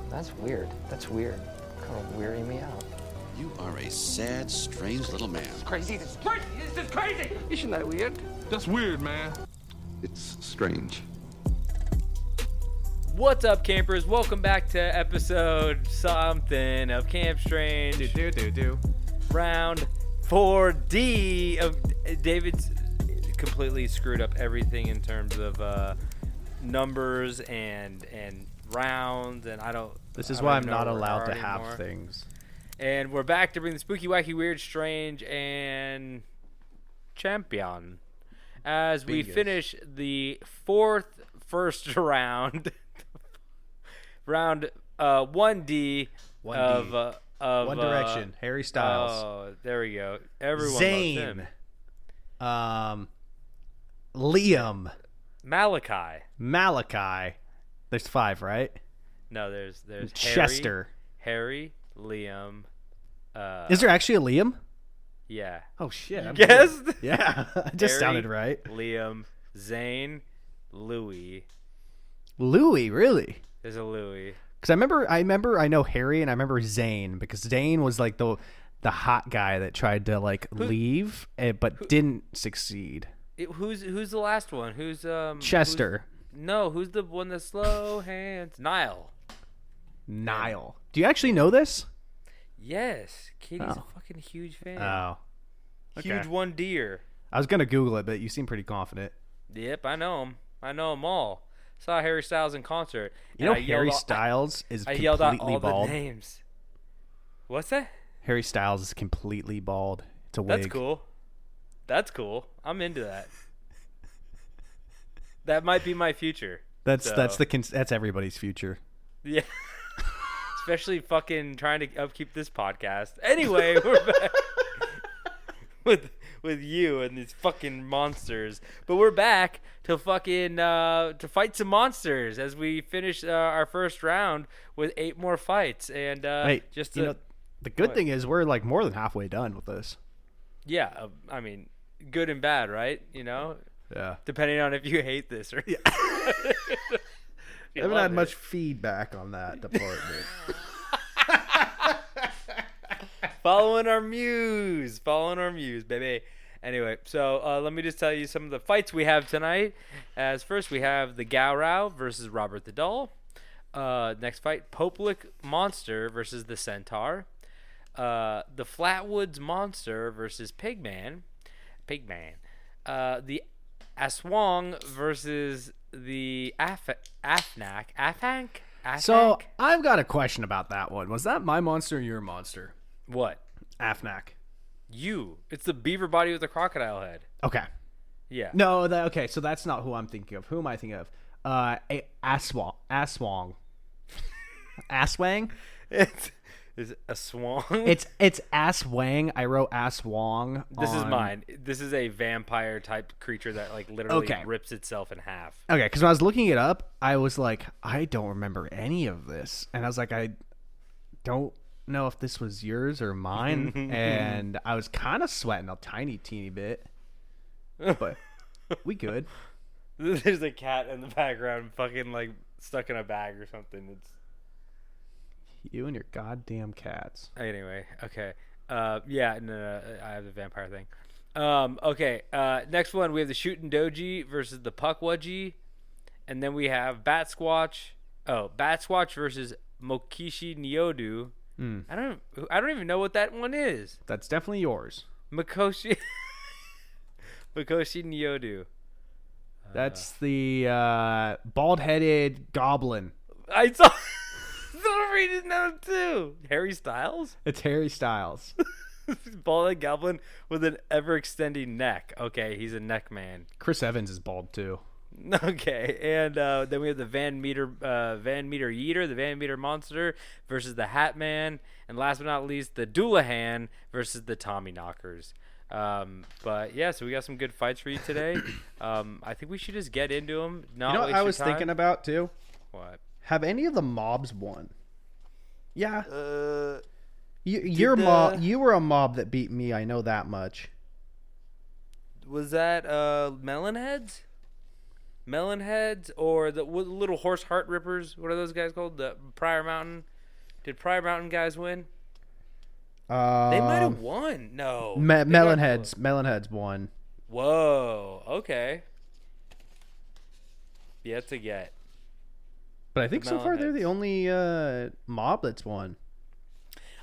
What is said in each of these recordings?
That's weird. That's weird. Kind of weirding me out. You are a sad, strange little man. Crazy. This is crazy. This is crazy. Isn't that weird? That's weird, man. It's strange. What's up, campers? Welcome back to episode something of Camp Strange. Round 4D of David's completely screwed up everything in terms of numbers and rounds, and This is why I'm not allowed to have things. And we're back to bring the spooky, wacky, weird, strange, and champion as we finish the first round. Round 1D of One Direction, Harry Styles. Oh, there we go. Everyone Zayn. loves him. Liam. Malachi. There's 5, right? No, there's Chester. Harry, Liam. Is there actually a Liam? Yeah. Oh shit! You guessed? Yeah, it just Harry, sounded right. Liam, Zayn, Louis. Louis, really? There's a Louis. Because I know Harry and I remember Zayn, because Zayn was like the hot guy that tried to leave but didn't succeed. Who's the last one? Who's Chester? Who's the one that's slow hands? Niall. Do you actually know this? Yes, Katie's a fucking huge fan. Oh, okay. Huge 1D'er. I was gonna Google it, but you seem pretty confident. Yep, I know him. I know them all. Saw Harry Styles in concert. You know Harry Styles is completely bald. I yelled out all the names. What's that? Harry Styles is completely bald. It's a wig. That's cool. I'm into that. That might be my future. That's everybody's future. Yeah. Especially fucking trying to upkeep this podcast. Anyway, we're back with you and these fucking monsters. But we're back to fucking to fight some monsters as we finish our first round with 8 more fights. And the good thing is we're like more than halfway done with this. Yeah, I mean, good and bad, right? You know? Yeah. Depending on if you hate this or I haven't had much feedback on that department. Following our muse, baby. Anyway, so let me just tell you some of the fights we have tonight. As first, we have the Gowrow versus Robert the Doll. Next fight, Popelick Monster versus the Centaur. The Flatwoods Monster versus Pigman. The Aswong versus the Afanc. So I've got a question about that one. Was that my monster or your monster? What? Afanc. It's the beaver body with the crocodile head. Okay. Yeah. No, okay, so that's not who I'm thinking of. Who am I thinking of? Aswong. Aswang? Is it a swan? It's Aswang. I wrote Aswong. This is mine. This is a vampire type creature that literally rips itself in half. Okay, because when I was looking it up, I was like, I don't remember any of this, and I was like, I don't know if this was yours or mine, and I was kind of sweating a teeny bit, but we good. There's a cat in the background, fucking stuck in a bag or something. It's you and your goddamn cats. Anyway, okay. Yeah, no, I have the vampire thing. Okay, next one, we have the Shuten Doji versus the Pukwudgie. And then we have Bat-Squatch. Oh, Bat-Squatch versus Mikoshi Nyudo. I don't even know what that one is. That's definitely yours. Mikoshi Nyudo. That's the bald-headed goblin. I saw reading that too. Harry Styles? It's Harry Styles. Bald goblin with an ever-extending neck. Okay, he's a neck man. Chris Evans is bald too. Okay, and then we have the Van Meter Yeeter, the Van Meter Monster versus the Hat Man, and last but not least, the Dullahan versus the Tommy Knockers. But yeah, so we got some good fights for you today. I think we should just get into them. Not you know what I was thinking about too? What? Have any of the mobs won? Yeah. You were a mob that beat me. I know that much. Was that Melonheads? melon heads or the little horse heart rippers. What are those guys called? The Prior Mountain. Did Prior Mountain guys win? They might have won. No. Melon heads won. Whoa. Okay. Yet to get. But I think so far they're the only mob that's won.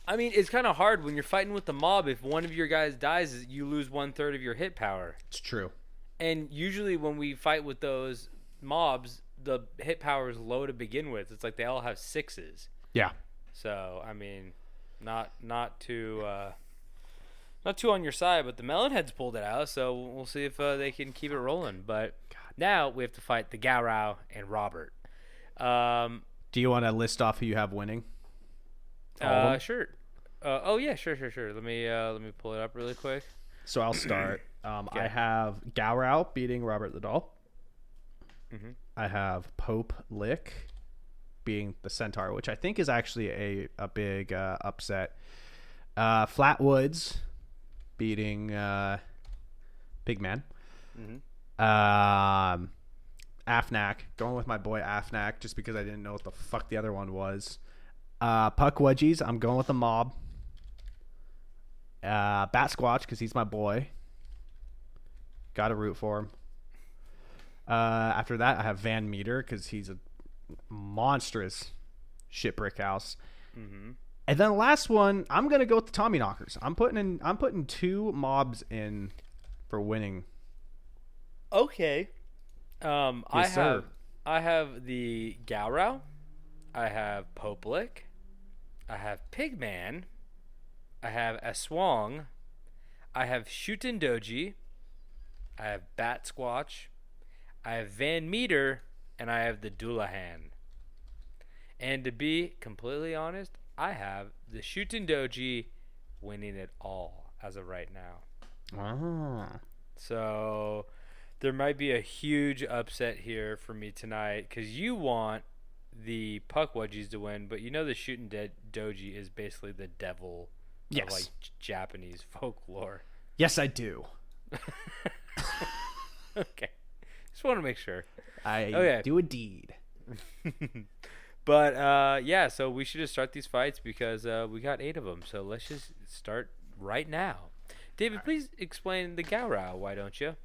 I mean, it's kind of hard when you're fighting with the mob. If one of your guys dies, you lose 1/3 of your hit power. It's true. And usually when we fight with those mobs, the hit power is low to begin with. It's like they all have 6s. Yeah. So, I mean, not too on your side, but the Melonheads pulled it out, so we'll see if they can keep it rolling. But now we have to fight the Gowrow and Robert. Do you want to list off who you have winning? Sure. Sure. Let me pull it up really quick. So I'll start. I have Gowrow beating Robert the Doll. Mm-hmm. I have Popelick being the Centaur, which I think is actually a big upset. Flatwoods beating Pigman. Mm-hmm. Afanc, going with my boy Afanc, just because I didn't know what the fuck the other one was. Pukwudgies, I'm going with the mob. Bat-Squatch, because he's my boy. Got to root for him. After that, I have Van Meter, because he's a monstrous shit brick house. Mm-hmm. And then the last one, I'm gonna go with the Tommy Knockers. I'm putting 2 mobs in for winning. Okay. Yes, I have the Gowrow. I have Popelick. I have Pigman. I have Aswong. I have Shuten Doji. I have Bat-Squatch. I have Van Meter, and I have the Dullahan. And to be completely honest, I have the Shuten Doji winning it all as of right now. So there might be a huge upset here for me tonight because you want the Pukwudgies to win, but you know the Shuten Doji is basically the devil of like Japanese folklore. Yes, I do. Okay. Just want to make sure. I do a deed. But, yeah, so we should just start these fights because we got 8 of them. So let's just start right now. David, please explain the Gowrow, why don't you?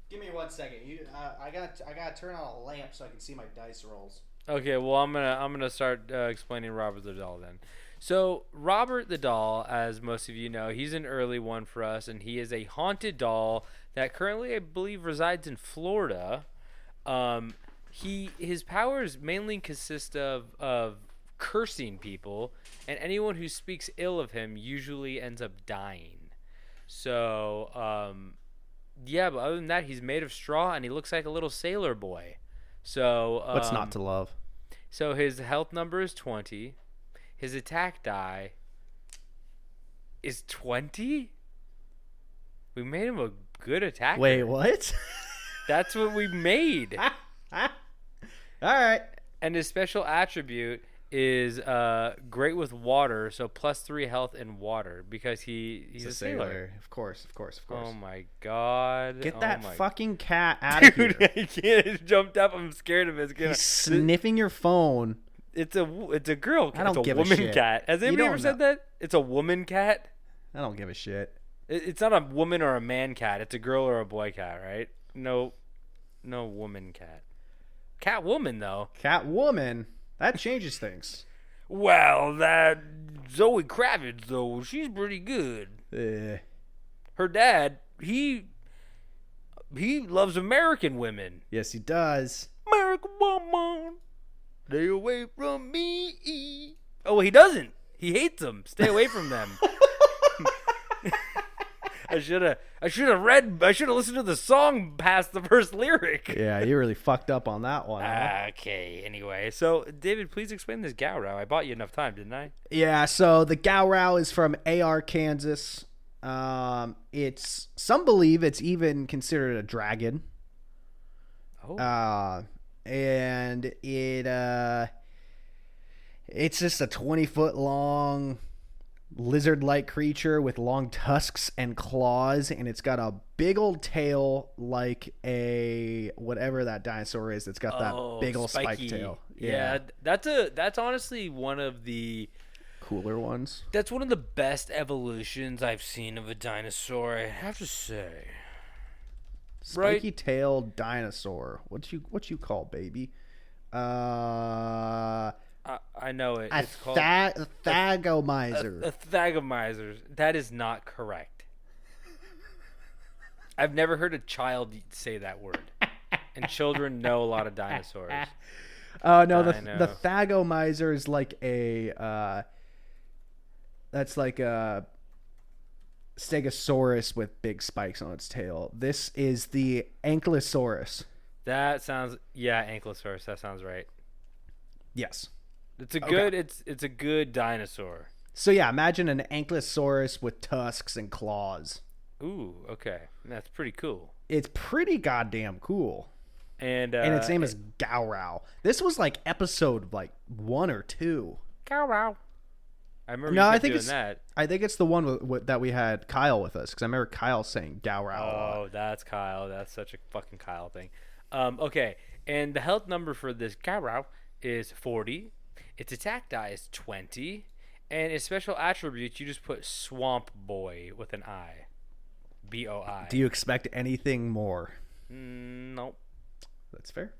Give me 1 second. I gotta turn on a lamp so I can see my dice rolls. Okay, well, I'm gonna start explaining Robert the Doll then. So Robert the Doll, as most of you know, he's an early one for us, and he is a haunted doll that currently, I believe, resides in Florida. His powers mainly consist of cursing people, and anyone who speaks ill of him usually ends up dying. So, yeah, but other than that, he's made of straw, and he looks like a little sailor boy. So, what's not to love? So his health number is 20. His attack die is 20? We made him a good attacker. Wait, what? That's what we made. All right. And his special attribute is great with water, so +3 health in water because he's a sailor. Of course. Oh my god! Get that fucking cat out of here! I can't. It jumped up. I'm scared of it. He's sniffing your phone. It's a girl cat. I don't give a woman shit. cat. Has anybody ever said that? It's a woman cat. I don't give a shit. It's not a woman or a man cat. It's a girl or a boy cat, right? No woman cat. Cat woman though. Cat woman. That changes things. Well, that Zoe Kravitz though, she's pretty good. Her dad, he loves American women. Yes, he does. American woman, stay away from me. Oh, well, he doesn't. He hates them. Stay away from them. I should have listened to the song past the first lyric. Yeah, you really fucked up on that one. Huh? Okay, anyway. So, David, please explain this Gowrow. I bought you enough time, didn't I? Yeah, so the Gowrow is from AR, Kansas. Some believe it's even considered a dragon. Oh. And it's just a 20-foot long lizard-like creature with long tusks and claws, and it's got a big old tail like a whatever that dinosaur is. It's got that big old spike tail. Yeah, that's honestly one of the cooler ones. That's one of the best evolutions I've seen of a dinosaur, I have to say. Spiky tailed dinosaur. What you call, baby? I know it. A It's called thagomizer. a thagomizer. That is not correct. I've never heard a child say that word, and children know a lot of dinosaurs. Oh no, the thagomizer is like a that's like a stegosaurus with big spikes on its tail. This is the ankylosaurus. That sounds ankylosaurus. That sounds right. Yes. It's a good it's a good dinosaur. So yeah, imagine an ankylosaurus with tusks and claws. Ooh, okay. That's pretty cool. It's pretty goddamn cool. And its name is Gowrow. This was like episode 1 or 2. Gowrow. I remember No, you I kept think doing it's that. I think it's the one that we had Kyle with us, because I remember Kyle saying Gowrow. Oh, that's Kyle. That's such a fucking Kyle thing. Okay, and the health number for this Gowrow is 40. Its attack die is 20, and its special attributes you just put Swamp Boy with an I, BOI. Do you expect anything more? Nope. That's fair.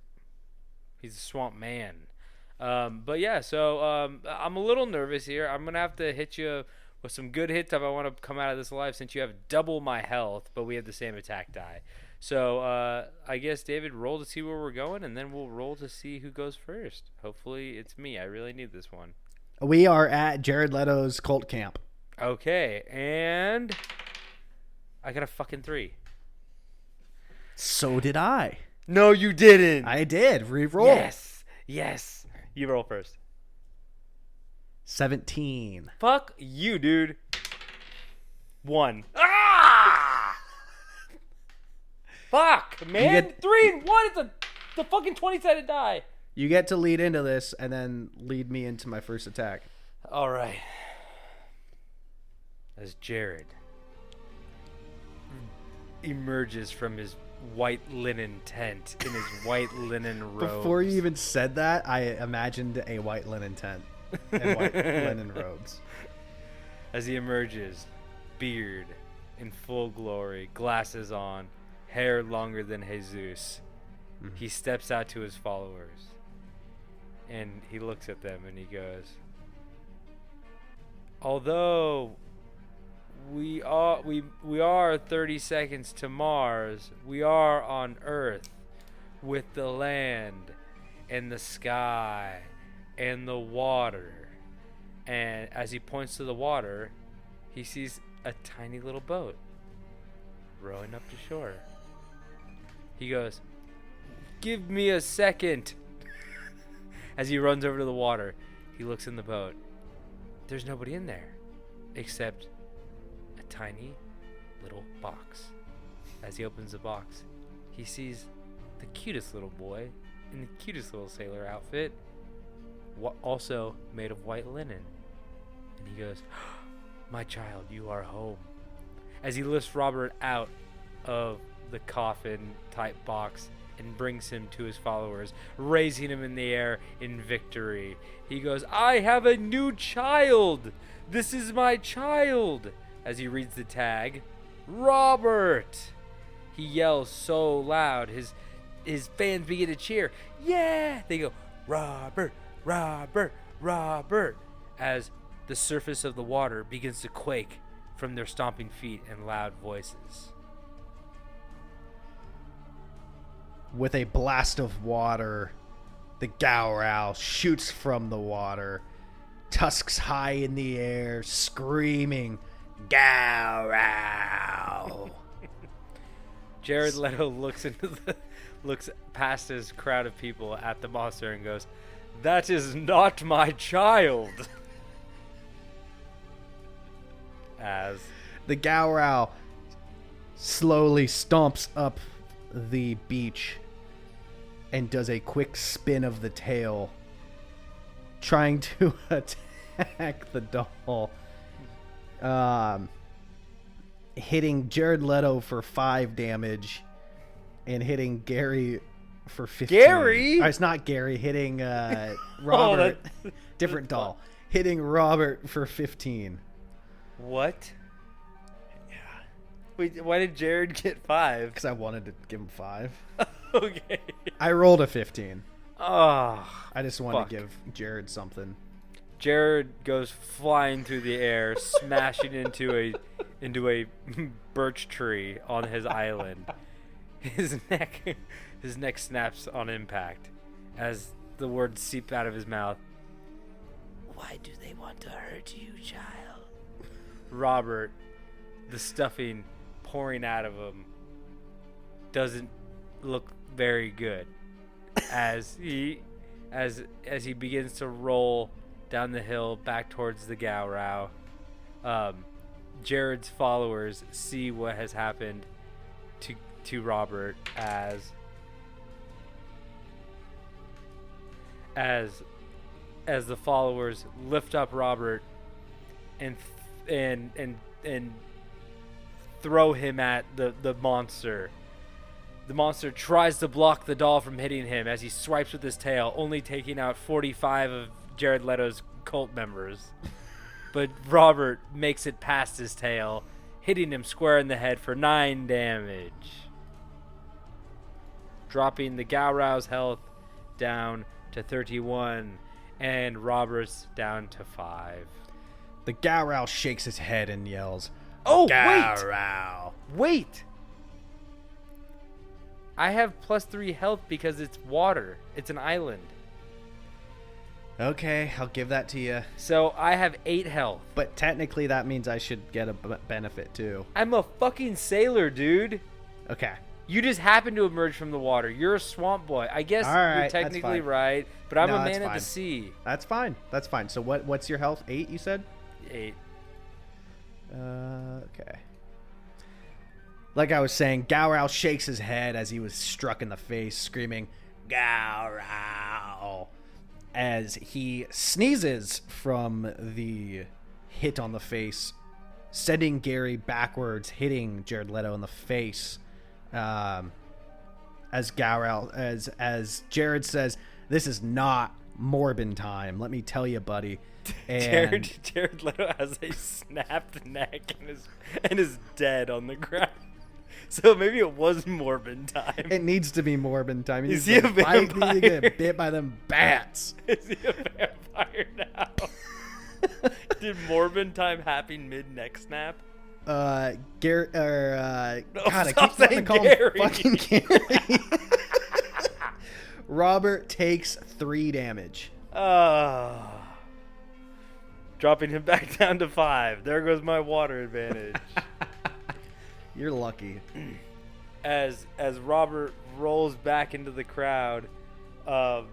He's a swamp man. But yeah, so I'm a little nervous here. I'm gonna have to hit you with some good hits if I want to come out of this alive, since you have double my health, but we have the same attack die. So I guess, David, roll to see where we're going, and then we'll roll to see who goes first. Hopefully it's me. I really need this one. We are at Jared Leto's cult camp. Okay, and I got a fucking 3. So did I. No, you didn't. I did. Re-roll. Yes. You roll first. 17. Fuck you, dude. 1. Fuck, man. 3 and 1. It's the fucking 20-sided die. You get to lead into this and then lead me into my first attack. All right. As Jared emerges from his white linen tent in his white linen robes. Before you even said that, I imagined a white linen tent and white linen robes. As he emerges, beard in full glory, glasses on, hair longer than Jesus, he steps out to his followers, and he looks at them and he goes, although we are 30 seconds to Mars, we are on Earth with the land and the sky and the water. And as he points to the water, he sees a tiny little boat rowing up to shore. He goes, give me a second. As he runs over to the water, he looks in the boat. There's nobody in there except a tiny little box. As he opens the box, he sees the cutest little boy in the cutest little sailor outfit, also made of white linen. And he goes, my child, you are home. As he lifts Robert out of the coffin type box and brings him to his followers, raising him in the air in victory. He goes, I have a new child. This is my child. As he reads the tag, Robert. He yells so loud, his fans begin to cheer. Yeah! They go, Robert, Robert, Robert, as the surface of the water begins to quake from their stomping feet and loud voices. With a blast of water, the Gowrow shoots from the water, tusks high in the air, screaming, Gowrow! Jared Leto looks past his crowd of people at the monster and goes, that is not my child. As the Gowrow slowly stomps up the beach and does a quick spin of the tail, trying to attack the doll. hitting Jared Leto for 5 damage and hitting Gary for 15. Gary? It's not Gary. Hitting Robert. Different doll. Hitting Robert for 15. What? Yeah. Wait, why did Jared get 5? Because I wanted to give him 5. Okay. I rolled a 15. Oh. I just wanted Fuck. to give Jared something. Jared goes flying through the air, smashing into a birch tree on his island. His neck snaps on impact as the words seep out of his mouth. Why do they want to hurt you, child? Robert, the stuffing pouring out of him, doesn't look very good as he begins to roll down the hill back towards the Gowrow. Jared's followers see what has happened to Robert as the followers lift up Robert and throw him at the monster. The monster tries to block the doll from hitting him as he swipes with his tail, only taking out 45 of Jared Leto's cult members. But Robert makes it past his tail, hitting him square in the head for 9 damage. Dropping the Gowrow's health down to 31 and Robert's down to 5. The Gowrow shakes his head and yells, Oh, Gowrow! Wait! I have +3 health because it's water. It's an island. Okay, I'll give that to you. So I have 8 health. But technically that means I should get a benefit too. I'm a fucking sailor, dude. Okay. You just happen to emerge from the water. You're a swamp boy. I guess All right, you're that's technically fine. right, but I'm No, a that's man at fine. the sea. That's fine. That's fine. So what's your health? 8, you said? 8. Okay. Like I was saying, Gowrow shakes his head as he was struck in the face, screaming, Gowrow! As he sneezes from the hit on the face, sending Gary backwards, hitting Jared Leto in the face. As Gowrow, as Jared says, "This is not Morbin time. Let me tell you, buddy." And Jared Leto has a snapped neck and is dead on the ground. So maybe it was Morbin time. it needs to be Morbin time. Is he a vampire? He needs to get bit by them bats. Is he a vampire now? Did Morbin time happen mid-neck snap? Gary, No, God, I stop keep wanting to saying call Gary. him fucking Gary. Robert takes 3 damage. Dropping him back down to 5. There goes my water advantage. You're lucky. As Robert rolls back into the crowd, the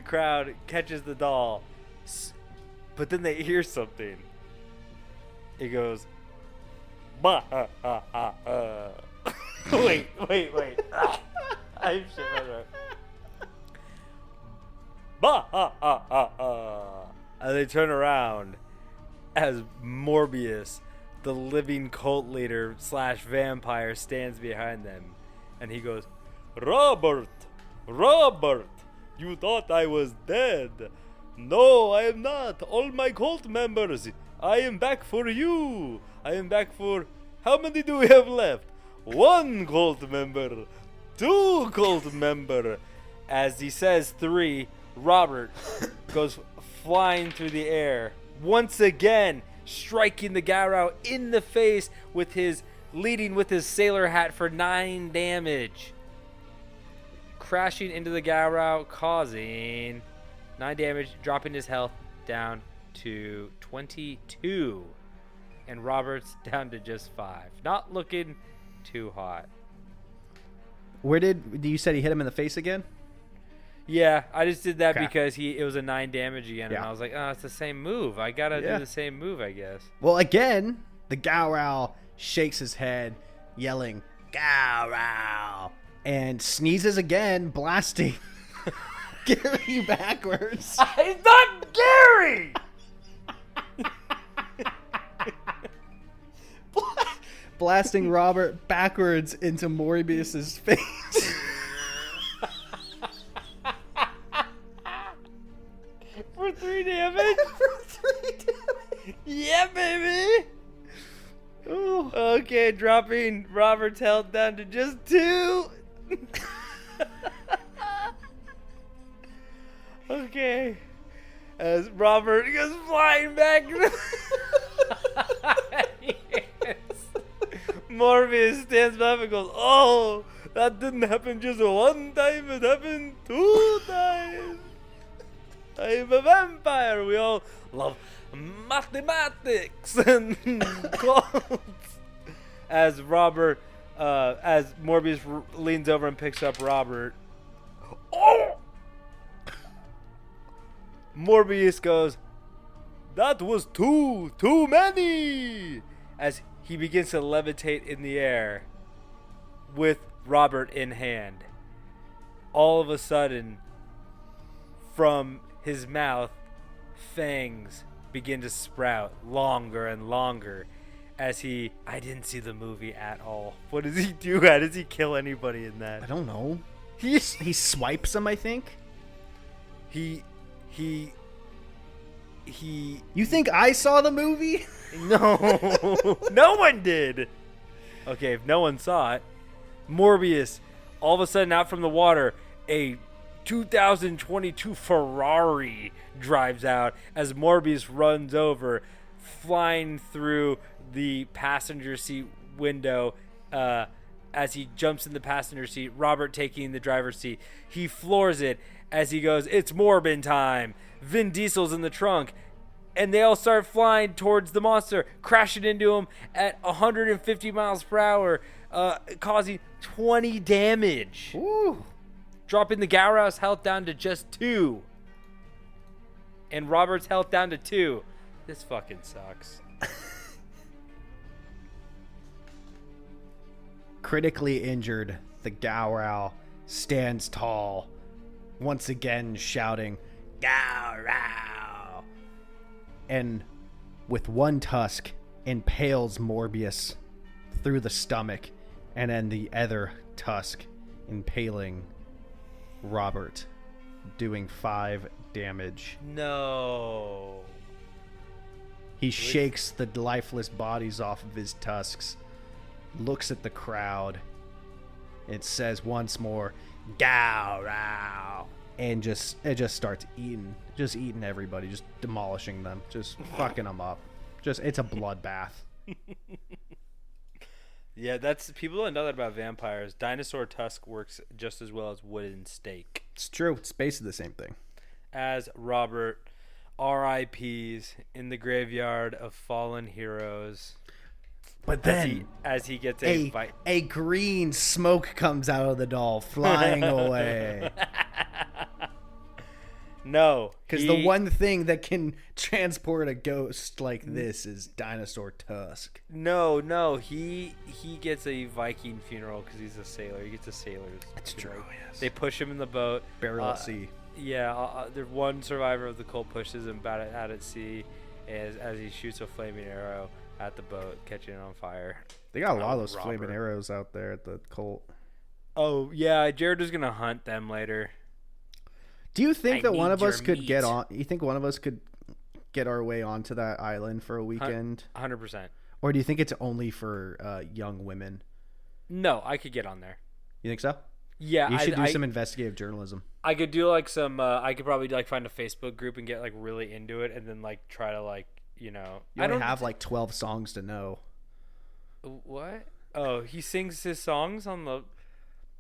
crowd catches the doll, but then they hear something. It goes, bah, wait. I shit my throat. Bah, and they turn around as Morbius, the living cult leader / vampire, stands behind them, and he goes, Robert, you thought I was dead. No, I am not. All my cult members, I am back for you. I am back for, how many do we have left? 1 cult member, 2 cult member. As he says 3, Robert goes flying through the air, once again striking the Gowrow in the face with his sailor hat for 9 damage. Crashing into the Gowrow, causing 9 damage, dropping his health down to 22. And Robert's down to just 5. Not looking too hot. You said he hit him in the face again? Yeah, I just did that Okay. because it was a 9 damage again, Yeah. and I was like, oh, it's the same move. I gotta do the same move, I guess. Well, again, the Gowrow shakes his head, yelling, Gowrow! And sneezes again, blasting Gary backwards. It's not Gary! blasting Robert backwards into Morbius's face. For 3 damage. Yeah, baby. Ooh. Okay, dropping Robert's health down to just 2. Okay. As Robert goes flying back. Yes. Morbius stands up and goes, "Oh, that didn't happen just one time. It happened 2 times. I'm a vampire. We all love mathematics and quotes." As Morbius leans over and picks up Robert. Oh! Morbius goes, "That was too many!" As he begins to levitate in the air with Robert in hand. All of a sudden, from his mouth, fangs begin to sprout longer and longer as I didn't see the movie at all. What does he do? How does he kill anybody in that? I don't know. He swipes him, I think. He You think I saw the movie? No. No one did. Okay, if no one saw it, Morbius, all of a sudden out from the water, a 2022 Ferrari drives out as Morbius runs over, flying through the passenger seat window as he jumps in the passenger seat, Robert taking the driver's seat. He floors it as he goes, "It's Morbin time." Vin Diesel's in the trunk, and they all start flying towards the monster, crashing into him at 150 miles per hour, causing 20 damage. Ooh. Dropping the Gowrow's health down to just 2. And Robert's health down to 2. This fucking sucks. Critically injured, the Gowrow stands tall, once again shouting, "Gowrow!" And with one tusk, impales Morbius through the stomach, and then the other tusk impaling Robert, doing 5 damage. No. He shakes the lifeless bodies off of his tusks, looks at the crowd, it says once more, "Gowrow!" And it just starts eating everybody, just demolishing them, just fucking them up. It's a bloodbath. Yeah, people don't know that about vampires. Dinosaur tusk works just as well as wooden stake. It's true. It's basically the same thing. As Robert RIPs in the graveyard of fallen heroes. But then as he gets a bite. A green smoke comes out of the doll, flying away. No, because the one thing that can transport a ghost like this is dinosaur tusk. No, he gets a Viking funeral because he's a sailor. He gets a sailor's. That's true. Yes. They push him in the boat. Burial at sea. Yeah, the one survivor of the cult pushes him out at sea as he shoots a flaming arrow at the boat, catching it on fire. They got a lot of those flaming arrows out there at the cult. Oh yeah, Jared is gonna hunt them later. Do you think that one of us could get on? You think one of us could get our way onto that island for a weekend? 100%. Or do you think it's only for young women? No, I could get on there. You think so? Yeah, you should do some investigative journalism. I could do like some. I could probably like find a Facebook group and get like really into it, and then like try to like You only have like 12 songs to know. What? Oh, he sings his songs on the.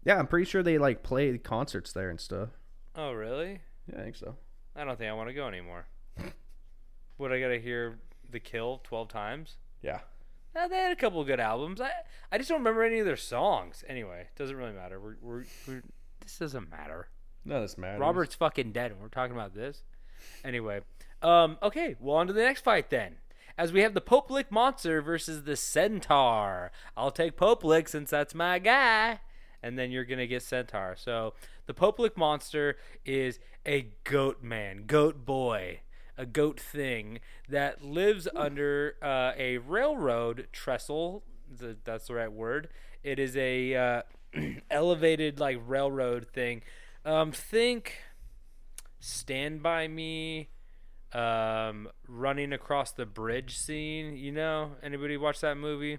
Yeah, I'm pretty sure they like play concerts there and stuff. Oh, really? Yeah, I think so. I don't think I want to go anymore. What, I gotta hear The Kill 12 times? Yeah. They had a couple of good albums. I just don't remember any of their songs. Anyway, doesn't really matter. This doesn't matter. No, this matters. Robert's fucking dead, and we're talking about this. Anyway, okay, well, on to the next fight then. As we have the Popelick monster versus the Centaur. I'll take Popelick since that's my guy. And then you're going to get Centaur. So the Popelick monster is a goat man, goat boy, a goat thing that lives under a railroad trestle That's the right word. It is a elevated like railroad thing. Think Stand By Me, running across the bridge scene. You know, anybody watch that movie?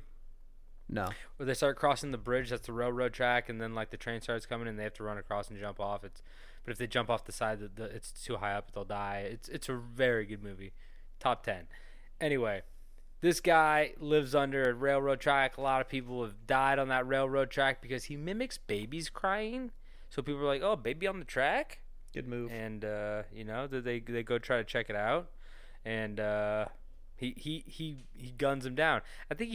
No. Where they start crossing the bridge, that's the railroad track, and then like the train starts coming, and they have to run across and jump off. But if they jump off the side, it's too high up, they'll die. It's a very good movie, top 10. Anyway, this guy lives under a railroad track. A lot of people have died on that railroad track because he mimics babies crying. So people are like, "Oh, baby on the track." Good move. And they go try to check it out, and he guns him down. I think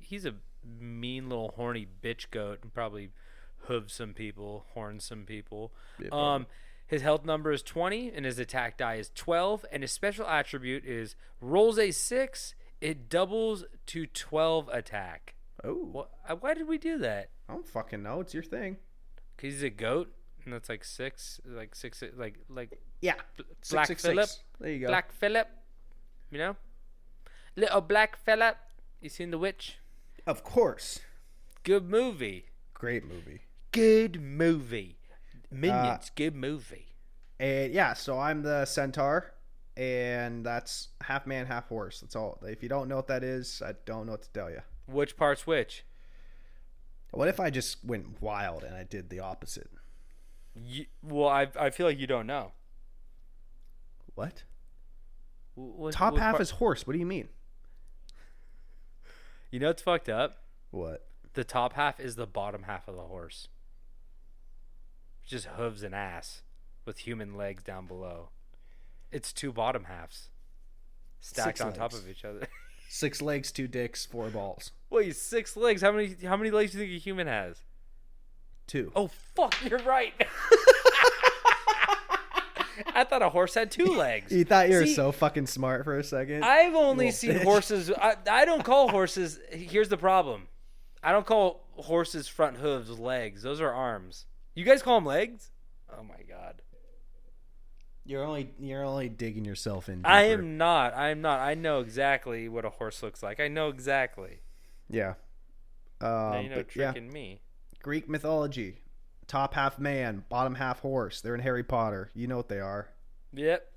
he's a mean little horny bitch goat and probably hooves some people, horns some people. Yeah, his health number is 20 and his attack die is 12, and his special attribute is rolls a 6, it doubles to 12 attack. Oh. Why did we do that? I don't fucking know. It's your thing. 'Cause he's a goat, and that's like 6, like Yeah. Black 666. Phillip. There you go. Black Phillip, you know, little Black Phillip. You seen The Witch? Of course. Good movie. Great movie. Good movie. Minions. Good movie. And yeah, so I'm the Centaur, and that's half man, half horse. That's all. If you don't know what that is, I don't know what to tell you. Which part's which? What if I just went wild and I did the opposite? I feel like you don't know. What? What Top what half part- is horse. What do you mean? You know what's fucked up? What? The top half is the bottom half of the horse. Just hooves and ass with human legs down below. It's 2 bottom halves stacked 6 on top legs. of each other. 6 legs, 2 dicks, 4 balls. Wait, 6 legs? How many legs do you think a human has? 2. Oh fuck, you're right. I thought a horse had 2 legs. You thought you were See, so fucking smart for a second? I've only little seen bitch. horses. I don't call horses. Here's the problem. I don't call horses front hooves legs. Those are arms. You guys call them legs? Oh my god. You're only digging yourself in. I deeper. am not. I know exactly what a horse looks like. I know exactly. Yeah. Now you know But yeah, tricking me. Greek mythology. Top half man, bottom half horse. They're in Harry Potter. You know what they are. Yep.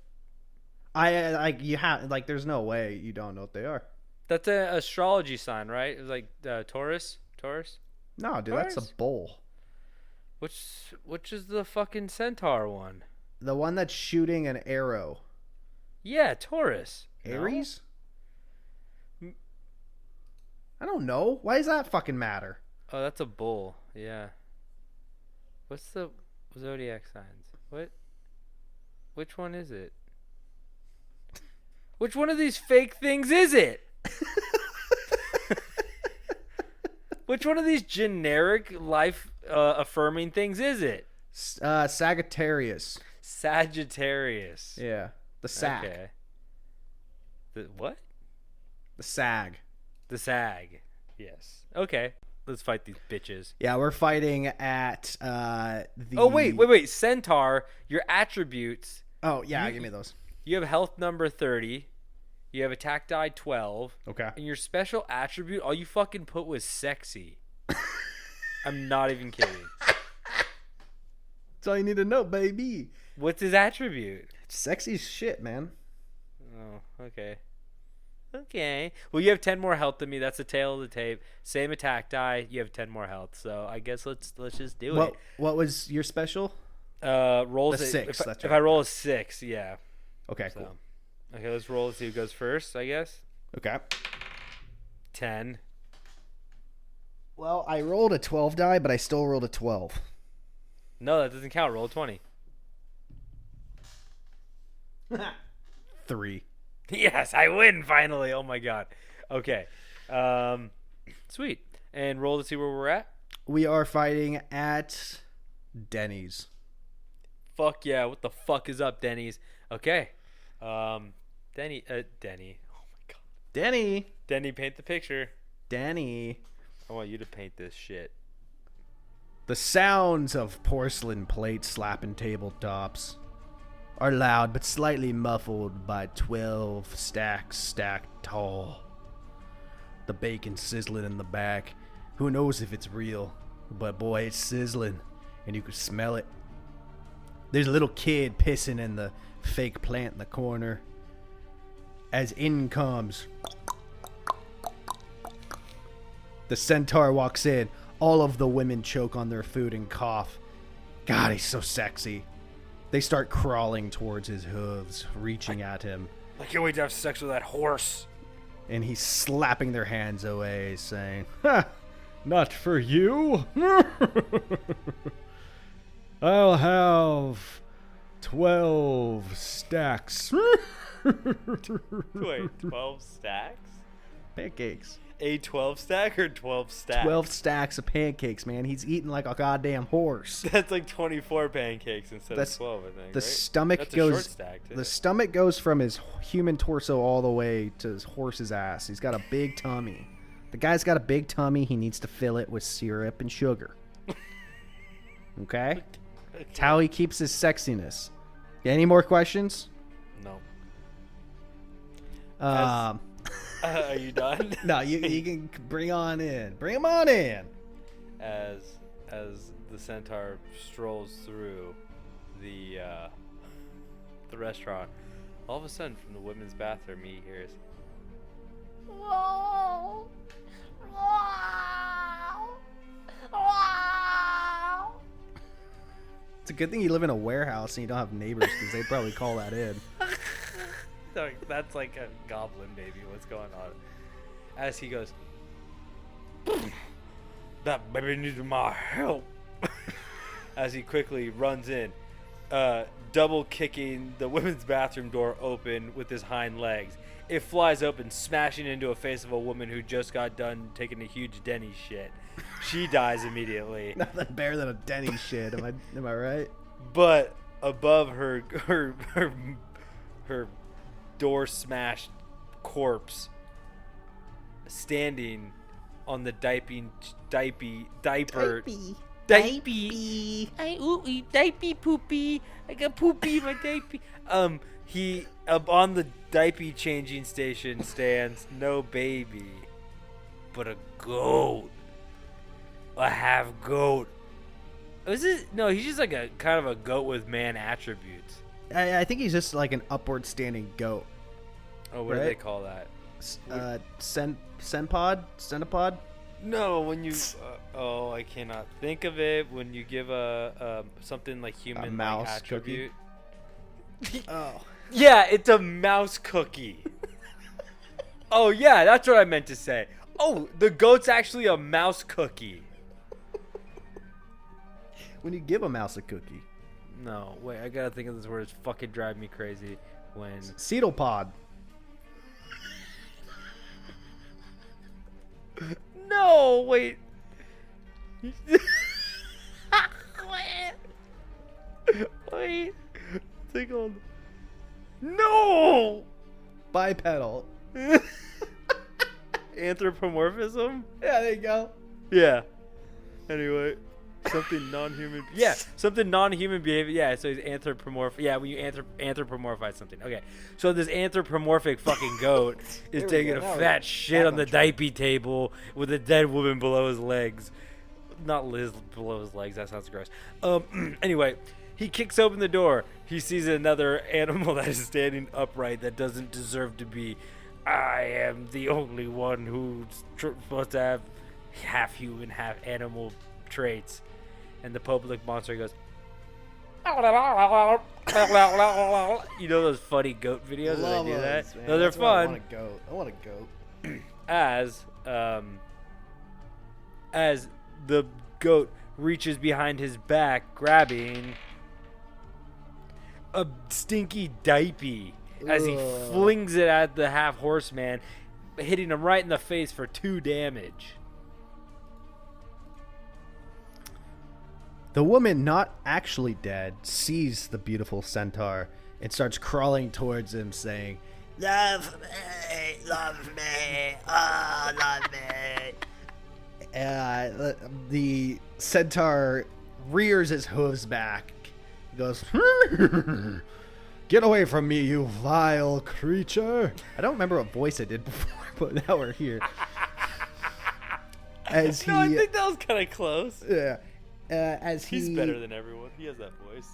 There's no way you don't know what they are. That's an astrology sign, right? It was like Taurus. No, dude, that's Taurus? a bull. Which is the fucking Centaur one? The one that's shooting an arrow. Yeah, Taurus. No? Aries? I don't know. Why does that fucking matter? Oh, that's a bull. Yeah. What's the zodiac signs? What? Which one is it? Which one of these fake things is it? Which one of these generic life affirming things is it? Sagittarius. Sagittarius. Yeah. The sag. Okay. The what? The sag. The sag. Yes. Okay. Let's fight these bitches. Yeah, we're fighting at the... Oh, wait. Centaur, your attributes. Oh, yeah, give me those. You have health number 30. You have attack die 12. Okay. And your special attribute, all you fucking put was sexy. I'm not even kidding. That's all you need to know, baby. What's his attribute? Sexy as shit, man. Oh, okay. Okay. Well, you have 10 more health than me. That's the tail of the tape. Same attack die. You have 10 more health. So I guess let's just do it. What was your special? Rolls The 6, If, that's if right. I roll a 6, yeah. Okay, So, cool. okay, let's roll and see who goes first, I guess. Okay. 10. Well, I rolled a 12 die, but I still rolled a 12. No, that doesn't count. Roll a 20. 3. Yes, I win finally. Oh my god. Okay. Sweet. And roll to see where we're at. We are fighting at Denny's. Fuck yeah. What the fuck is up, Denny's? Okay. Denny. Oh my god. Denny. Denny, paint the picture. Denny. I want you to paint this shit. The sounds of porcelain plates slapping tabletops are loud but slightly muffled by 12 stacks stacked tall. The bacon sizzling in the back. Who knows if it's real? But boy, it's sizzling. And you can smell it. There's a little kid pissing in the fake plant in the corner. As in comes the Centaur walks in. All of the women choke on their food and cough. God, he's so sexy. They start crawling towards his hooves, reaching at him. I can't wait to have sex with that horse. And he's slapping their hands away, saying, "Ha! Not for you. I'll have 12 stacks." Wait, 12 stacks? Pancakes. A 12 stack or 12 stacks? 12 stacks of pancakes, man. He's eating like a goddamn horse. That's like 24 pancakes instead That's- of 12, I think. The right? stomach That's goes. a short stack, too. The stomach goes from his human torso all the way to his horse's ass. He's got a big tummy. The guy's got a big tummy. He needs to fill it with syrup and sugar. Okay? That's how he keeps his sexiness. Any more questions? No. Are you done? No, you can bring on in. Bring him on in. As the Centaur strolls through the restaurant, all of a sudden from the women's bathroom he hears, Wow. Wow. Wow. It's a good thing you live in a warehouse and you don't have neighbors because they'd probably call that in. that's like a goblin baby. What's going on? As he goes, that baby needs my help. As he quickly runs in, double kicking the women's bathroom door open with his hind legs. It flies open, smashing into a face of a woman who just got done taking a huge Denny's shit. She dies immediately. Nothing better than a Denny shit. Am I right? But above her door smashed corpse, standing on the diaper. I ooh diaper poopy. I got poopy in my diaper. He on the diaper changing station stands no baby, but a goat, a half goat. Is it? No, he's just like a kind of a goat with man attributes. I think he's just like an upward standing goat. Oh, what do they call that? Centipod? No, when you I cannot think of it. When you give a something like human like mouse attribute. Oh. Yeah, it's a mouse cookie. Oh yeah, that's what I meant to say. Oh, the goat's actually a mouse cookie. When you give a mouse a cookie. No, wait, I gotta think of this word. It's fucking drive me crazy. When Cetalpod. no, wait. Wait. Think on. No. Bipedal. Anthropomorphism? Yeah, there you go. Yeah. Anyway, something non-human. Yeah, something non-human behavior. Yeah, so he's anthropomorphic. Yeah, when you anthropomorphize something. Okay, so this anthropomorphic fucking goat is taking a fat shit on the diaper table with a dead woman below his legs. Not Liz below his legs. That sounds gross. Anyway, he kicks open the door. He sees another animal that is standing upright that doesn't deserve to be. I am the only one who's supposed to have half human, half animal traits. And the Popelick monster goes. You know those funny goat videos where they do that? Man. No, they're That's why fun. I want a goat. As the goat reaches behind his back, grabbing a stinky diaper as he flings it at the half horseman, hitting him right in the face for 2 damage. The woman, not actually dead, sees the beautiful centaur and starts crawling towards him, saying, "Love me, love me, oh, love me." The centaur rears his hooves back. He goes, "Get away from me, you vile creature." I don't remember what voice I did before, but now we're here. as he. No, I think that was kind of close. Yeah. As He's better than everyone. He has that voice.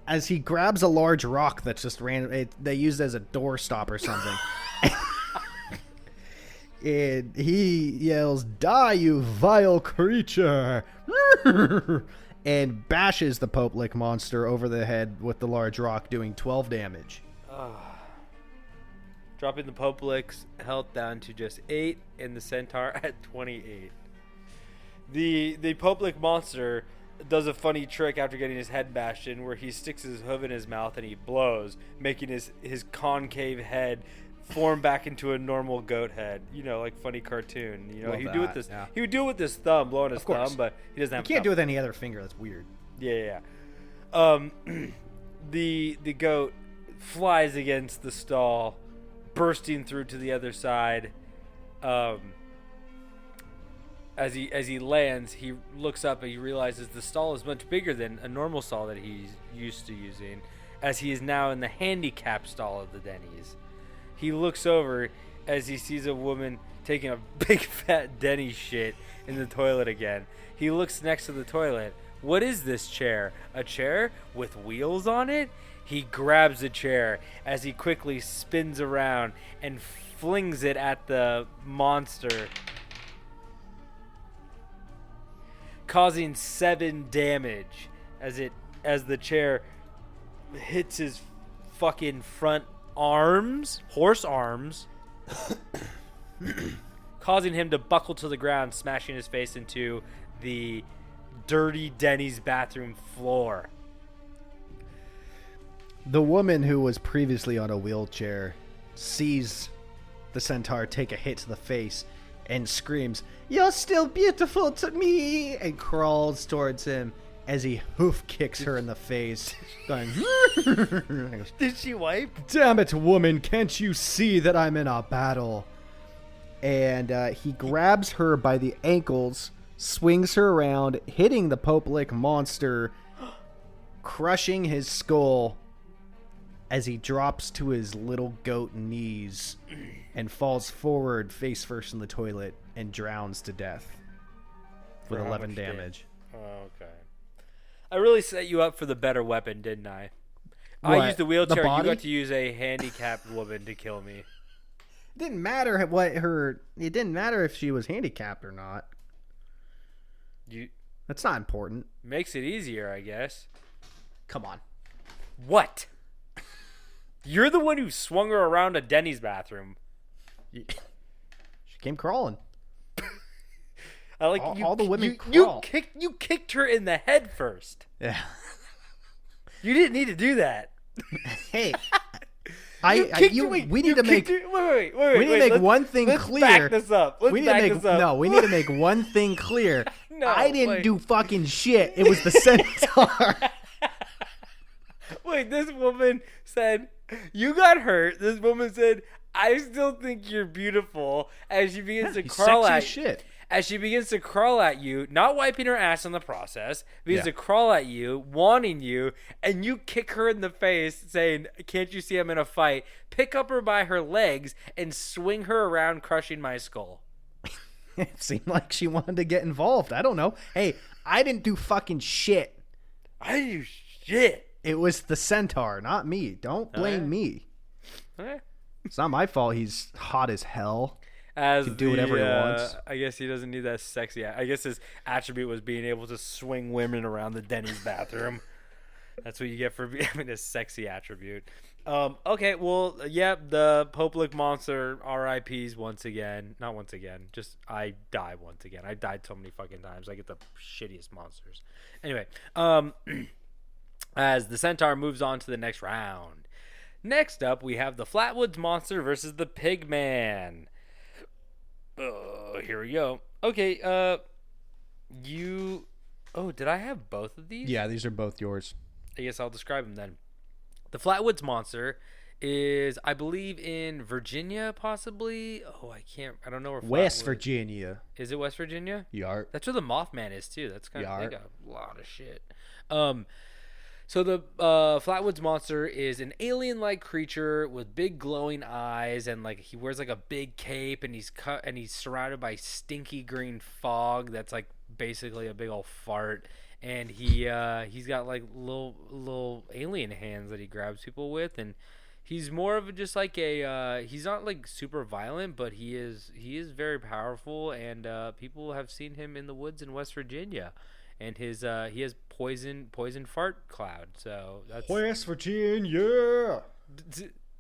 As he grabs a large rock that's just random, they used as a doorstop or something. And he yells, "Die, you vile creature!" and bashes the Popelick monster over the head with the large rock, doing 12 damage. Dropping the Popelick's health down to just 8 and the Centaur at 28. The Popelick monster does a funny trick after getting his head bashed in where he sticks his hoof in his mouth and he blows, making his concave head form back into a normal goat head. You know, like funny cartoon. You know, Love he would that, do it with yeah. He would do it with his thumb, blowing his Of course. thumb, but he doesn't have. You can't do it with any other finger. That's weird. Yeah. The goat flies against the stall, bursting through to the other side. As he lands, he looks up and he realizes the stall is much bigger than a normal stall that he's used to using, as he is now in the handicap stall of the Denny's. He looks over as he sees a woman taking a big fat Denny shit in the toilet again. He looks next to the toilet. What is this chair? A chair with wheels on it? He grabs the chair as he quickly spins around and flings it at the monster, causing 7 damage as the chair hits his fucking front horse arms, causing him to buckle to the ground, smashing his face into the dirty Denny's bathroom floor. The woman who was previously on a wheelchair sees the Centaur take a hit to the face and screams, "You're still beautiful to me!" and crawls towards him as he hoof kicks her in the face, going, and he goes, Did she wipe? "Damn it, woman, can't you see that I'm in a battle?" And he grabs her by the ankles, swings her around, hitting the Popelick monster, crushing his skull as he drops to his little goat knees and falls forward face first in the toilet and drowns to death with For how 11 much damage. Oh, okay. I really set you up for the better weapon, didn't I? What? I used the wheelchair. The You body? got to use a handicapped woman to kill me. It didn't matter it didn't matter if she was handicapped or not. You That's not important. makes it easier, I guess. Come on. What? You're the one who swung her around a Denny's bathroom. She came crawling. I like All the women you crawl. kicked her in the head first. Yeah. You didn't need to do that. Hey. We need to make one thing let's clear. Back this up. we need to make one thing clear. No, I didn't wait. do fucking shit. It was the Centaur. Wait, this woman said you got hurt. This woman said, "I still think you're beautiful." As she begins to He's crawl sexy at as shit. As she begins to crawl at you, not wiping her ass in the process, begins Yeah. to crawl at you, wanting you, and you kick her in the face, saying, "Can't you see I'm in a fight?" Pick up her by her legs and swing her around, crushing my skull. It seemed like she wanted to get involved. I don't know. Hey, I didn't do fucking shit. I do shit. It was the Centaur, not me. Don't blame Okay. me. Okay. It's not my fault he's hot as hell. As Can do whatever he wants. I guess he doesn't need that sexy. I guess his attribute was being able to swing women around the Denny's bathroom. That's what you get for having a sexy attribute. Okay, well, yeah, the Popelick monster RIPs once again. Not once again. Just I die once again. I died so many fucking times. I get the shittiest monsters. Anyway, as the Centaur moves on to the next round. Next up, we have the Flatwoods monster versus the Pigman. Here we go. Okay, did I have both of these? Yeah, these are both yours. I guess I'll describe them then. The Flatwoods monster is, I believe, in Virginia, possibly. I don't know where. West Flatwoods- Virginia. Is it West Virginia? Yart. That's where the Mothman is too. That's kind of, they Yart. got a lot of shit. So the Flatwoods monster is an alien-like creature with big glowing eyes, and like he wears like a big cape, and he's surrounded by stinky green fog that's like basically a big old fart, and he's got like little alien hands that he grabs people with, and he's more of just like a he's not like super violent, but he is very powerful, and people have seen him in the woods in West Virginia. And he has poison fart cloud. So that's West Virginia.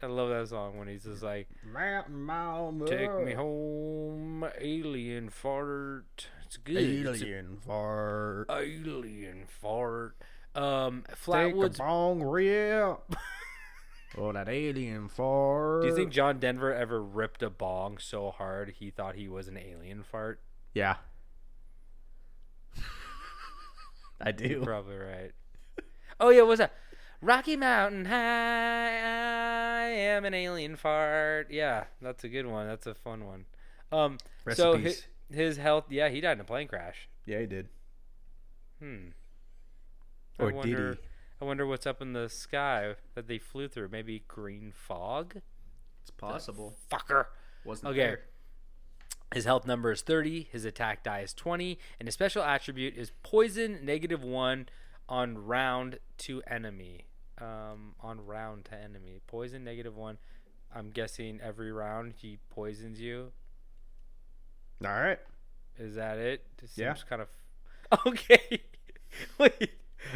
I love that song when he's just like, Mountain Mama. "Take me home, alien fart." It's good. Alien fart. Alien fart. Take a Flatwoods. bong rip. Oh, that alien fart. Do you think John Denver ever ripped a bong so hard he thought he was an alien fart? Yeah. I do. You're probably right. Oh yeah, what's that? Rocky Mountain High, I am an alien fart. Yeah, that's a good one. That's a fun one. Rest So in peace. his health, yeah, he died in a plane crash. Yeah, he did. I Or did wonder, he? I wonder what's up in the sky that they flew through. Maybe green fog? It's possible. Fucker. Wasn't Okay. there. His health number is 30, his attack die is 20, and his special attribute is poison -1 on round to enemy. Poison -1. I'm guessing every round he poisons you. All right. Is that it? This Yeah. seems kind of okay. Wait.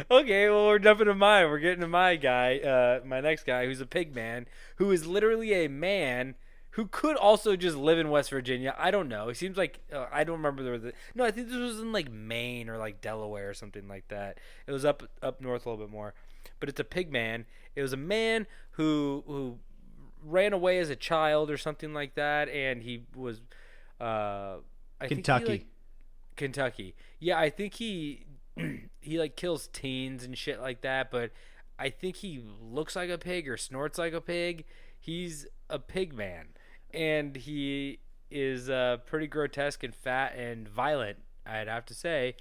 Okay, well we're jumping to mine. We're getting to my guy, my next guy, who's a Pigman, who is literally a man who could also just live in West Virginia. I don't know. It seems like I don't remember no. I think this was in like Maine or like Delaware or something like that. It was up north a little bit more, but it's a Pigman. It was a man who ran away as a child or something like that, and he was Kentucky. Kentucky. Yeah, I think he like kills teens and shit like that, but I think he looks like a pig or snorts like a pig. He's a pig man, and he is pretty grotesque and fat and violent, I'd have to say.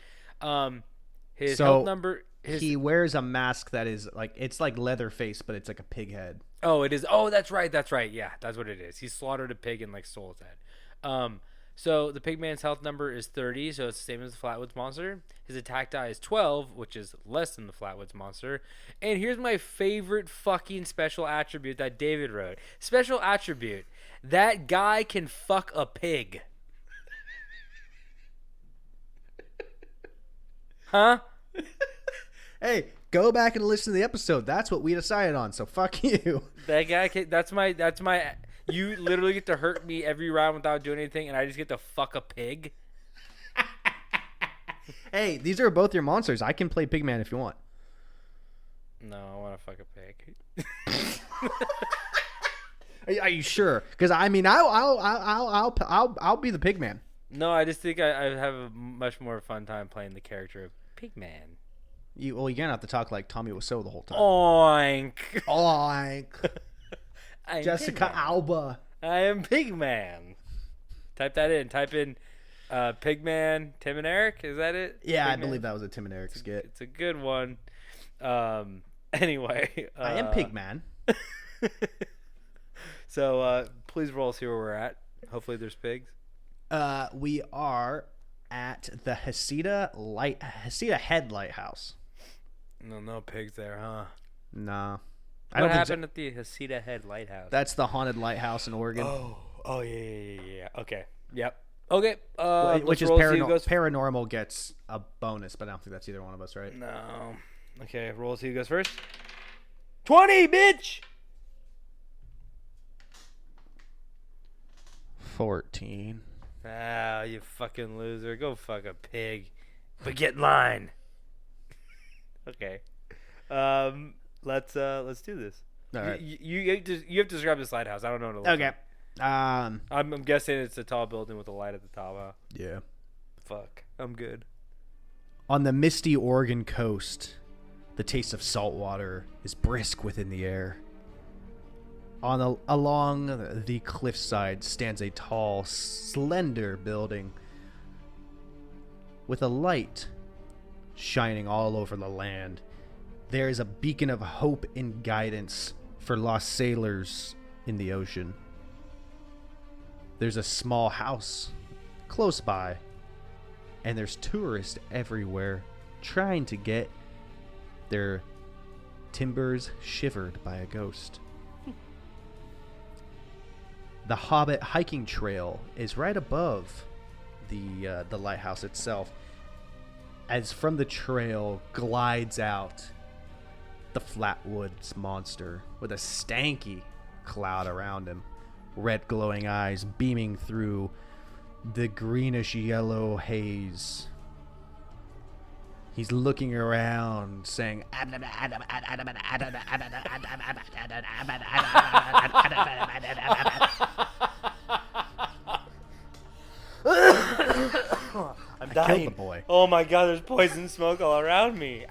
His health number. He wears a mask that is like, it's like Leatherface, but it's like a pig head. Oh, it is. Oh, that's right. Yeah, that's what it is. He slaughtered a pig and like stole his head. So the Pigman's health number is 30, so it's the same as the Flatwoods monster. His attack die is 12, which is less than the Flatwoods monster. And here's my favorite fucking special attribute that David wrote. Special attribute. That guy can fuck a pig. Huh? Hey, go back and listen to the episode. That's what we decided on. So fuck you. That guy can, that's my you literally get to hurt me every round without doing anything, and I just get to fuck a pig. Hey, these are both your monsters. I can play Pigman if you want. No, I want to fuck a pig. Are you sure? Because I mean, I'll be the Pigman. No, I just think I have a much more fun time playing the character of Pigman. You're gonna have to talk like Tommy Wiseau the whole time. Oink. Oink. I'm Jessica Pigman. Alba. I am Pigman. Type that in. Type in Pigman, Tim and Eric. Is that it? Yeah, Pigman? I believe that was a Tim and Eric skit. It's a good one. Anyway. I am Pigman. So please roll, see where we're at. Hopefully there's pigs. We are at the Hesida Head Lighthouse. No pigs there, huh? Nah. What happened at the Hesida Head Lighthouse? That's the haunted lighthouse in Oregon. Oh yeah. Okay. Yep. Okay. Which is paranormal gets a bonus, but I don't think that's either one of us, right? No. Okay, roll see who goes first. 20, bitch! 14. Ah, you fucking loser. Go fuck a pig. But get in line. Okay. Let's do this. All right. You have to describe this lighthouse. I don't know what it looks Okay. like. I'm guessing it's a tall building with a light at the top. Huh? Yeah. Fuck. I'm good. On the misty Oregon coast, the taste of salt water is brisk within the air. Along the cliffside stands a tall, slender building with a light shining all over the land. there is a beacon of hope and guidance for lost sailors in the ocean. There's a small house close by, and there's tourists everywhere trying to get their timbers shivered by a ghost. The Hobbit hiking trail is right above the lighthouse itself, as from the trail glides out the Flatwoods monster with a stanky cloud around him, red glowing eyes beaming through the greenish yellow haze. He's looking around saying, I'm I dying. killed the boy. Oh my god, there's poison smoke all around me.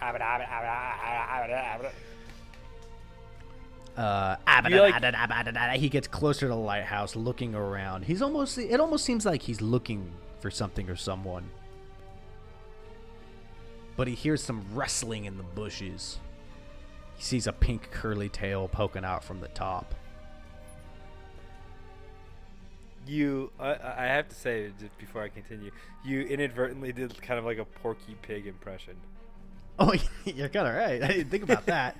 He gets closer to the lighthouse, looking around. It almost seems like he's looking for something or someone. But he hears some rustling in the bushes. He sees a pink curly tail poking out from the top. I have to say, just before I continue, you inadvertently did kind of like a Porky Pig impression. Oh, you're kind of right. I didn't think about that.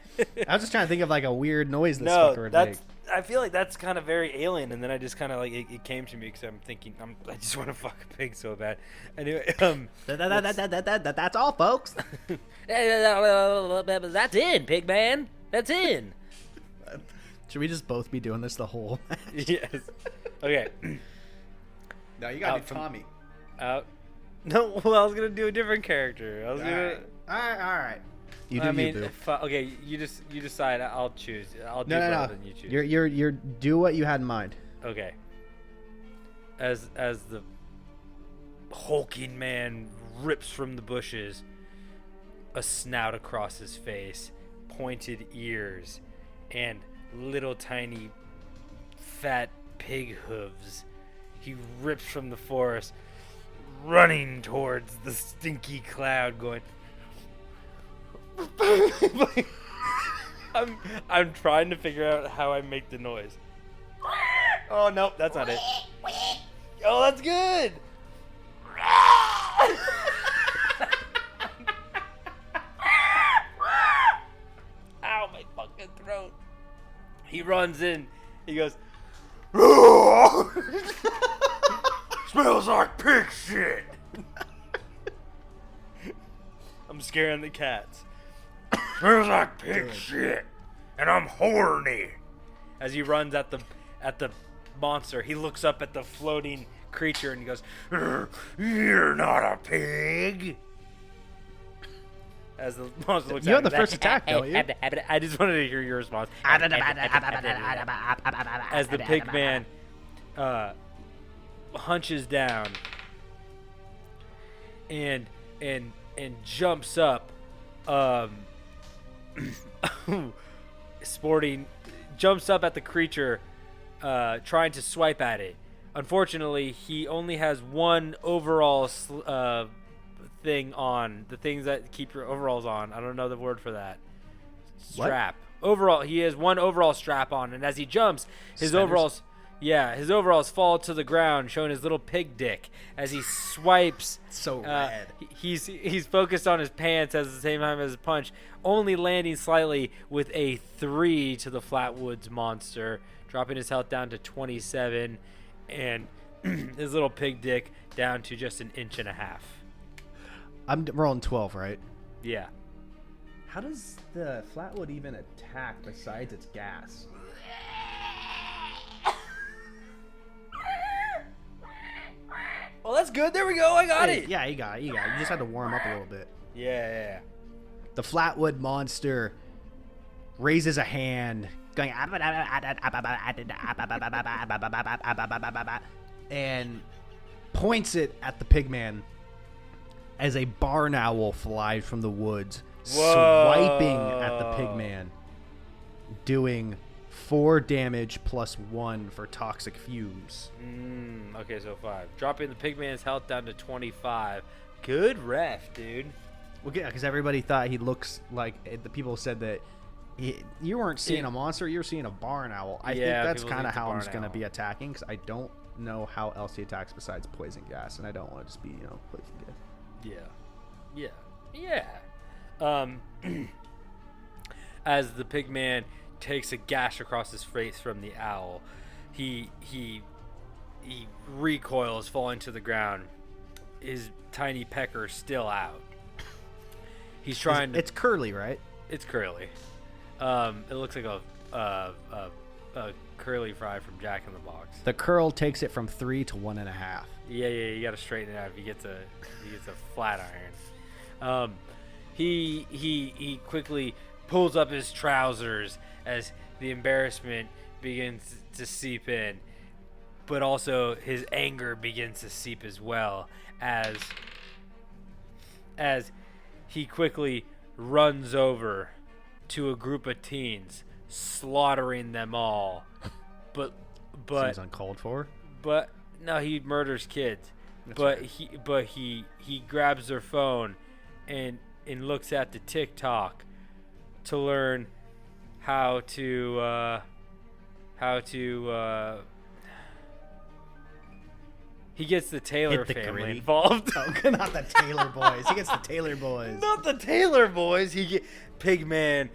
I was just trying to think of like a weird noise this fucker would make. I feel like that's kind of very alien, and then I just kind of like it came to me because I'm thinking I just want to fuck a pig so bad. Anyway, That's all, folks. that's in, Pigman. That's in. Should we just both be doing this the whole match? Yes. Okay. No, you gotta do Tommy. No, well, I was gonna do a different character. All right. You do you, boo. Okay, you decide. I'll choose. I'll do No. both and you choose. You're do what you had in mind. Okay. As the hulking man rips from the bushes, a snout across his face, pointed ears, and little tiny fat pig hooves, he rips from the forest, running towards the stinky cloud, going. I'm trying to figure out how I make the noise. Oh no, that's not it. Oh, that's good. Ow, my fucking throat. He runs in. He goes. Smells like pig shit. I'm scaring the cats. Smells like pig shit, and I'm horny. As he runs at the monster, he looks up at the floating creature and he goes, "You're not a pig." As the monster looks You at have him, the first attack, don't you? I just wanted to hear your response. As the pig man hunches down and jumps up, jumps up at the creature, trying to swipe at it. Unfortunately, he only has one overall thing on, the things that keep your overalls on. I don't know the word for that. Strap. What? Overall, he has one overall strap on, and as he jumps, his overalls fall to the ground, showing his little pig dick as he swipes. So rad. He's focused on his pants at the same time as his punch, only landing slightly with a 3 to the Flatwoods monster, dropping his health down to 27, and his little pig dick down to just an inch and a half. I'm rolling 12, right? Yeah. How does the Flatwood even attack besides its gas? Well, that's good. There we go. I got it. Yeah, you got it. You just had to warm up a little bit. Yeah. The Flatwood monster raises a hand, going and points it at the pigman as a barn owl flies from the woods, swiping at the pigman, doing 4 damage plus 1 for toxic fumes. Okay, so 5. Dropping the pigman's health down to 25. Good ref, dude. Well, yeah, because everybody thought he looks like the people said that you weren't seeing a monster, you were seeing a barn owl. I think that's kind of how I'm going to be attacking, because I don't know how else he attacks besides poison gas, and I don't want to just be poison gas. As the Pigman takes a gash across his face from the owl, he recoils, falling to the ground. His tiny pecker still out. He's trying to. It's curly, right? It's curly. It looks like a curly fry from Jack in the Box. The curl takes it from 3 to 1.5. Yeah. You got to straighten it out if he gets a flat iron. He quickly pulls up his trousers as the embarrassment begins to seep in, but also his anger begins to seep as well as he quickly runs over to a group of teens, slaughtering them all. But seems uncalled for. But no, he murders kids. He grabs their phone and looks at the TikTok to learn how to he gets the Taylor family gritty. involved. Oh, not the Taylor boys. He gets the Taylor boys. Not the Taylor boys. Pigman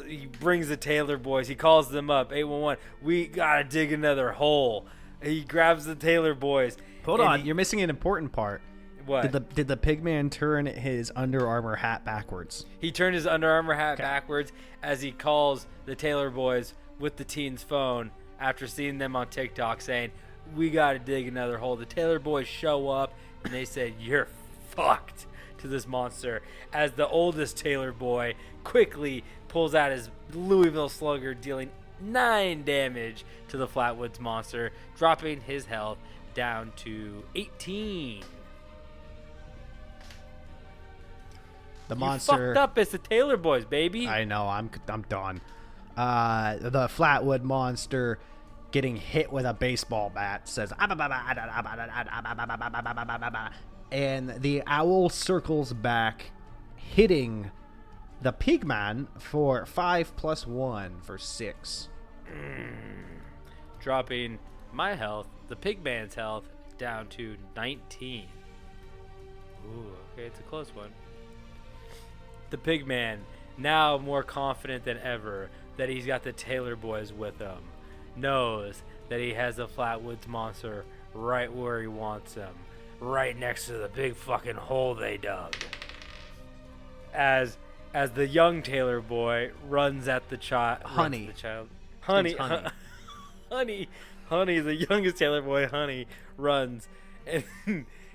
he brings the Taylor boys. He calls them up. 811. We gotta dig another hole. He grabs the Taylor boys. Hold on, you're missing an important part. What? Did the Pigman turn his Under Armour hat backwards? He turned his Under Armour hat backwards as he calls the Taylor boys with the teen's phone after seeing them on TikTok saying, "We gotta dig another hole." The Taylor boys show up and they said, "You're fucked," to this monster, as the oldest Taylor boy quickly pulls out his Louisville Slugger, dealing 9 damage to the Flatwoods monster, dropping his health down to 18. The monster fucked up. It's the Taylor boys, baby. I know. I'm done. The Flatwood monster getting hit with a baseball bat says, and the owl circles back, hitting the Pigman for 5 + 1 for 6. Dropping my health, the Pigman's health, down to 19. Ooh, okay, it's a close one. The Pigman, now more confident than ever that he's got the Taylor boys with him, knows that he has the Flatwoods monster right where he wants him, right next to the big fucking hole they dug. As the young Taylor boy runs at the child, Honey, Honey, the youngest Taylor boy, Honey, runs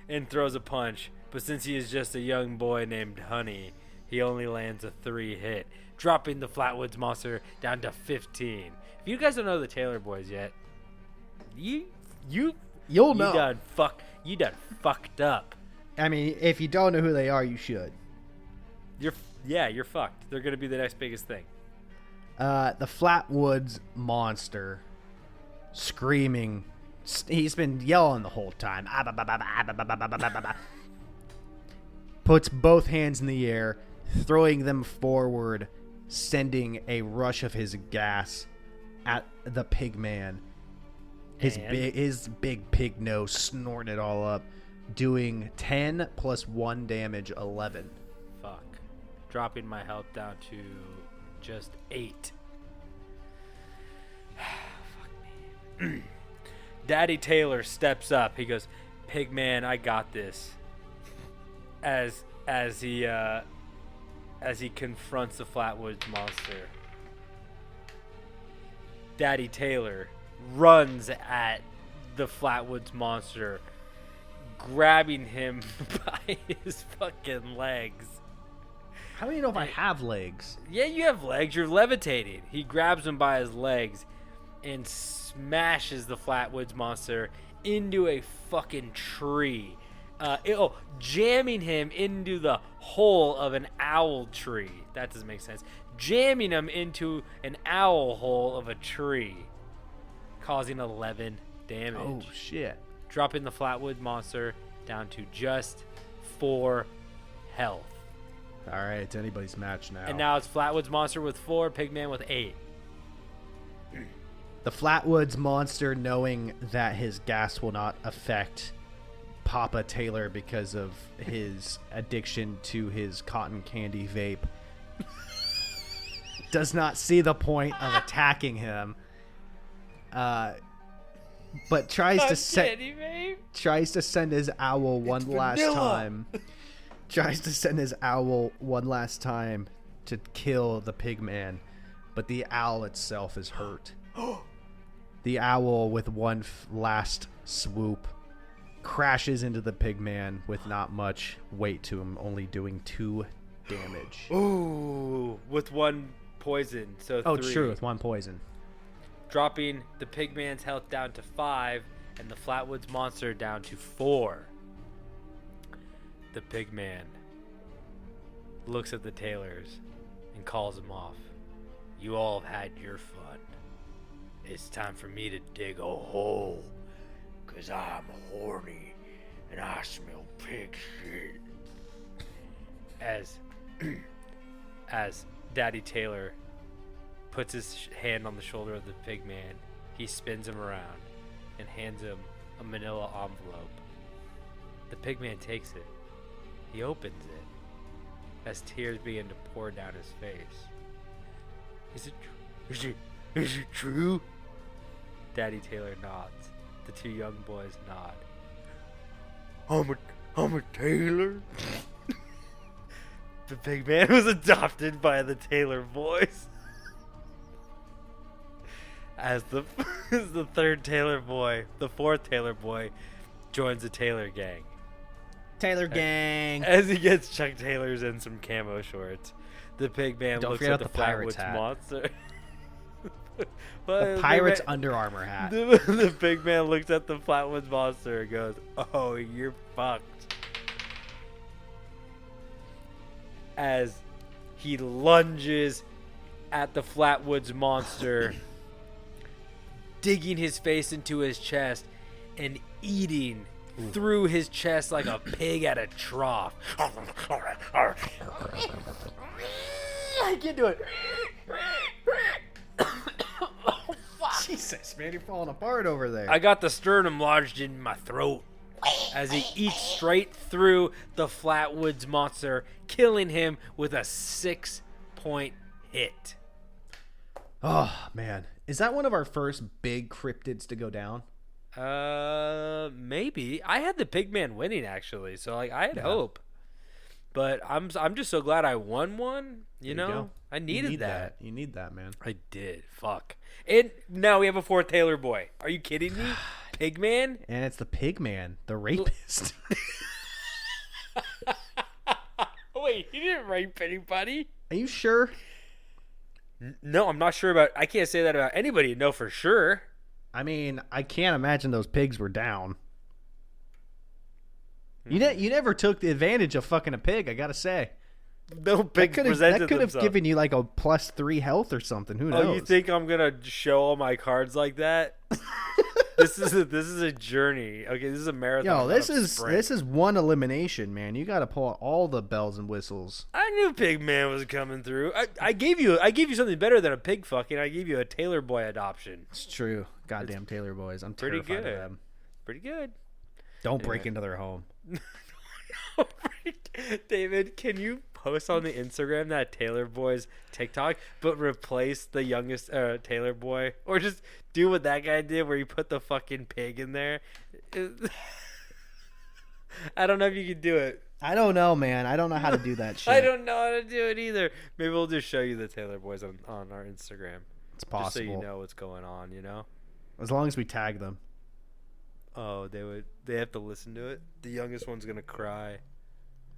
and throws a punch. But since he is just a young boy named Honey, he only lands a 3 hit, dropping the Flatwoods monster down to 15. If you guys don't know the Taylor boys yet, you'll know. You done fucked up. I mean, if you don't know who they are, you should. You're fucked. They're gonna be the next biggest thing. The Flatwoods monster screaming. He's been yelling the whole time. Puts both hands in the air, throwing them forward, sending a rush of his gas at the Pigman. His big pig nose snorting it all up, doing 10 + 1 damage, 11. Fuck. Dropping my health down to just 8. Fuck me. Daddy Taylor steps up. He goes, "Pigman, I got this." As he confronts the Flatwoods monster, Daddy Taylor runs at the Flatwoods monster, grabbing him by his fucking legs. How do you know if I have legs? Yeah, you have legs. You're levitating. He grabs him by his legs and smashes the Flatwoods monster into a fucking tree. Jamming him into the hole of an owl tree. That doesn't make sense. Jamming him into an owl hole of a tree, causing 11 damage. Oh, shit. Dropping the Flatwood monster down to just 4 health. All right, it's anybody's match now. And now it's Flatwoods Monster with 4, Pigman with 8. The Flatwoods Monster, knowing that his gas will not affect Papa Taylor because of his addiction to his cotton candy vape, does not see the point of attacking him. But tries to send his owl one last time. Tries to send his owl one last time to kill the Pigman, but the owl itself is hurt. The owl, with one last swoop, crashes into the Pigman with not much weight to him, only doing 2 damage. Ooh, with 1 poison, so 3. Oh, true, with 1 poison. Dropping the Pigman's health down to 5 and the Flatwoods Monster down to 4. The Pigman looks at the Taylors and calls them off. You all have had your fun. It's time for me to dig a hole, 'cause I'm horny and I smell pig shit. As Daddy Taylor puts his hand on the shoulder of the Pigman, he spins him around and hands him a manila envelope. The Pigman takes it. He opens it as tears begin to pour down his face. Is it true? Daddy Taylor nods. The 2 young boys nod. I'm a Taylor. The Pigman was adopted by the Taylor boys. As the 3rd Taylor boy, the 4th Taylor boy, joins the Taylor gang. Taylor gang. As he gets Chuck Taylors and some camo shorts, the Pigman Don't looks forget at the about the pirate's Flatwoods hat. Monster. The pirate's Under Armour hat. The Pigman looks at the Flatwoods Monster and goes, "Oh, you're fucked." As he lunges at the Flatwoods Monster, digging his face into his chest and eating through his chest like a pig at a trough. I can't do it. Oh, fuck. Jesus, man, you're falling apart over there. I got the sternum lodged in my throat as he eats straight through the Flatwoods Monster, killing him with a 6-point hit. Oh, man. Is that one of our first big cryptids to go down? Maybe. I had the Pigman winning, actually, so like I had hope. But I'm just so glad I won one. You know, go. I needed that. You need that, man. I did. Fuck. And now we have a 4th Taylor boy. Are you kidding me? Pigman? And it's the Pigman, the rapist. Wait, he didn't rape anybody. Are you sure? No, I'm not sure about. I can't say that about anybody. No, for sure. I mean, I can't imagine those pigs were down. You never took the advantage of fucking a pig, I gotta say. No pig presented that could have themselves. given you like a +3 health or something. Who knows? Oh, you think I'm gonna show all my cards like that? This is a journey. Okay, this is a marathon. Yo, not a sprint. this is one elimination, man. You got to pull out all the bells and whistles. I knew Pigman was coming through. I gave you something better than a pig fucking. I gave you a Taylor boy adoption. It's true. Goddamn Taylor boys. I'm Pretty terrified good. of them. Pretty good. Don't break into their home. David, can you post on the Instagram that Taylor boy's TikTok, but replace the youngest Taylor boy, or just do what that guy did, where he put the fucking pig in there? I don't know if you can do it. I don't know, man. I don't know how to do that shit. I don't know how to do it either. Maybe we'll just show you the Taylor boys on our Instagram. It's possible. Just so you know what's going on, you know? As long as we tag them. Oh, they have to listen to it? The youngest one's going to cry.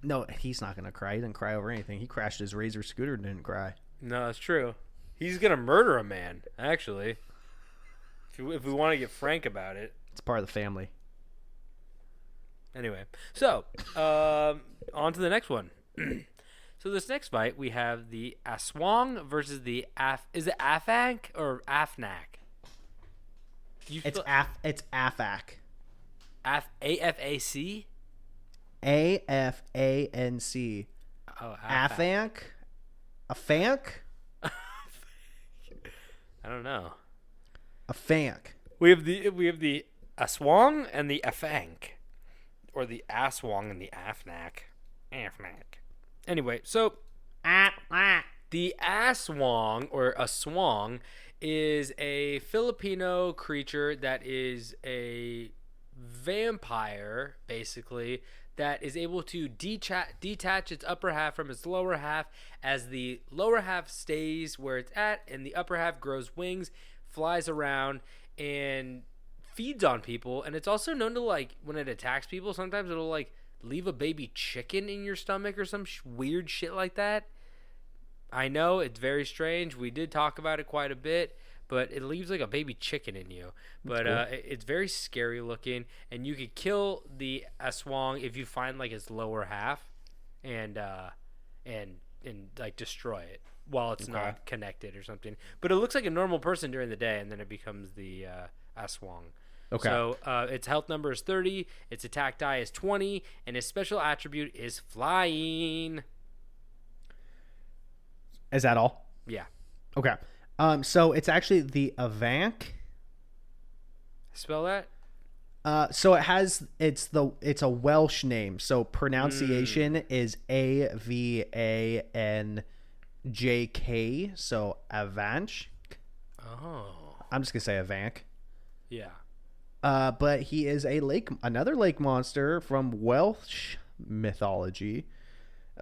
No, he's not going to cry. He didn't cry over anything. He crashed his Razor scooter and didn't cry. No, that's true. He's going to murder a man, actually. If we want to get frank about it. It's part of the family. Anyway, so on to the next one. So this next fight, we have the Aswong versus the Is it Afanc or Afnac? It's Afac. AFAC? AFANC. Oh, Afanc? Afanc? I don't know. Afanc. We have the Aswong and the Afanc, or the Aswong and the Afanc. Anyway, so the Aswong or Aswong is a Filipino creature that is a vampire, basically, that is able to detach its upper half from its lower half as the lower half stays where it's at and the upper half grows wings, flies around, and feeds on people. And it's also known to, like, when it attacks people, sometimes it'll, like, leave a baby chicken in your stomach or some weird shit like that. I know, it's very strange. We did talk about it quite a bit, but it leaves like a baby chicken in you. But cool. It's very scary looking, and you could kill the Aswang if you find like its lower half, and like destroy it while it's not connected or something. But it looks like a normal person during the day, and then it becomes the Aswang. Okay. So its health number is 30, its attack die is 20, and its special attribute is flying. Is that all? Yeah. Okay. So it's actually the Afanc. Spell that? So it's a Welsh name. So pronunciation is Avanjk. So Avanch. Oh. I'm just gonna say Afanc. Yeah. But he is another lake monster from Welsh mythology.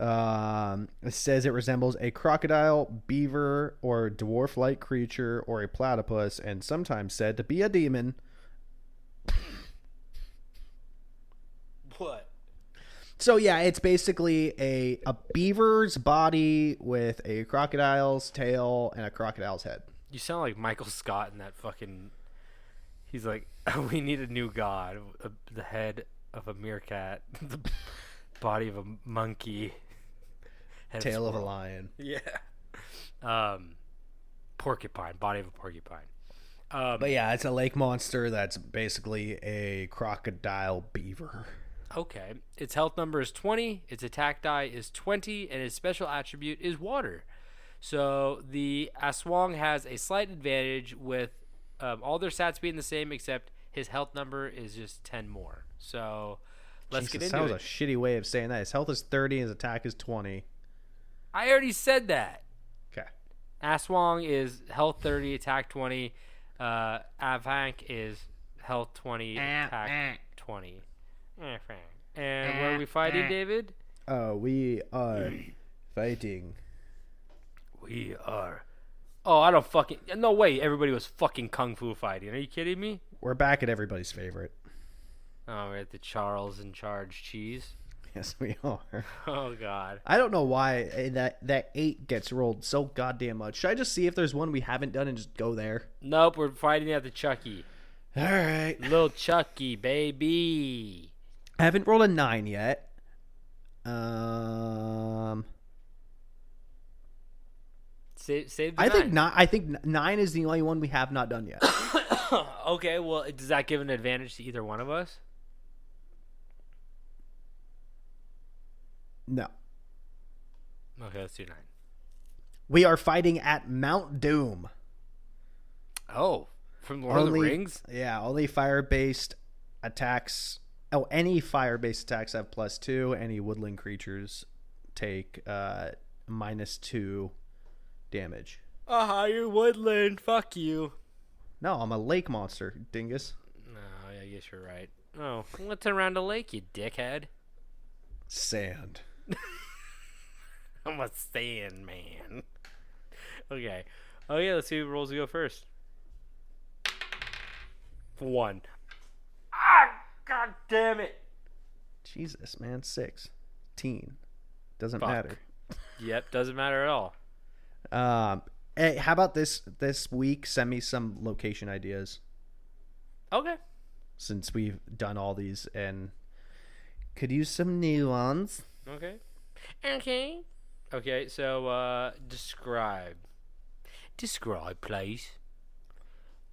It says it resembles a crocodile, beaver, or dwarf-like creature, or a platypus, and sometimes said to be a demon. What? So yeah, it's basically a beaver's body with a crocodile's tail and a crocodile's head. You sound like Michael Scott in that fucking... He's like, we need a new god. The head of a meerkat. The body of a monkey. Tail of a lion. Yeah. Porcupine. Body of a porcupine. But yeah, it's a lake monster that's basically a crocodile beaver. Okay. Its health number is 20. Its attack die is 20. And its special attribute is water. So the Aswang has a slight advantage with all their stats being the same, except his health number is just 10 more. So let's get into it. That was a shitty way of saying that. His health is 30 and his attack is 20. I already said that. Okay. Aswang is health 30, attack 20. Afanc is health 20, attack 20. And where are we fighting, David? We are fighting. We are. Oh, I don't fucking... No way everybody was fucking kung fu fighting. Are you kidding me? We're back at everybody's favorite. Oh, we're at the Charles in Charge cheese. Yes, we are. Oh, God. I don't know why that 8 gets rolled so goddamn much. Should I just see if there's one we haven't done and just go there? Nope, we're fighting at the Chucky. All right. Little Chucky, baby. I haven't rolled a 9 yet. Save the I 9. I think 9 is the only one we have not done yet. Okay, well, does that give an advantage to either one of us? No. Okay, let's do 9. We are fighting at Mount Doom. Oh, from Lord of the Rings? Yeah, only fire-based attacks. Oh, any fire-based attacks have +2. Any woodland creatures take -2 damage. You're woodland. Fuck you. No, I'm a lake monster, dingus. No, I guess you're right. Oh, what's around a lake, you dickhead? Sand. I'm a sand man. Okay. Oh, yeah, let's see who rolls to go first. 1. God damn it. Jesus, man. 16. Doesn't Fuck. matter. Yep, doesn't matter at all. Hey, how about this week? Send me some location ideas. Okay. Since we've done all these and could use some new ones. Okay. Okay, so describe. Describe, please.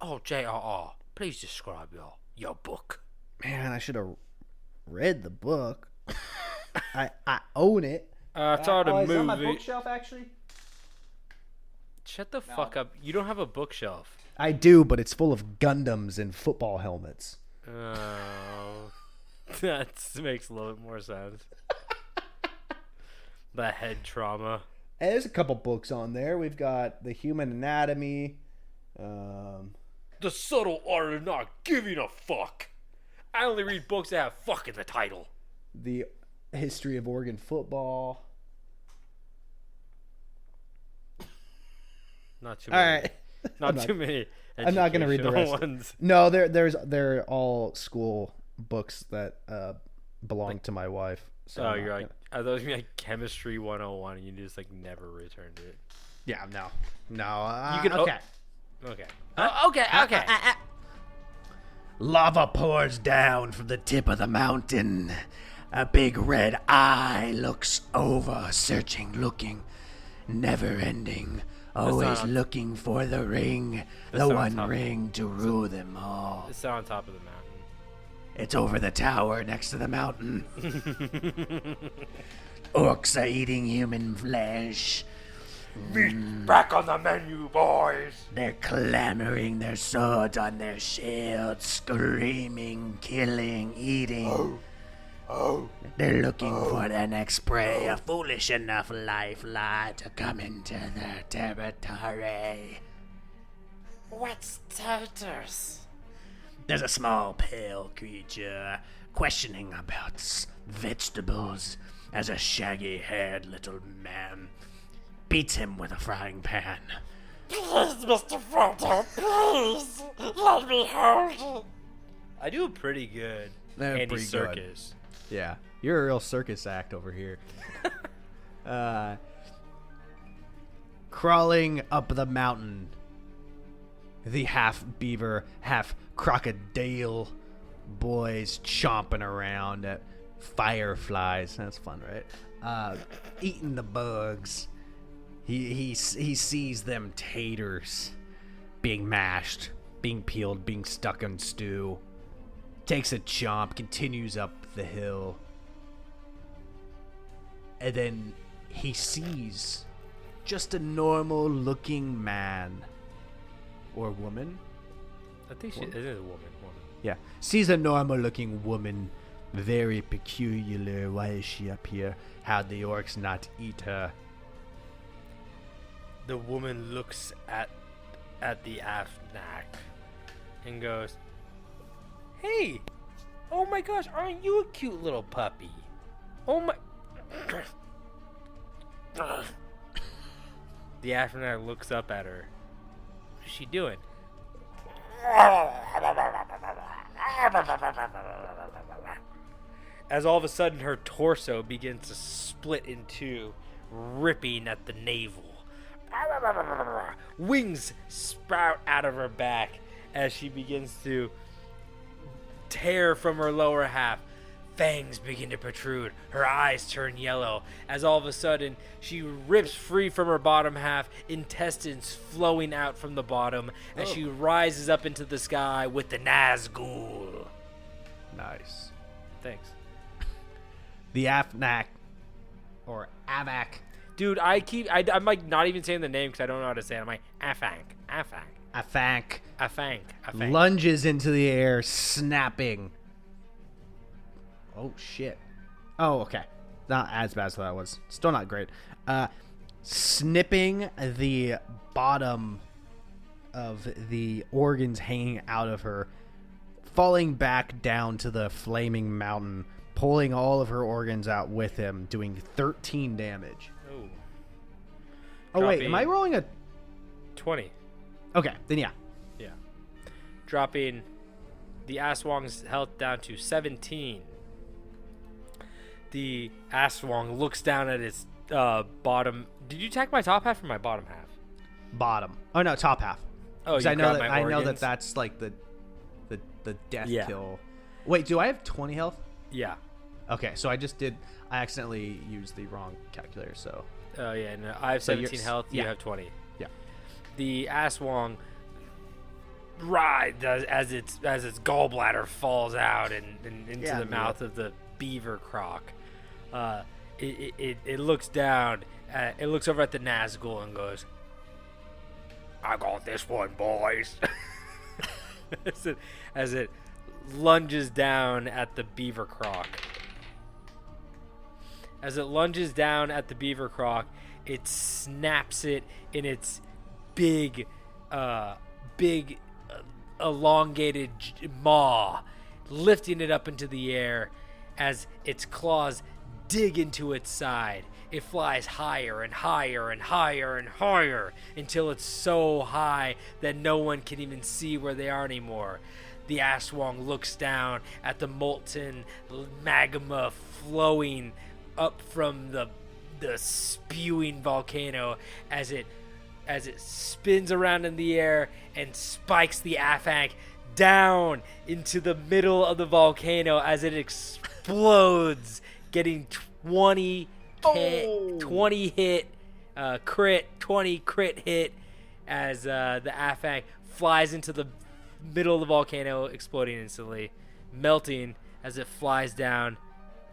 Oh, J.R.R., please describe your book. Man, I should have read the book. I own it. I saw the Is that on my movie. bookshelf, actually? Shut the fuck up. You don't have a bookshelf. I do, but it's full of Gundams and football helmets. Oh. That makes a little bit more sense. The head trauma. And there's a couple books on there. We've got The Human Anatomy. The subtle art of not giving a fuck. I only read books that have fuck in the title. The History of Oregon Football. Not too All many. right. Not too many. I'm not going to read the rest. educational ones. No, they're all school books that belong to my wife. So Oh, I'm you're not like, I thought it was gonna be like Chemistry 101 and you just like never returned it. Yeah, no. You can- okay. Okay. Okay. Lava pours down from the tip of the mountain. A big red eye looks over, searching, looking, never ending. Always not- looking for the ring, the not on one top. ring to rule them all. It's on top of the mountain. It's over the tower next to the mountain. Orcs are eating human flesh. Back on the menu, boys. They're clamoring their swords on their shields, screaming, killing, eating. They're looking for their next prey, a foolish enough lifeline to come into their territory. What's taters? There's a small, pale creature questioning about vegetables as a shaggy-haired little man beats him with a frying pan. Please, Mr. Fronto, please let me hold it. I do pretty good. They're Andy pretty Serkis. Yeah, you're a real circus act over here. Crawling up the mountain, the half beaver, half crocodile boys chomping around at fireflies. That's fun, right? Eating the bugs. He sees them taters being mashed, being peeled, being stuck in stew. Takes a chomp, continues up the hill. And then he sees just a normal looking man or woman. I think it is a woman. Yeah, sees a normal looking woman, very peculiar. Why is she up here? How'd the orcs not eat her? The woman looks at the Afnak and goes, "Hey, oh my gosh, aren't you a cute little puppy? Oh my." The Afnak looks up at her. What's she doing? As all of a sudden her torso begins to split in two, ripping at the navel. Wings sprout out of her back as she begins to tear from her lower half. Fangs begin to protrude. Her eyes turn yellow as all of a sudden she rips free from her bottom half, intestines flowing out from the bottom as she rises up into the sky with the Nazgul. Nice. Thanks. The Afnak, or Avak. Dude, I'm like not even saying the name because I don't know how to say it. I'm like, Afanc. Afanc lunges into the air, snapping. Oh, shit. Oh, okay. Not as bad as that was. Still not great. Snipping the bottom of the organs hanging out of her, falling back down to the flaming mountain, pulling all of her organs out with him, doing 13 damage. Oh, wait. Am I rolling a 20? Okay, then yeah. Yeah. Dropping the Aswong's health down to 17. The Aswong looks down at its bottom. Did you attack my top half or my bottom half? Bottom. Oh no, top half. Oh, 'Cause you I know grabbed that my I know that organs? that's like the death Yeah. kill. Wait, do I have 20 health? Yeah. Okay, so I accidentally used the wrong calculator, so Oh yeah. No, I have So 17 you're- health. You yeah. have 20. yeah. The Aswong rides as its gallbladder falls out and into Yeah, the man. mouth of the beaver croc. it looks down. It looks over at the Nazgul and goes, "I got this one, boys." as it lunges down at the beaver croc. As it lunges down at the beaver croc, it snaps it in its big elongated maw, lifting it up into the air as its claws dig into its side. It flies higher and higher and higher and higher until it's so high that no one can even see where they are anymore. The Aswong looks down at the molten magma flowing up from the spewing volcano as it spins around in the air and spikes the Afanc down into the middle of the volcano as it explodes, getting 20 crit hit as the Afanc flies into the middle of the volcano, exploding instantly, melting as it flies down.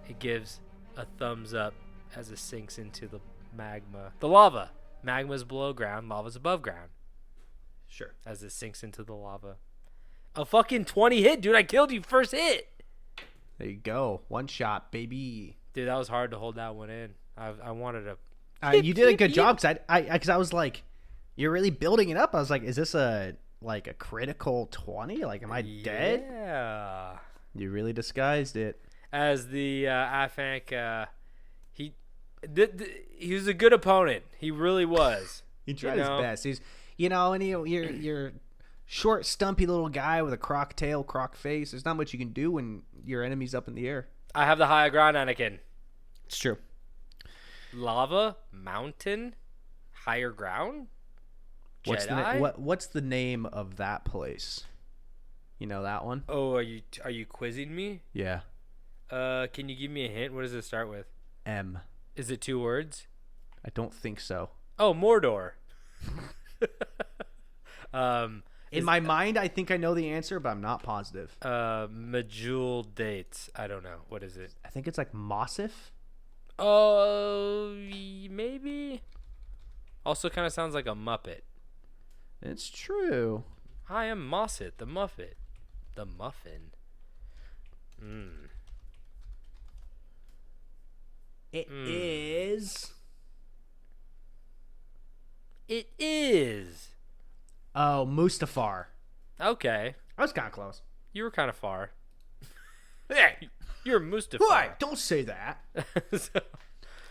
It gives a thumbs up as it sinks into the magma. The lava. Magma's below ground, lava's above ground. Sure. As it sinks into the lava. A fucking 20 hit, dude. I killed you first hit. There you go. One shot, baby. Dude, that was hard to hold that one in. I wanted to. You did a good job because I was like, you're really building it up. I was like, is this a critical 20? Like, am I dead? Yeah. You really disguised it. As the Afanc, he was a good opponent. He really was. He tried his best. He's, and you're short, stumpy little guy with a croc tail, croc face. There's not much you can do when your enemy's up in the air. I have the higher ground, Anakin. It's true. Lava, mountain, higher ground. Jedi? What's the name of that place? You know that one? Oh, are you quizzing me? Yeah. Can you give me a hint? What does it start with? M. Is it 2 words? I don't think so. Oh, Mordor. In my mind, I think I know the answer, but I'm not positive. Majul dates. I don't know. What is it? I think it's like Mossif. Oh, maybe. Also kind of sounds like a Muppet. It's true. I am Mosset, the Muffet. The Muffin. It is. It is. Oh, Mustafar. Okay. I was kind of close. You were kind of far. Hey, you're Mustafar. Why? Don't say that.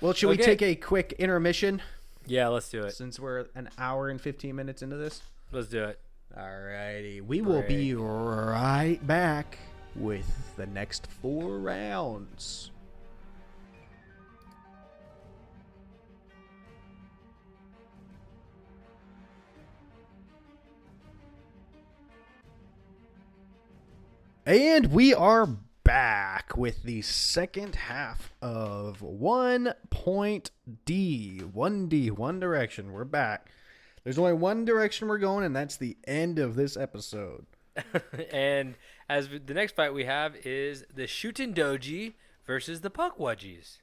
Well, should we Okay. take a quick intermission Yeah, let's do it. since we're an hour and 15 minutes into this? Let's do it. Alrighty. We will be right back with the next 4 rounds. And we are back with the second half of 1.D. 1D, One Direction. We're back. There's only one direction we're going, and that's the end of this episode. And as the next fight we have is the Shuten Doji versus the Pukwudgies.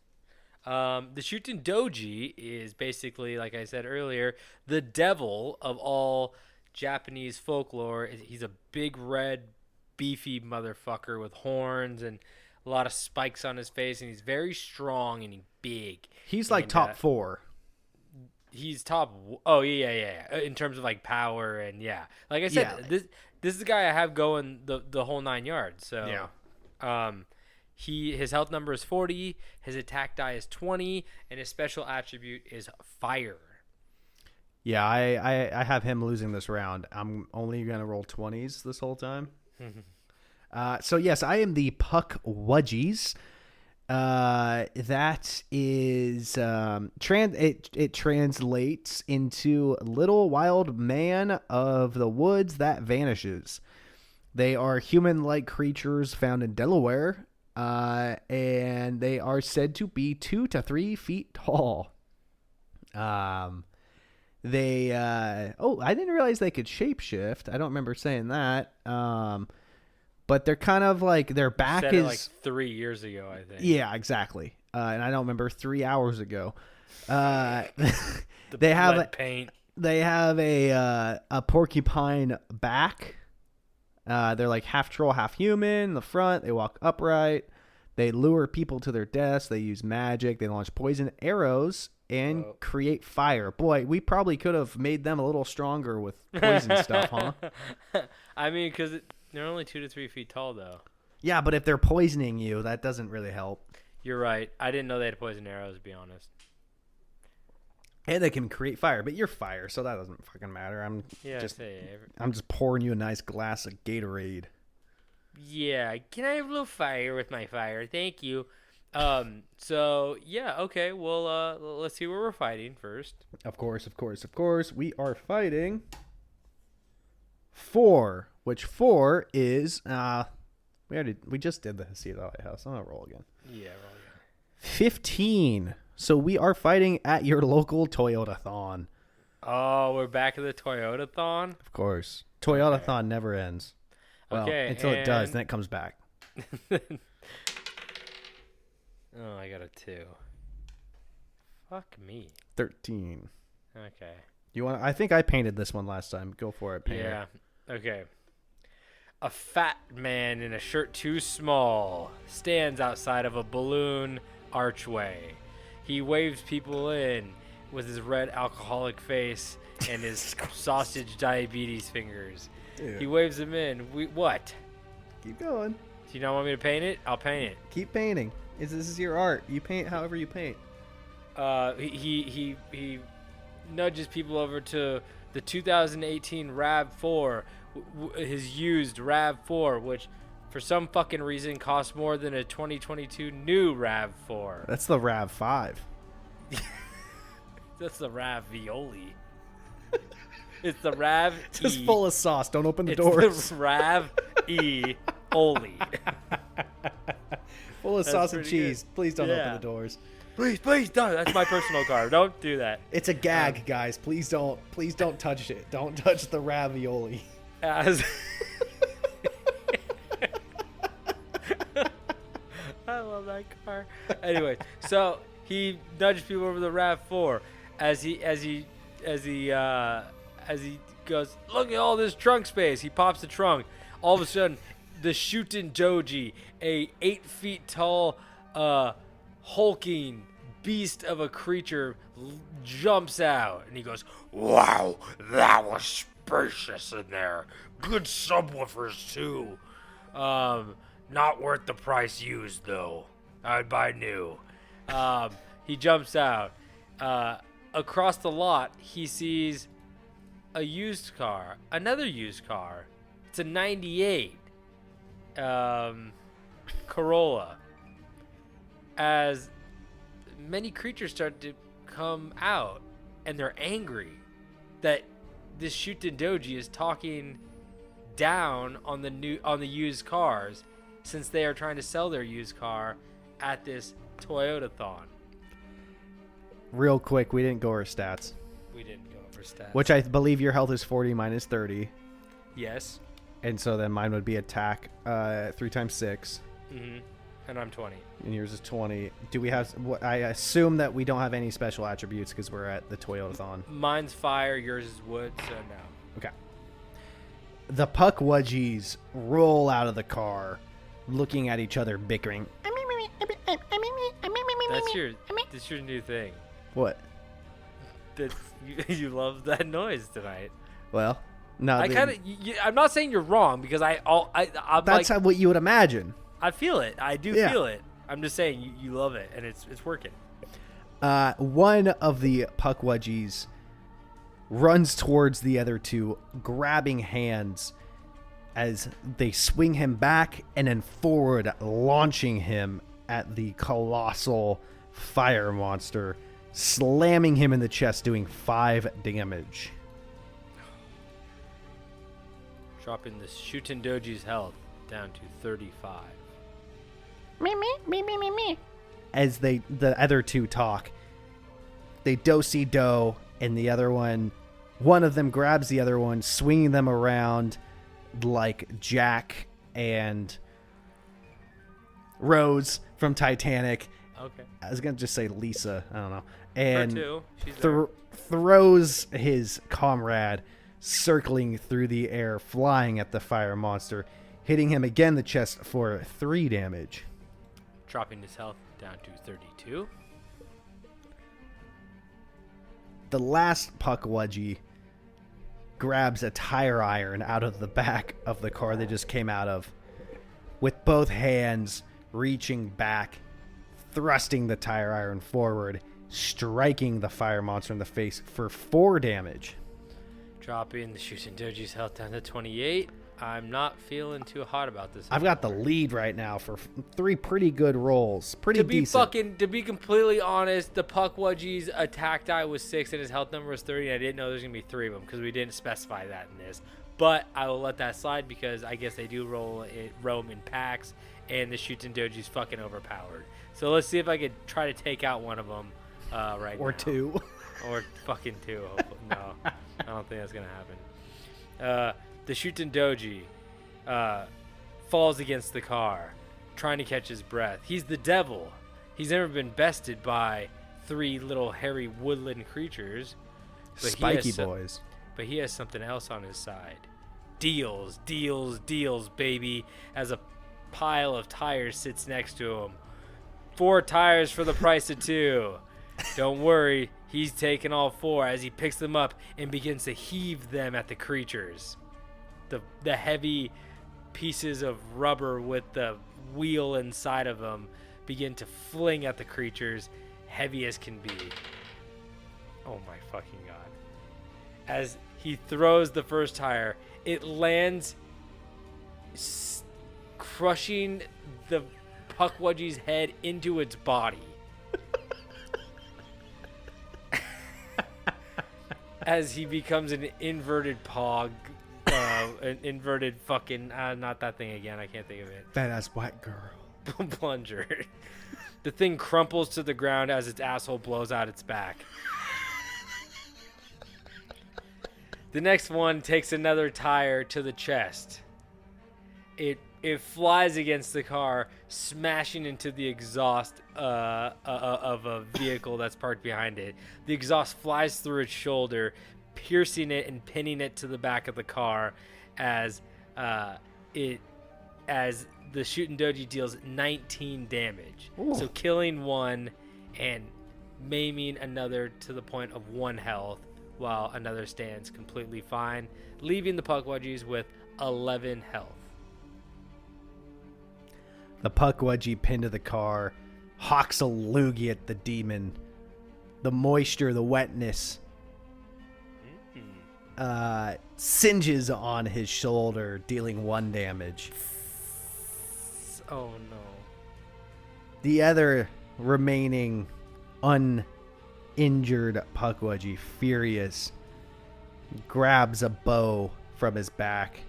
The Shuten Doji is basically, like I said earlier, the devil of all Japanese folklore. He's a big red beefy motherfucker with horns and a lot of spikes on his face, and he's very strong and he's big. He's like top 4. He's top. Oh yeah. In terms of like power and like I said, this is the guy I have going the whole 9 yards. So his health number is 40, his attack die is 20, and his special attribute is fire. Yeah, I have him losing this round. I'm only gonna roll 20s this whole time. So yes, I am the Pukwudgies. That is it translates into little wild man of the woods that vanishes. They are human-like creatures found in Delaware, and they are said to be 2 to 3 feet tall. I didn't realize they could shapeshift. I don't remember saying that. But they're kind of like their back Said is it like 3 years ago, I think. Yeah, exactly. and I don't remember 3 hours ago. They Lead have paint. a porcupine back. They're like half troll, half human. In the front, they walk upright. They lure people to their deaths. They use magic. They launch poison arrows and create fire. Boy, we probably could have made them a little stronger with poison stuff, huh? I mean, because they're only 2 to 3 feet tall, though. Yeah, but if they're poisoning you, that doesn't really help. You're right. I didn't know they had poison arrows, to be honest. And they can create fire, but you're fire, so that doesn't fucking matter. I'm just pouring you a nice glass of Gatorade. Yeah, can I have a little fire with my fire? Thank you. So yeah, okay. Well, let's see where we're fighting first. Of course. We are fighting 4, which 4 is we just did the Hasida Lighthouse. I'm gonna roll again. Yeah, roll again. 15. So we are fighting at your local Toyota-thon. Oh, we're back at the Toyota-thon? Of course. Toyota-thon never ends. Well, Okay, until it does, then it comes back. Oh, I got a 2. Fuck me. 13. Okay. You want? I think I painted this one last time. Go for it, painter. Yeah. Okay. A fat man in a shirt too small stands outside of a balloon archway. He waves people in with his red alcoholic face and his sausage diabetes fingers. Dude. He waves them in. What? Keep going. Do you not want me to paint it? I'll paint it. Keep painting. This is your art. You paint however you paint. He nudges people over to the 2018 RAV4, his used RAV4, which for some fucking reason costs more than a 2022 new RAV4. That's the RAV5. That's the Ravioli. It's the Rav Just full of sauce. Don't open the it's doors. the Rav-E Oli. Full of sauce and pretty cheese. good. Please don't Yeah. open the doors. Please, don't. That's my personal car. Don't do that. It's a gag, guys. Please don't touch it. Don't touch the ravioli. As I love that car. Anyway, so he nudged people over the RAV4 as he goes, look at all this trunk space. He pops the trunk. All of a sudden, the Shuten Doji, a 8 feet tall, hulking beast of a creature, jumps out, and he goes, "Wow, that was spacious in there. Good subwoofers too. Not worth the price used though. I'd buy new." He jumps out. Across the lot, he sees a used car, another used car. It's a '98 Corolla. As many creatures start to come out, and they're angry that this Shuten Doji is talking down on the used cars, since they are trying to sell their used car at this Toyota-thon. Real quick, we didn't go over stats. We didn't go over stats. Which I believe your health is 40 minus 30. Yes. And so then mine would be attack 3 times 6. Mm-hmm. And I'm 20. And yours is 20. Do we have... I assume that we don't have any special attributes because we're at the Toyota-thon. Mine's fire, yours is wood, so no. Okay. The Pukwudgies roll out of the car, looking at each other, bickering. That's your new thing. What? You love that noise tonight. Well, no. I'm not saying you're wrong because I'm that's like, what you would imagine. I feel it. I do feel it. I'm just saying you love it and it's working. One of the Pukwudgies runs towards the other two, grabbing hands as they swing him back and then forward, launching him at the colossal fire monster, slamming him in the chest, doing 5 damage. Dropping the Shuten Doji's health down to 35. As the other two talk, they do-si-do, and the other one of them grabs the other one, swinging them around like Jack and Rose from Titanic, Okay. I was gonna just say Lisa. I don't know. And too. She's there. throws his comrade circling through the air, flying at the fire monster, hitting him again in the chest for 3 damage. Dropping his health down to 32. The last Pukwudgie grabs a tire iron out of the back of the car they just came out of, with both hands reaching back, thrusting the tire iron forward, striking the fire monster in the face for 4 damage. Dropping the Shuten Doji's health down to 28. I'm not feeling too hot about this. I've got the lead right now for 3 pretty good rolls. Pretty decent. To be completely honest, the Pukwudgie's attack die was 6 and his health number was 30. And I didn't know there's gonna be 3 of them because we didn't specify that in this. But I will let that slide because I guess they do roam in packs, and the Shuten Doji's fucking overpowered. So let's see if I could try to take out one of them right now. Or 2. Or fucking 2. Hopefully. No, I don't think that's gonna happen. The Shuten Doji falls against the car, trying to catch his breath. He's the devil. He's never been bested by 3 little hairy woodland creatures. Spiky boys. But he has something else on his side. Deals, baby, as a pile of tires sits next to him. 4 tires for the price of 2. Don't worry, he's taking all 4 as he picks them up and begins to heave them at the creatures. The heavy pieces of rubber with the wheel inside of them begin to fling at the creatures, heavy as can be. Oh my fucking god. As he throws the first tire, it lands, crushing the Pukwudgie's head into its body. As he becomes an inverted pog. An inverted fucking not that thing again. I can't think of it. That ass white girl. Plunger. The thing crumples to the ground as its asshole blows out its back. The next one takes another tire to the chest. It flies against the car, smashing into the exhaust of a vehicle that's parked behind it. The exhaust flies through its shoulder, piercing it and pinning it to the back of the car as the Shuten Doji deals 19 damage. Ooh. So killing one and maiming another to the point of 1 health, while another stands completely fine, leaving the Pukwudgies with 11 health. The Pukwudgie pinned to the car, hawks a loogie at the demon. The moisture, the wetness, singes on his shoulder, dealing 1 damage. Oh no. The other remaining uninjured Pukwudgie, furious, grabs a bow from his back,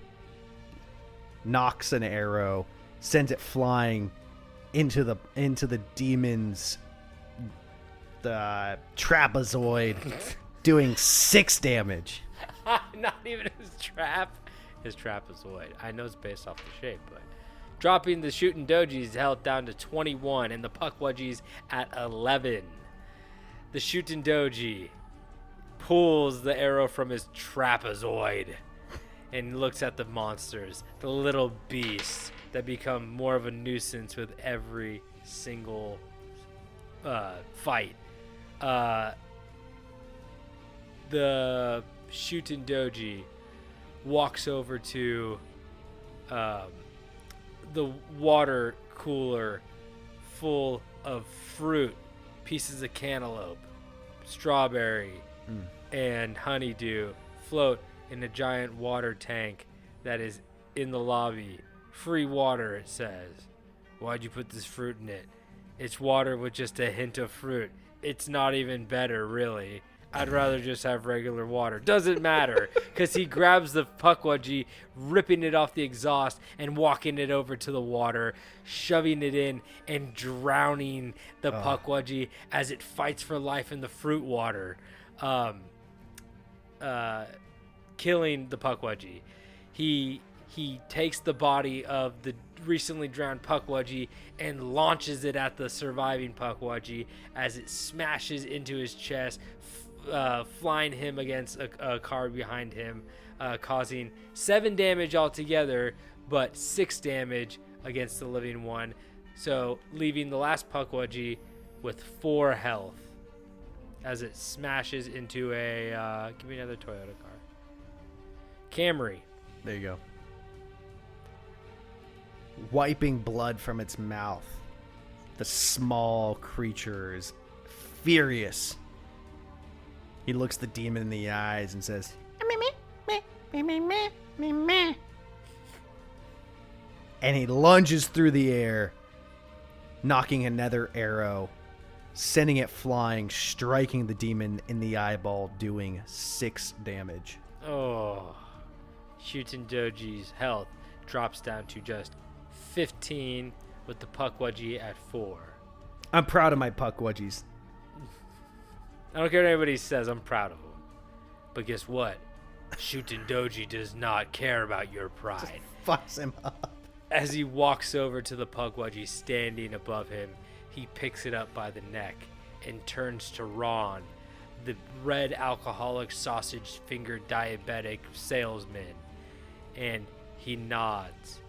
knocks an arrow, sends it flying into the demon's trapezoid, doing 6 damage. Not even his trapezoid. I know it's based off the shape, but dropping the Shuten Doji's health down to 21 and the Pukwudgies at 11. The Shuten Doji pulls the arrow from his trapezoid and looks at the monsters, the little beasts that become more of a nuisance with every single fight. The Shuten Doji walks over to the water cooler full of fruit, pieces of cantaloupe, strawberry, and honeydew float in a giant water tank that is in the lobby. Free water, it says. Why'd you put this fruit in it? It's water with just a hint of fruit. It's not even better, really. I'd rather just have regular water. Doesn't matter, because he grabs the Pukwudgie, ripping it off the exhaust and walking it over to the water, shoving it in and drowning the Pukwudgie as it fights for life in the fruit water, killing the Pukwudgie. He takes the body of the recently drowned Pukwudgie and launches it at the surviving Pukwudgie as it smashes into his chest, flying him against a car behind him, causing 7 damage altogether, but 6 damage against the living one. So leaving the last Pukwudgie with 4 health as it smashes into a give me another Toyota car. Camry. There you go. Wiping blood from its mouth. The small creature is furious. He looks the demon in the eyes and says, and he lunges through the air, knocking another arrow, sending it flying, striking the demon in the eyeball, doing 6 damage. Oh. Shuten Doji's health drops down to just 15 with the Pukwudgie at 4. I'm proud of my Pukwudgies. I don't care what anybody says, I'm proud of him. But guess what? Shuten Doji does not care about your pride. Fucks him up. As he walks over to the Pukwudgie standing above him, he picks it up by the neck and turns to Ron, the red alcoholic sausage finger diabetic salesman, and he nods.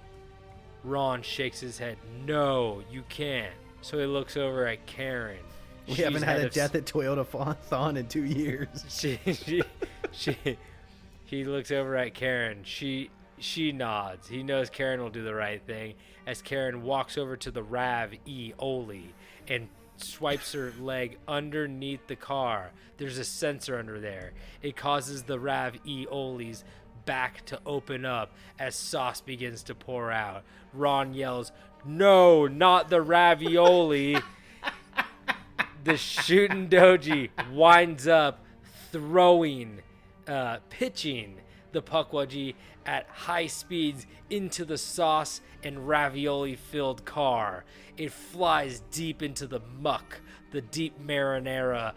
Ron shakes his head. No, you can't. So he looks over at Karen. We haven't had a death at Toyota Thon in 2 years. He looks over at Karen. She nods. He knows Karen will do the right thing as Karen walks over to the Rav E Oli and swipes her leg underneath the car. There's a sensor under there. It causes the Rav E Oli's back to open up as sauce begins to pour out. Ron yells, "No, not the ravioli." The Shuten Doji winds up pitching the Pukwudgie at high speeds into the sauce and ravioli-filled car. It flies deep into the muck, the deep marinara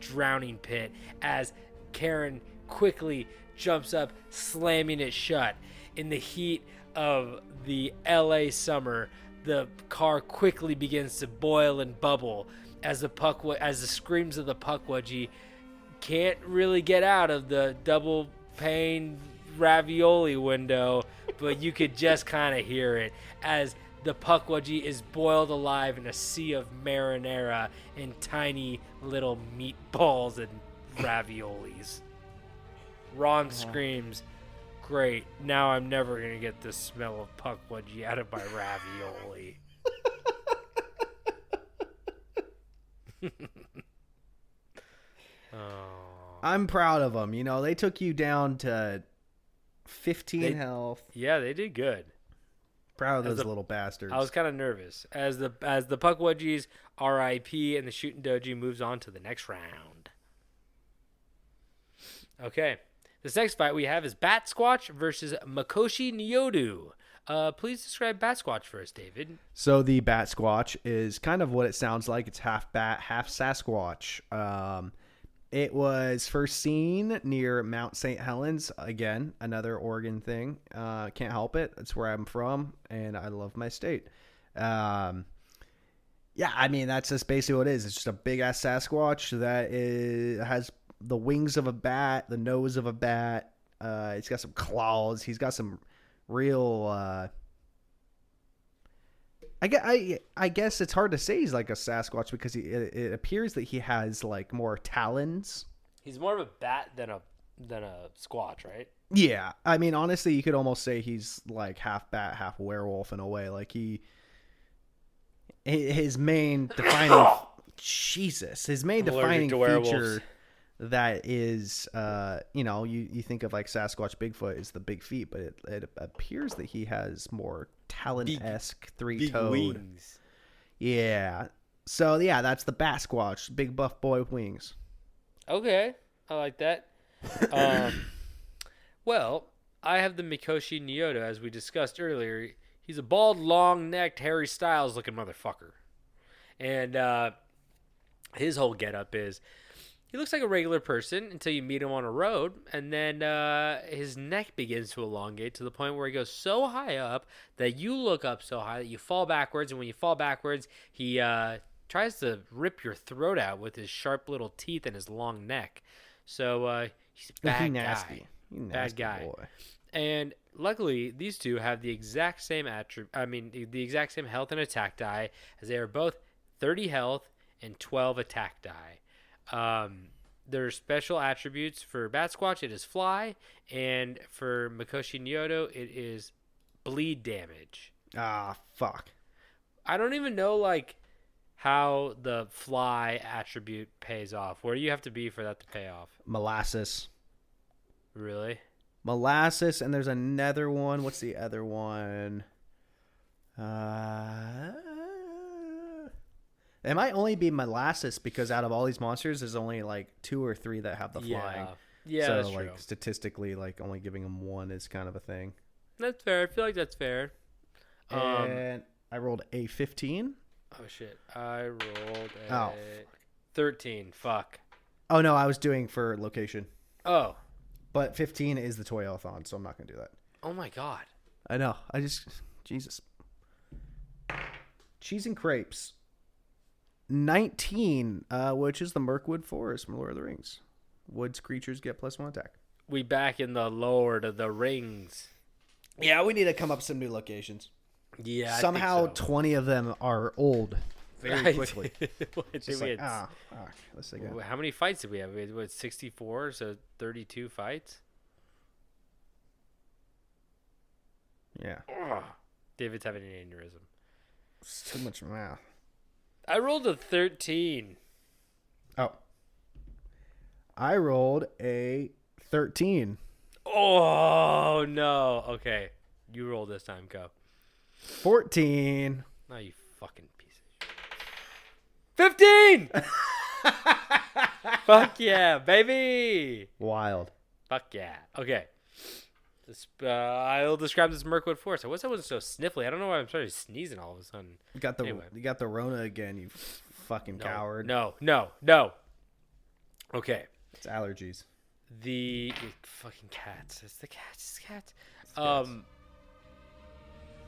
drowning pit, as Karen quickly jumps up, slamming it shut. In the heat of the LA summer, the car quickly begins to boil and bubble as the screams of the Pukwudgie can't really get out of the double pane ravioli window, but you could just kind of hear it as the Pukwudgie is boiled alive in a sea of marinara and tiny little meatballs and raviolis. Ron screams, "Great, now I'm never going to get the smell of Pukwudgie out of my ravioli." I'm proud of them. You know, they took you down to 15 health. Yeah, they did good. Proud of those little bastards. I was kind of nervous as the Pukwudgies RIP and the Shuten Doji moves on to the next round. Okay, this next fight we have is Bat-Squatch versus Mikoshi Nyudo. Please describe Bat-Squatch for us, David. So the Bat-Squatch is kind of what it sounds like. It's half bat, half Sasquatch. It was first seen near Mount St. Helens. Again, another Oregon thing. Can't help it. That's where I'm from, and I love my state. Yeah, I mean, that's just basically what it is. It's just a big-ass Sasquatch that has the wings of a bat, the nose of a bat. He's got some claws. He's got some real... I guess it's hard to say he's like a Sasquatch because it appears that he has like more talons. He's more of a bat than a squatch, right? Yeah, I mean, honestly, you could almost say he's like half bat, half werewolf in a way. Like his main defining his main defining feature that is, you think of like Sasquatch, Bigfoot is the big feet, but it appears that he has more talon-esque three-toed wings. Yeah. So yeah, that's the Bat-Squatch, big buff boy with wings. Okay, I like that. Well, I have the Mikoshi Nyudo, as we discussed earlier. He's a bald, long-necked, Harry Styles-looking motherfucker. And his whole getup is He looks like a regular person until you meet him on a road, and then his neck begins to elongate to the point where he goes so high up that you look up so high that you fall backwards, and when you fall backwards, he tries to rip your throat out with his sharp little teeth and his long neck. So he's a bad guy. Bad guy. Boy. And luckily, these two have the exact same the exact same health and attack die, as they are both 30 health and 12 attack die. Their special attributes for Bat-Squatch, it is fly, and for Mikoshi Nyudo, it is bleed damage. Ah, fuck. I don't even know like how the fly attribute pays off. Where do you have to be for that to pay off? Molasses. Really? Molasses, and there's another one. What's the other one? It might only be molasses because out of all these monsters, there's only like 2 or 3 that have the flying. Yeah, so that's like true. statistically, like only giving them 1 is kind of a thing. That's fair. I feel like that's fair. And I rolled a 15. Oh shit! I rolled a Oh, 13. Fuck. Oh no, I was doing for location. Oh. But 15 is the toy-a-thon, so I'm not going to do that. Oh my god. I know. Jesus. Cheese and crepes. 19, which is the Mirkwood Forest from Lord of the Rings. Woods creatures get +1 attack. We back in the Lord of the Rings. Yeah, we need to come up with some new locations. Yeah. Somehow I think so. 20 of them are old very quickly. It's Just like, let's see again. How many fights did we have? We had, 64, so 32 fights? Yeah. Ugh. David's having an aneurysm. It's too much math. I rolled a 13. Oh. I rolled a 13. Oh, no. Okay. You roll this time. Go. 14. No, you fucking piece of shit. 15! Fuck yeah, baby! Wild. Fuck yeah. Okay. I'll describe this Mirkwood Forest. What's that one so sniffly? I don't know why I'm starting sneezing all of a sudden. You got the Rona again, you fucking coward. No. Okay. It's allergies. The fucking cats. It's the cats. It's cats. Cats.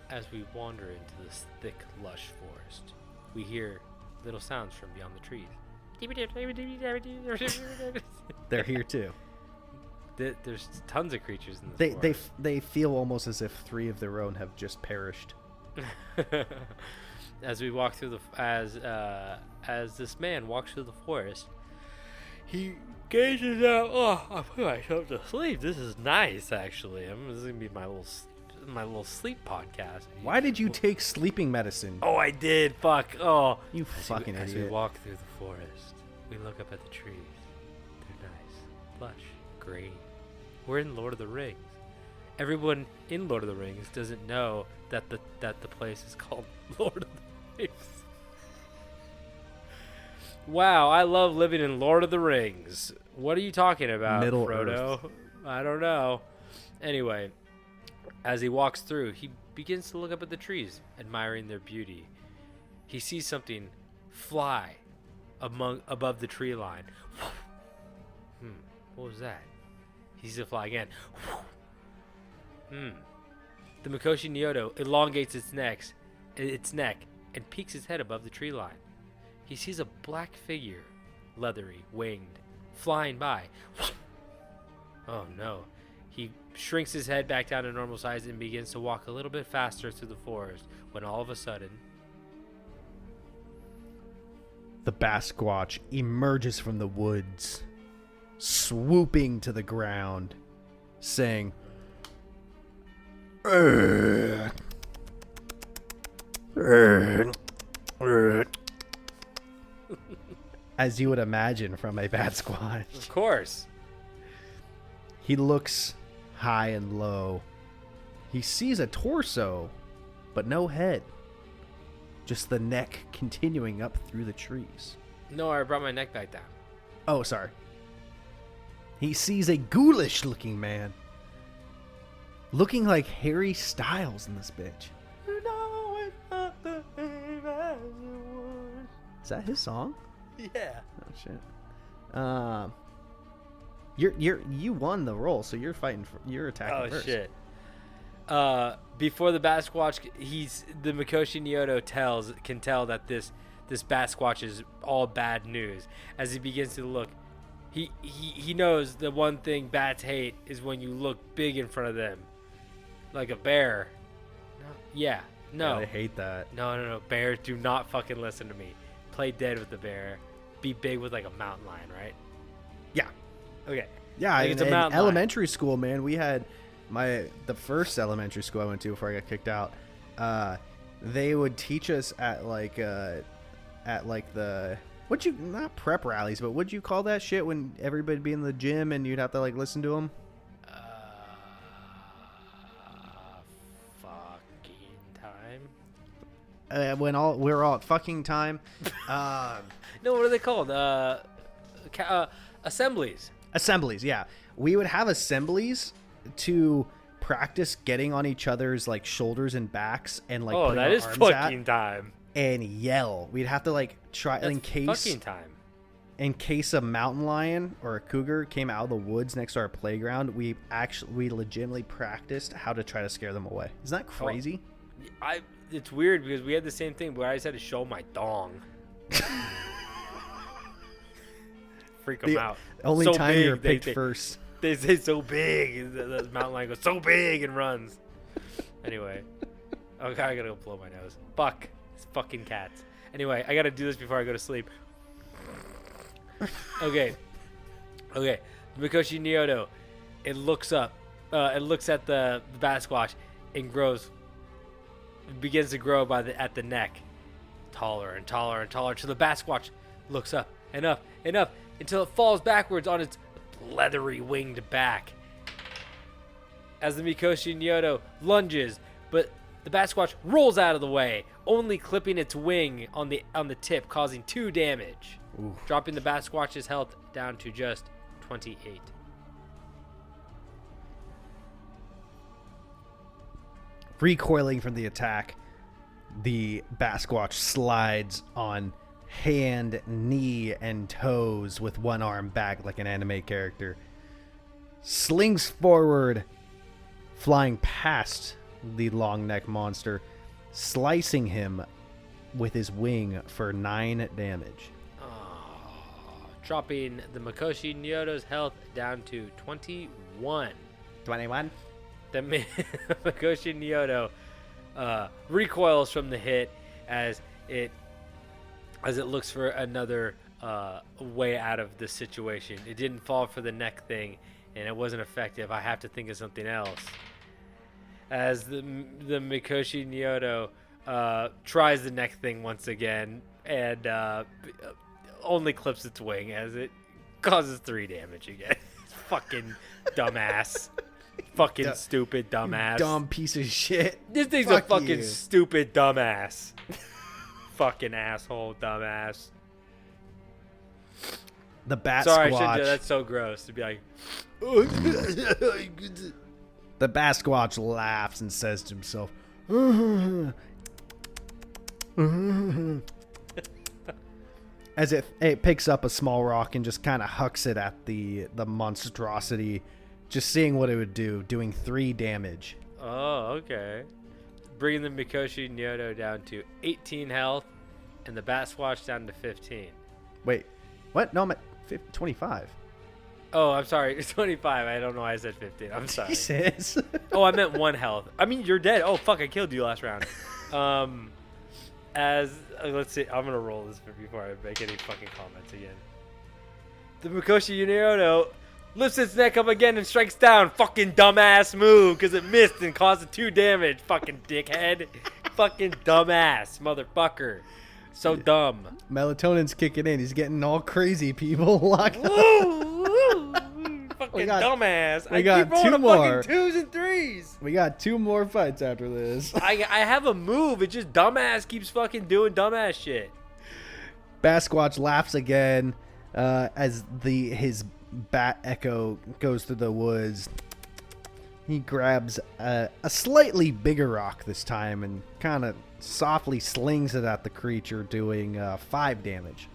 As we wander into this thick, lush forest, we hear little sounds from beyond the trees. They're here too. There's tons of creatures in this forest. They feel almost as if 3 of their own have just perished. As we walk through as this man walks through the forest, he gazes out. Oh, I put myself to sleep. This is nice, actually. This is gonna be my little sleep podcast. Why did you take sleeping medicine? Oh, I did. Fuck. Oh, You fucking As we idiot. walk through the forest, we look up at the trees. They're nice, lush, green. We're in Lord of the Rings. Everyone in Lord of the Rings doesn't know that the place is called Lord of the Rings. Wow, I love living in Lord of the Rings. What are you talking about, Middle Frodo? Earth. I don't know. Anyway, as he walks through, he begins to look up at the trees, admiring their beauty. He sees something fly above the tree line. What was that? He sees it fly again. The Mikoshi Nyudo elongates its neck and peeks its head above the tree line. He sees a black figure, leathery, winged, flying by. Oh no. He shrinks his head back down to normal size and begins to walk a little bit faster through the forest when all of a sudden... The Bat-Squatch emerges from the woods, swooping to the ground, saying, as you would imagine from a Bat-Squatch. Of course. He looks high and low. He sees a torso, but no head. Just the neck continuing up through the trees. No, I brought my neck back down. Oh, sorry. He sees a ghoulish-looking man. Looking like Harry Styles in this bitch. You know it's not the same as it was. Is that his song? Yeah. Oh, shit. You won the roll, so you're fighting. You're attacking first. Shit. Before the Bat-Squatch, the Mikoshi Nyudo can tell that this Bat-Squatch is all bad news. As he begins to look, he knows the one thing bats hate is when you look big in front of them, like a bear. No. Yeah. I hate that. No. Bears do not fucking listen to me. Play dead with the bear. Be big with like a mountain lion, right? Yeah. Okay. Yeah, Like it's a in mountain elementary school, man, we had the first elementary school I went to before I got kicked out. They would teach us at the not prep rallies, but what'd you call that shit when everybody'd be in the gym and you'd have to like listen to them? When we were all at fucking time. No, what are they called? Assemblies. Assemblies, yeah. We would have assemblies to practice getting on each other's like shoulders and backs and like putting that our is arms fucking time. and yell. We'd have to like try That's in case fucking time. in case a mountain lion or a cougar came out of the woods next to our playground. We legitimately practiced how to try to scare them away. Isn't that crazy? It's weird because we had the same thing, but I just had to show my dong. Freak them out. Only So time big, you're picked first. They say so big. The mountain lion goes so big and runs. Anyway. Okay, I gotta go blow my nose. Fuck. It's fucking cats. Anyway, I gotta do this before I go to sleep. Okay. The Mikoshi Nyudo. It looks up. It looks at the Bat-Squatch and grows. It begins to grow at the neck. Taller and taller and taller till the Bat-Squatch looks up and up and up until it falls backwards on its leathery winged back. As the Mikoshi Nyudo lunges, but the Bat-Squatch rolls out of the way, only clipping its wing on the tip, causing 2 damage. Ooh. Dropping the Bat-Squatch's health down to just 28. Recoiling from the attack, the Bat-Squatch slides on hand, knee, and toes with one arm back like an anime character. Slings forward, flying past the long neck monster, slicing him with his wing for 9 damage. Dropping the Mikoshi Nyudo's health down to 21. 21? The Mikoshi Nyudo recoils from the hit as it looks for another way out of the situation. It didn't fall for the neck thing, and it wasn't effective. I have to think of something else. As the Mikoshi Nyudo tries the neck thing once again, and only clips its wing as it causes 3 damage again. Fucking dumbass. Fucking stupid dumbass. Dumb piece of shit. This thing's Fuck a fucking you. stupid dumbass. Fucking asshole dumbass. The Bat-Squatch. Sorry, I shouldn't do that. That's so gross to be like. The Bat-Squatch laughs and says to himself, as it picks up a small rock and just kind of hucks it at the monstrosity, just seeing what it would do, doing 3 damage. Oh, okay. Bringing the Mikoshi Nyudo down to 18 health, and the Bat-Squatch down to 15. Wait, what? No, I'm at 25. Oh, I'm sorry. It's 25. I don't know why I said 15. I'm sorry. Jesus. Oh, I meant 1 health. I mean, you're dead. Oh, fuck. I killed you last round. Let's see. I'm going to roll this before I make any fucking comments again. The Mikoshi Nyudo lifts its neck up again and strikes down. Fucking dumbass move because it missed and caused 2 damage. Fucking dickhead. Fucking dumbass motherfucker. So dumb. Melatonin's kicking in. He's getting all crazy, people. Fucking dumbass. We got keep rolling 2 more. Fucking 2s and 3s. We got 2 more fights after this. I have a move. It just dumbass keeps fucking doing dumbass shit. Bat-Squatch laughs again as his bat echo goes through the woods. He grabs a slightly bigger rock this time and kind of softly slings it at the creature, doing 5 damage.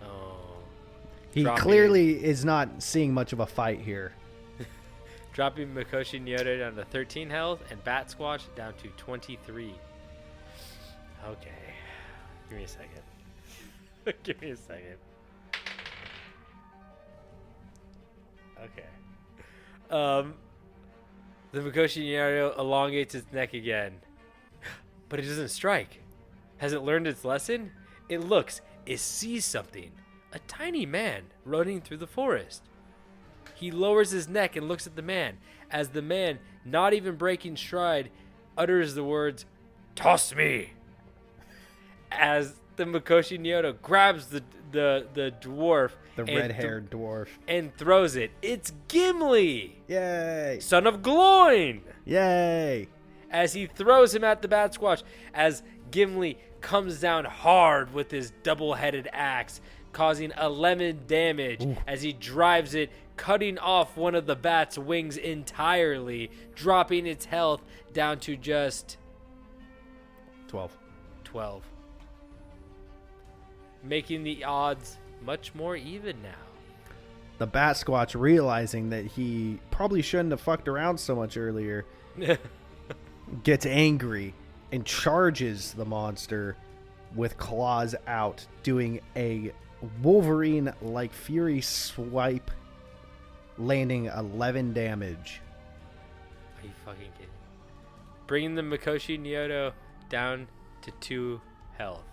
Oh. He dropping- clearly is not seeing much of a fight here. dropping Mikoshi Nyudo down to 13 health and Bat-Squatch down to 23. Okay. Give me a second. Give me a second. Okay. The Mikoshi Nyudo elongates its neck again. But it doesn't strike. Has it learned its lesson? It looks, it sees something. A tiny man running through the forest. He lowers his neck and looks at the man. As the man, not even breaking stride, utters the words, "Toss me!" As the Mikoshi Nyudo grabs the dwarf, The and red-haired dwarf. and throws it. It's Gimli, Yay! son of Gloin. Yay! As he throws him at the Bat-Squatch, as Gimli comes down hard with his double-headed axe, causing 11 damage as he drives it, cutting off one of the bat's wings entirely, dropping its health down to just 12. Making the odds much more even now. The Bat-Squatch, realizing that he probably shouldn't have fucked around so much earlier, gets angry and charges the monster with claws out, doing a Wolverine-like fury swipe, landing 11 damage. Are you fucking kidding? Bringing the Mikoshi Nyudo down to 2 health.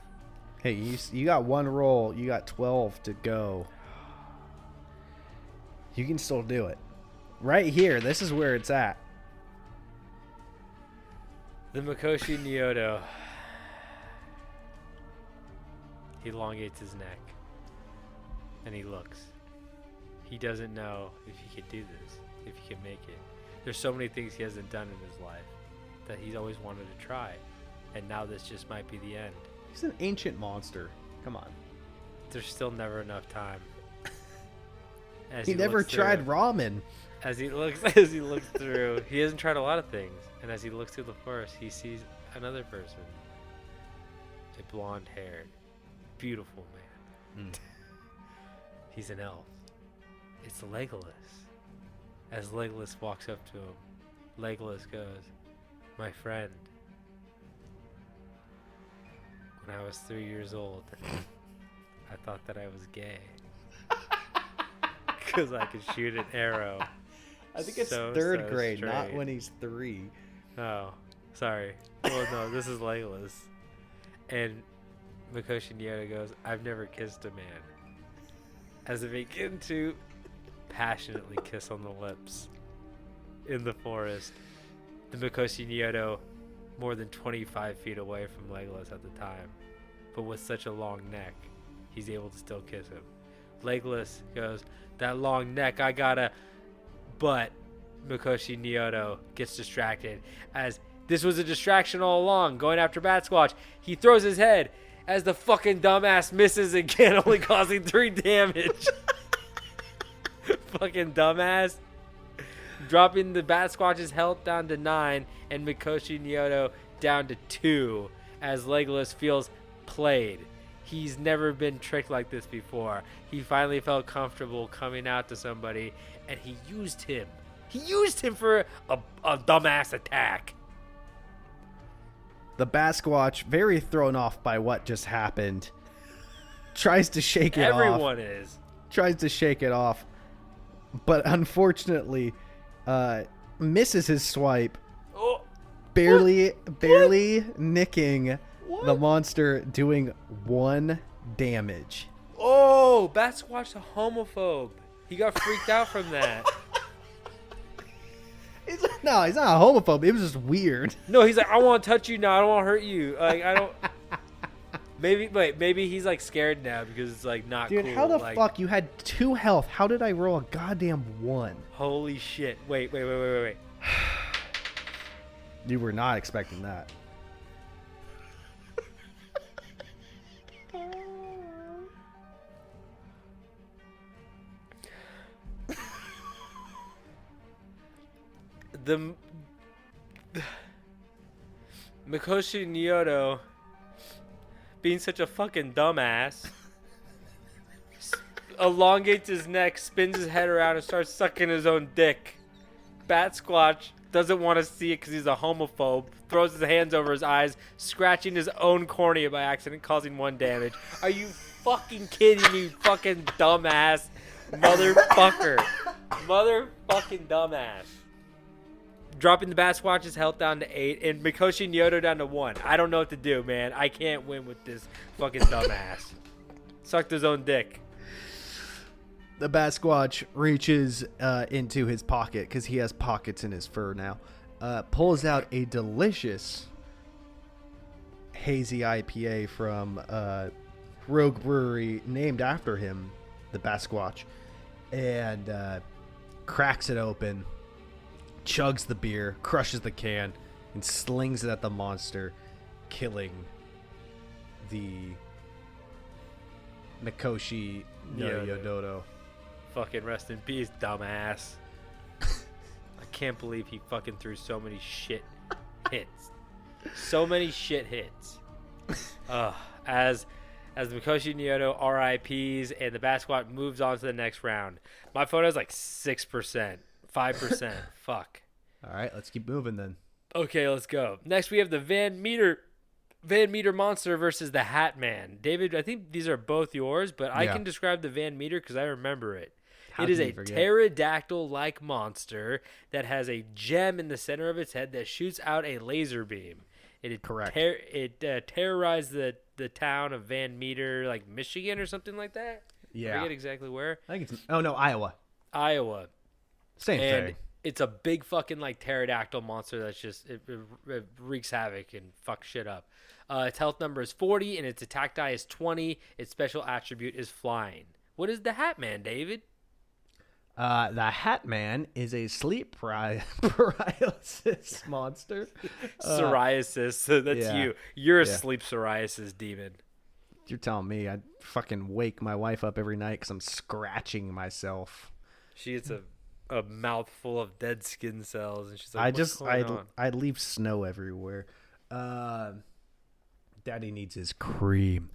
Hey, you got one roll. You got 12 to go. You can still do it. Right here. This is where it's at. The Mikoshi Nyudo. He elongates his neck. And he looks. He doesn't know if he could do this, if he can make it. There's so many things he hasn't done in his life that he's always wanted to try. And now this just might be the end. He's an ancient monster. Come on. There's still never enough time. As He never looks through tried it. ramen. As he looks through, he hasn't tried a lot of things. And as he looks through the forest, he sees another person. A blonde-haired, beautiful man. He's an elf. It's Legolas. As Legolas walks up to him, Legolas goes, "My friend, when I was 3 years old, I thought that I was gay. Because I could shoot an arrow." I think it's So, third so grade, not straight. when he's 3. Oh, sorry. Well, no, this is Legolas. And Mikoshi Nyudo goes, "I've never kissed a man." As they begin to passionately kiss on the lips in the forest, the Mikoshi Nyudo, more than 25 feet away from Legolas at the time, but with such a long neck, he's able to still kiss him. Legolas goes, "That long neck, I gotta..." But Mikoshi Nyudo gets distracted, as this was a distraction all along, going after Bat-Squatch. He throws his head as the fucking dumbass misses again, only causing 3 damage. Fucking dumbass. Dropping the Bat-Squatch's health down to 9 and Mikoshi Nyudo down to 2 as Legolas feels played. He's never been tricked like this before. He finally felt comfortable coming out to somebody, and he used him. He used him for a dumbass attack. The Bat-Squatch, very thrown off by what just happened, tries to shake it off. Everyone is. Tries to shake it off, but unfortunately misses his swipe, Oh, barely nicking the monster, doing 1 damage. oh, Bat-Squatch's a homophobe. He got freaked out from that. No, he's not a homophobe. It was just weird. No, he's like, "I want to touch you now. I don't want to hurt you." Like, I don't. Maybe he's like scared now because it's like not Dude, cool. how the like, fuck? You had 2 health. How did I roll a goddamn 1? Holy shit! Wait. You were not expecting that. The Mikoshi Nyudo, being such a fucking dumbass, elongates his neck, spins his head around, and starts sucking his own dick. Bat-Squatch doesn't want to see it because he's a homophobe. Throws his hands over his eyes, scratching his own cornea by accident, causing 1 damage. Are you fucking kidding me, fucking dumbass motherfucker? Motherfucking dumbass. Dropping the Bat-Squatch's health down to 8 and Mikoshi and Nyudo down to 1. I don't know what to do, man. I can't win with this fucking dumbass. Sucked his own dick. The Bat-Squatch reaches into his pocket, because he has pockets in his fur now. Pulls out a delicious hazy IPA from Rogue Brewery named after him, the Bat-Squatch, and cracks it open, chugs the beer, crushes the can, and slings it at the monster, killing the Mikoshi no Yododo. Fucking rest in peace, dumbass. I can't believe he fucking threw so many shit hits. So many shit hits. As the Mikoshi Nyudo RIPs and the Bat-Squatch moves on to the next round. My photo is like 6%, 5%. Fuck. All right, let's keep moving then. Okay, let's go. Next, we have the Van Meter monster versus the Hat Man. David, I think these are both yours, but I can describe the Van Meter because I remember it. It is a pterodactyl-like monster that has a gem in the center of its head that shoots out a laser beam. It terrorized the town of Van Meter, like Michigan or something like that. Yeah. I forget exactly where. I think it's Iowa. Iowa. Same thing. It's a big fucking like pterodactyl monster that's just it wreaks havoc and fucks shit up. Its health number is 40 and its attack die is 20. Its special attribute is flying. What is the Hat Man, David? The Hat Man is a sleep paralysis monster. Psoriasis. So that's yeah. you. You're a sleep psoriasis demon. You're telling me I'd fucking wake my wife up every night because I'm scratching myself. She gets a mouthful of dead skin cells, and she's like, I'd leave snow everywhere. Daddy needs his cream.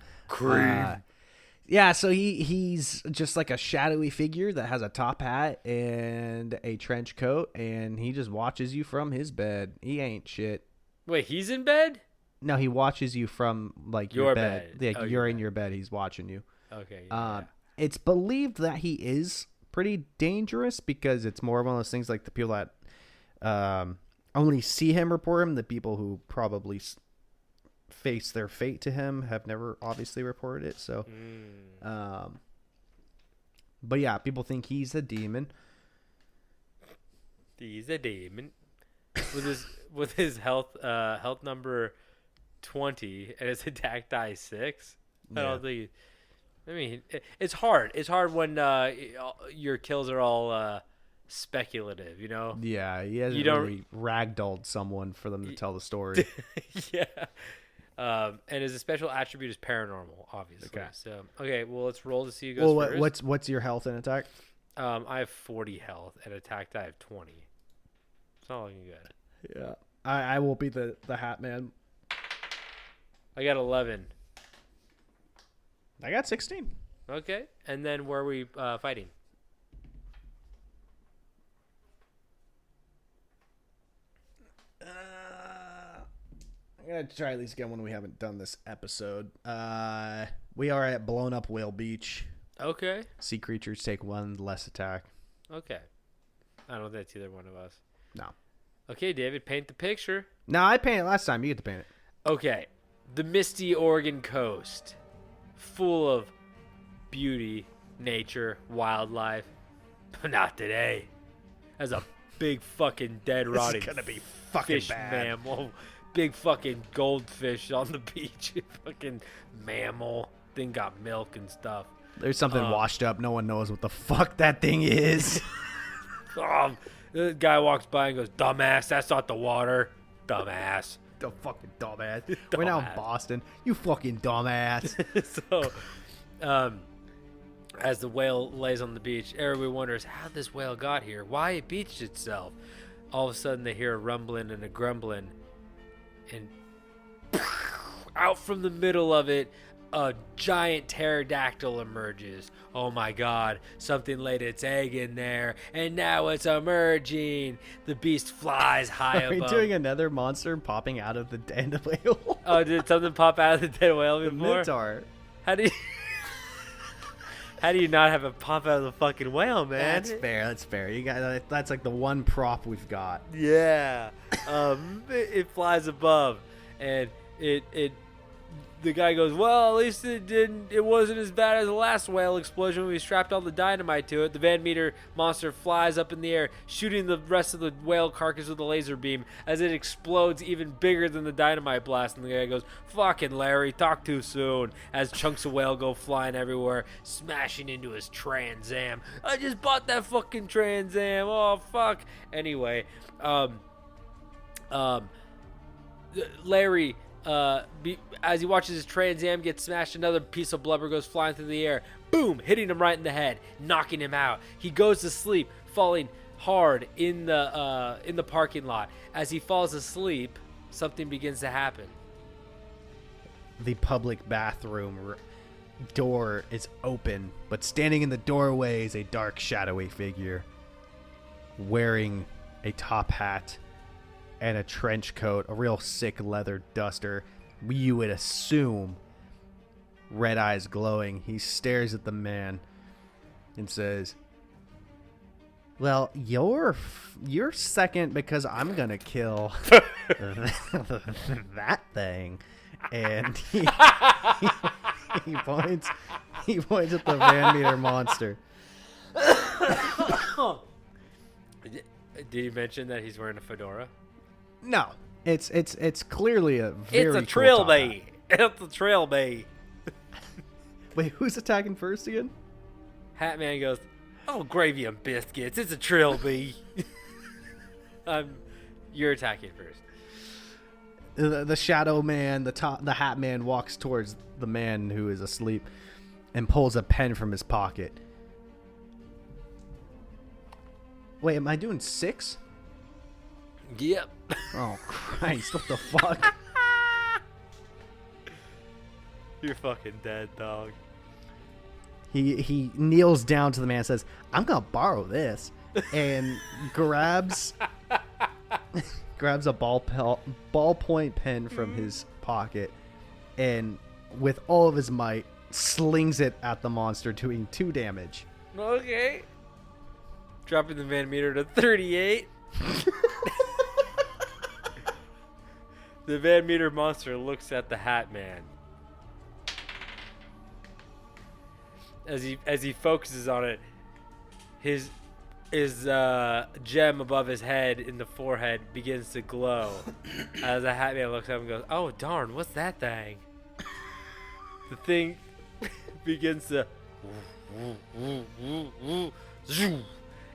Yeah, so he's just like a shadowy figure that has a top hat and a trench coat, and he just watches you from his bed. He ain't shit. Wait, he's in bed? No, he watches you from like your bed. Yeah, you're in your bed. He's watching you. Okay. It's believed that he is pretty dangerous because it's more of one of those things like the people that only see him report him. The people who probably face their fate to him have never obviously reported it. So, but yeah, people think he's a demon. He's a demon with his health number 20 and his attack die 6. I don't think. I mean, it's hard. It's hard when your kills are all speculative, you know? Yeah, he hasn't really ragdolled someone for them to tell the story. Yeah. And his special attribute is paranormal, obviously. Okay. So, well, let's roll to see who goes first. What's your health and attack? I have 40 health and attack I have 20. It's not looking good. Yeah. I will be the Hat Man. I got 11. I got 16. Okay. And then where are we fighting? I'm going to try at least get one we haven't done this episode. We are at Blown Up Whale Beach. Okay. Sea creatures take 1 less attack. Okay. I don't think that's either one of us. No. Okay, David, paint the picture. No, I painted it last time. You get to paint it. Okay. The misty Oregon coast. Full of beauty, nature, wildlife. But not today. There's a big fucking dead rotting This is going to be fucking fish bad. mammal. Big fucking goldfish on the beach. Fucking mammal. Thing got milk and stuff. There's something washed up. No one knows what the fuck that thing is. The guy walks by and goes, "Dumbass, that's not the water." Dumbass. The fucking dumbass. We're now in Boston. You fucking dumbass. So, as the whale lays on the beach, everybody wonders how this whale got here. Why it beached itself. All of a sudden, they hear a rumbling and a grumbling. And out from the middle of it, a giant pterodactyl emerges. Oh my god, something laid its egg in there, and now it's emerging. The beast flies high Are we above. doing another monster popping out of the dead whale? Oh, did something pop out of the dead whale The before? Minotaur. How do you... How do you not have it pop out of the fucking whale, man? That's fair. That's fair. You got that's like the one prop we've got. Yeah. It flies above, and the guy goes, well, at least it wasn't as bad as the last whale explosion when we strapped all the dynamite to it. The Van Meter monster flies up in the air, shooting the rest of the whale carcass with a laser beam as it explodes even bigger than the dynamite blast. And the guy goes, fucking Larry, talk too soon, as chunks of whale go flying everywhere, smashing into his Trans Am. I just bought that fucking Trans Am. Oh, fuck. Anyway, Larry... as he watches his Trans Am get smashed, another piece of blubber goes flying through the air. Boom! Hitting him right in the head, knocking him out. He goes to sleep, falling hard in the parking lot. As he falls asleep, something begins to happen. The public bathroom door is open, but standing in the doorway is a dark, shadowy figure wearing a top hat and a trench coat, a real sick leather duster. You would assume red eyes glowing. He stares at the man and says, well, you're second because I'm gonna kill that thing. And he points at the Van Meter monster. Did you mention that he's wearing a fedora? No, it's clearly a very It's a cool trilby. top hat. It's a trilby. Wait, who's attacking first again? Hat Man goes, oh, gravy and biscuits. It's a trilby. You're attacking first. The shadow man, the hat man walks towards the man who is asleep and pulls a pen from his pocket. Wait, am I doing 6? Yep. Oh Christ! What the fuck? You're fucking dead, dog. He kneels down to the man and says, "I'm gonna borrow this," and grabs a ballpoint pen from his pocket, and with all of his might slings it at the monster, doing 2 damage. Okay. Dropping the Van Meter to 38. The Van Meter monster looks at the Hat Man. As he focuses on it, his gem above his head in the forehead begins to glow. As the Hat Man looks up and goes, "Oh darn, what's that thing?" The thing begins to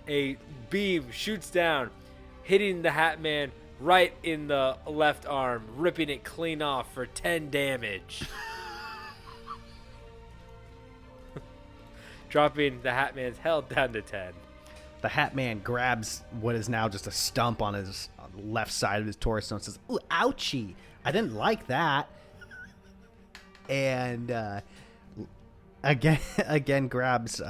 a beam shoots down, hitting the Hat Man right in the left arm, ripping it clean off for 10 damage. Dropping the Hat Man's health down to 10. The Hat Man grabs what is now just a stump on his left side of his torso and says, "Ooh, ouchie! I didn't like that." And again grabs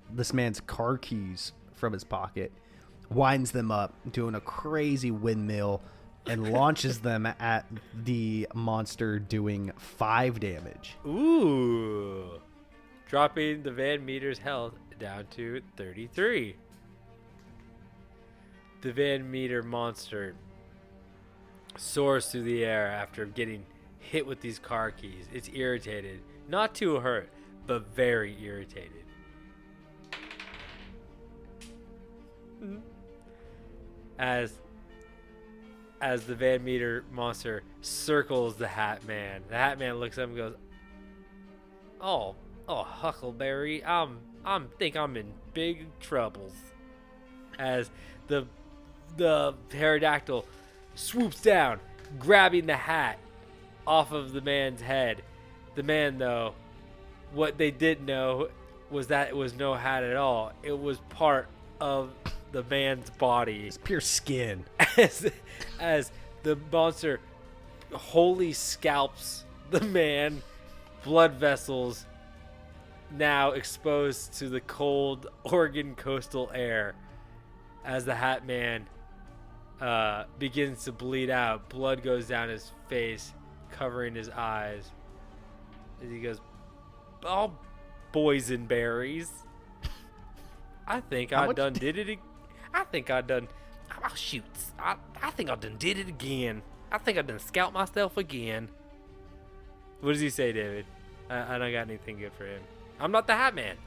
this man's car keys from his pocket, winds them up, doing a crazy windmill, and launches them at the monster, doing 5 damage. Ooh. Dropping the Van Meter's health down to 33. The Van Meter monster soars through the air after getting hit with these car keys. It's irritated. Not too hurt, but very irritated. As the Van Meter monster circles the Hat Man, the Hat Man looks up and goes, "Oh, Huckleberry, I'm think I'm in big troubles." As the pterodactyl swoops down, grabbing the hat off of the man's head. The man, though, what they didn't know was that it was no hat at all. It was part of the man's body. It's pure skin. As the monster wholly scalps the man blood vessels now exposed to the cold Oregon coastal air as the Hat Man begins to bleed out. Blood goes down his face, covering his eyes. As he goes, "Oh, boysenberries. I think I done did it. I think I done. Oh, shoot. I think I done did it again. I think I done scalped myself again." What does he say, David? I don't got anything good for him. I'm not the Hat Man.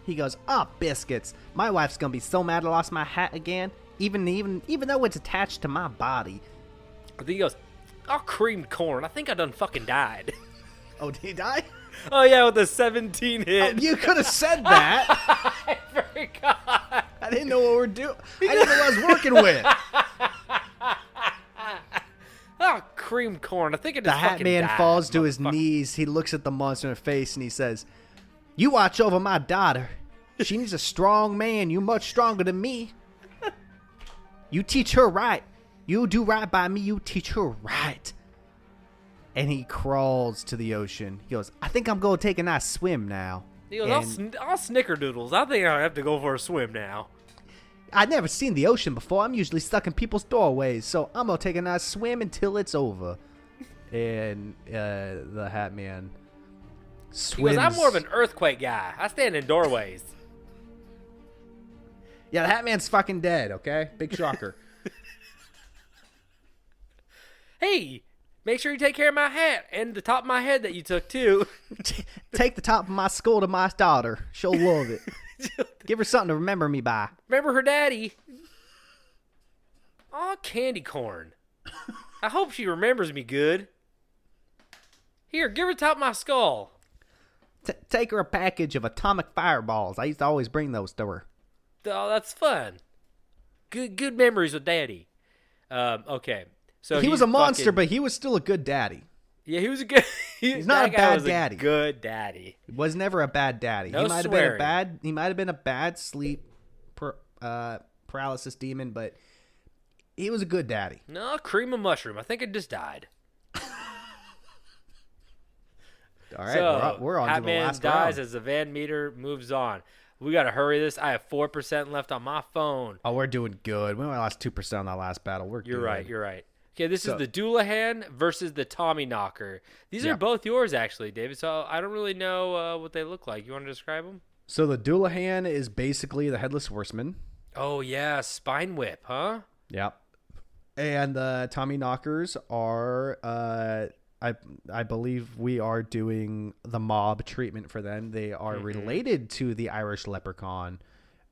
He goes, biscuits. My wife's gonna be so mad I lost my hat again, even though it's attached to my body. I think he goes, "Oh, creamed corn. I think I done fucking died." Oh, did he die? Oh, yeah, with a 17 hit. Oh, you could have said that. I forgot. I didn't know what we're doing. I didn't know what I was working with. Oh, creamed corn. I think I just The Hat fucking Man died, falls to his motherfucker. knees. He looks at the monster in the face and he says, "You watch over my daughter. She needs a strong man. You much stronger than me. You teach her right. You do right by me. You teach her right." And he crawls to the ocean. He goes, "I think I'm going to take a nice swim now." He goes, And I'll snickerdoodles. I think I have to go for a swim now. I've never seen the ocean before. I'm usually stuck in people's doorways, so I'm going to take a nice swim until it's over. And the Hat Man He swims. goes, "I'm more of an earthquake guy. I stand in doorways." Yeah, the Hat Man's fucking dead, okay? Big shocker. Hey, make sure you take care of my hat and the top of my head that you took, too. Take the top of my skull to my daughter. She'll love it. Give her something to remember me by. Remember her daddy? Aw, candy corn. I hope she remembers me good. Here, give her top of my skull. Take her a package of atomic fireballs. I used to always bring those to her. Oh, that's fun. Good memories with daddy. Okay. So He was he's a monster, fucking- but he was still a good daddy. yeah, he was a good. He's not that a guy bad was daddy. Good daddy. He was never a bad daddy. No he might swearing. have been a bad sleep paralysis demon, but he was a good daddy. No, cream of mushroom. I think it just died. All right, So, we're on to the Hat-Man last dies round. as the Van meter moves on. We got to hurry this. I have 4% left on my phone. Oh, we're doing good. We only lost 2% on that last battle. We're You're good. right. You're right. Okay, this So- is the Dullahan versus the Tommy Knocker. These Yeah. are both yours, actually, David. So I don't really know what they look like. You want to describe them? So the Dullahan is basically the Headless Horseman. Oh, yeah. Spine whip, huh? Yep. And the Tommy Knockers are, I believe we are doing the mob treatment for them. They are related to the Irish leprechaun.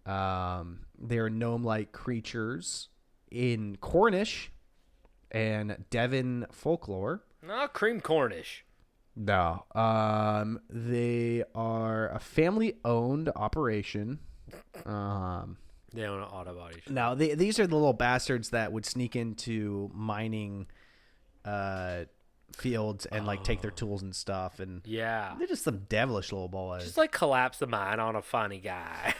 They are gnome-like creatures in Cornish and Devon folklore. No, cream Cornish. No. They are a family-owned operation. They own an auto body shop. Now, these are the little bastards that would sneak into mining fields and like take their tools and stuff, and Yeah. they're just some devilish little boys. Just like collapse the mine on a funny guy.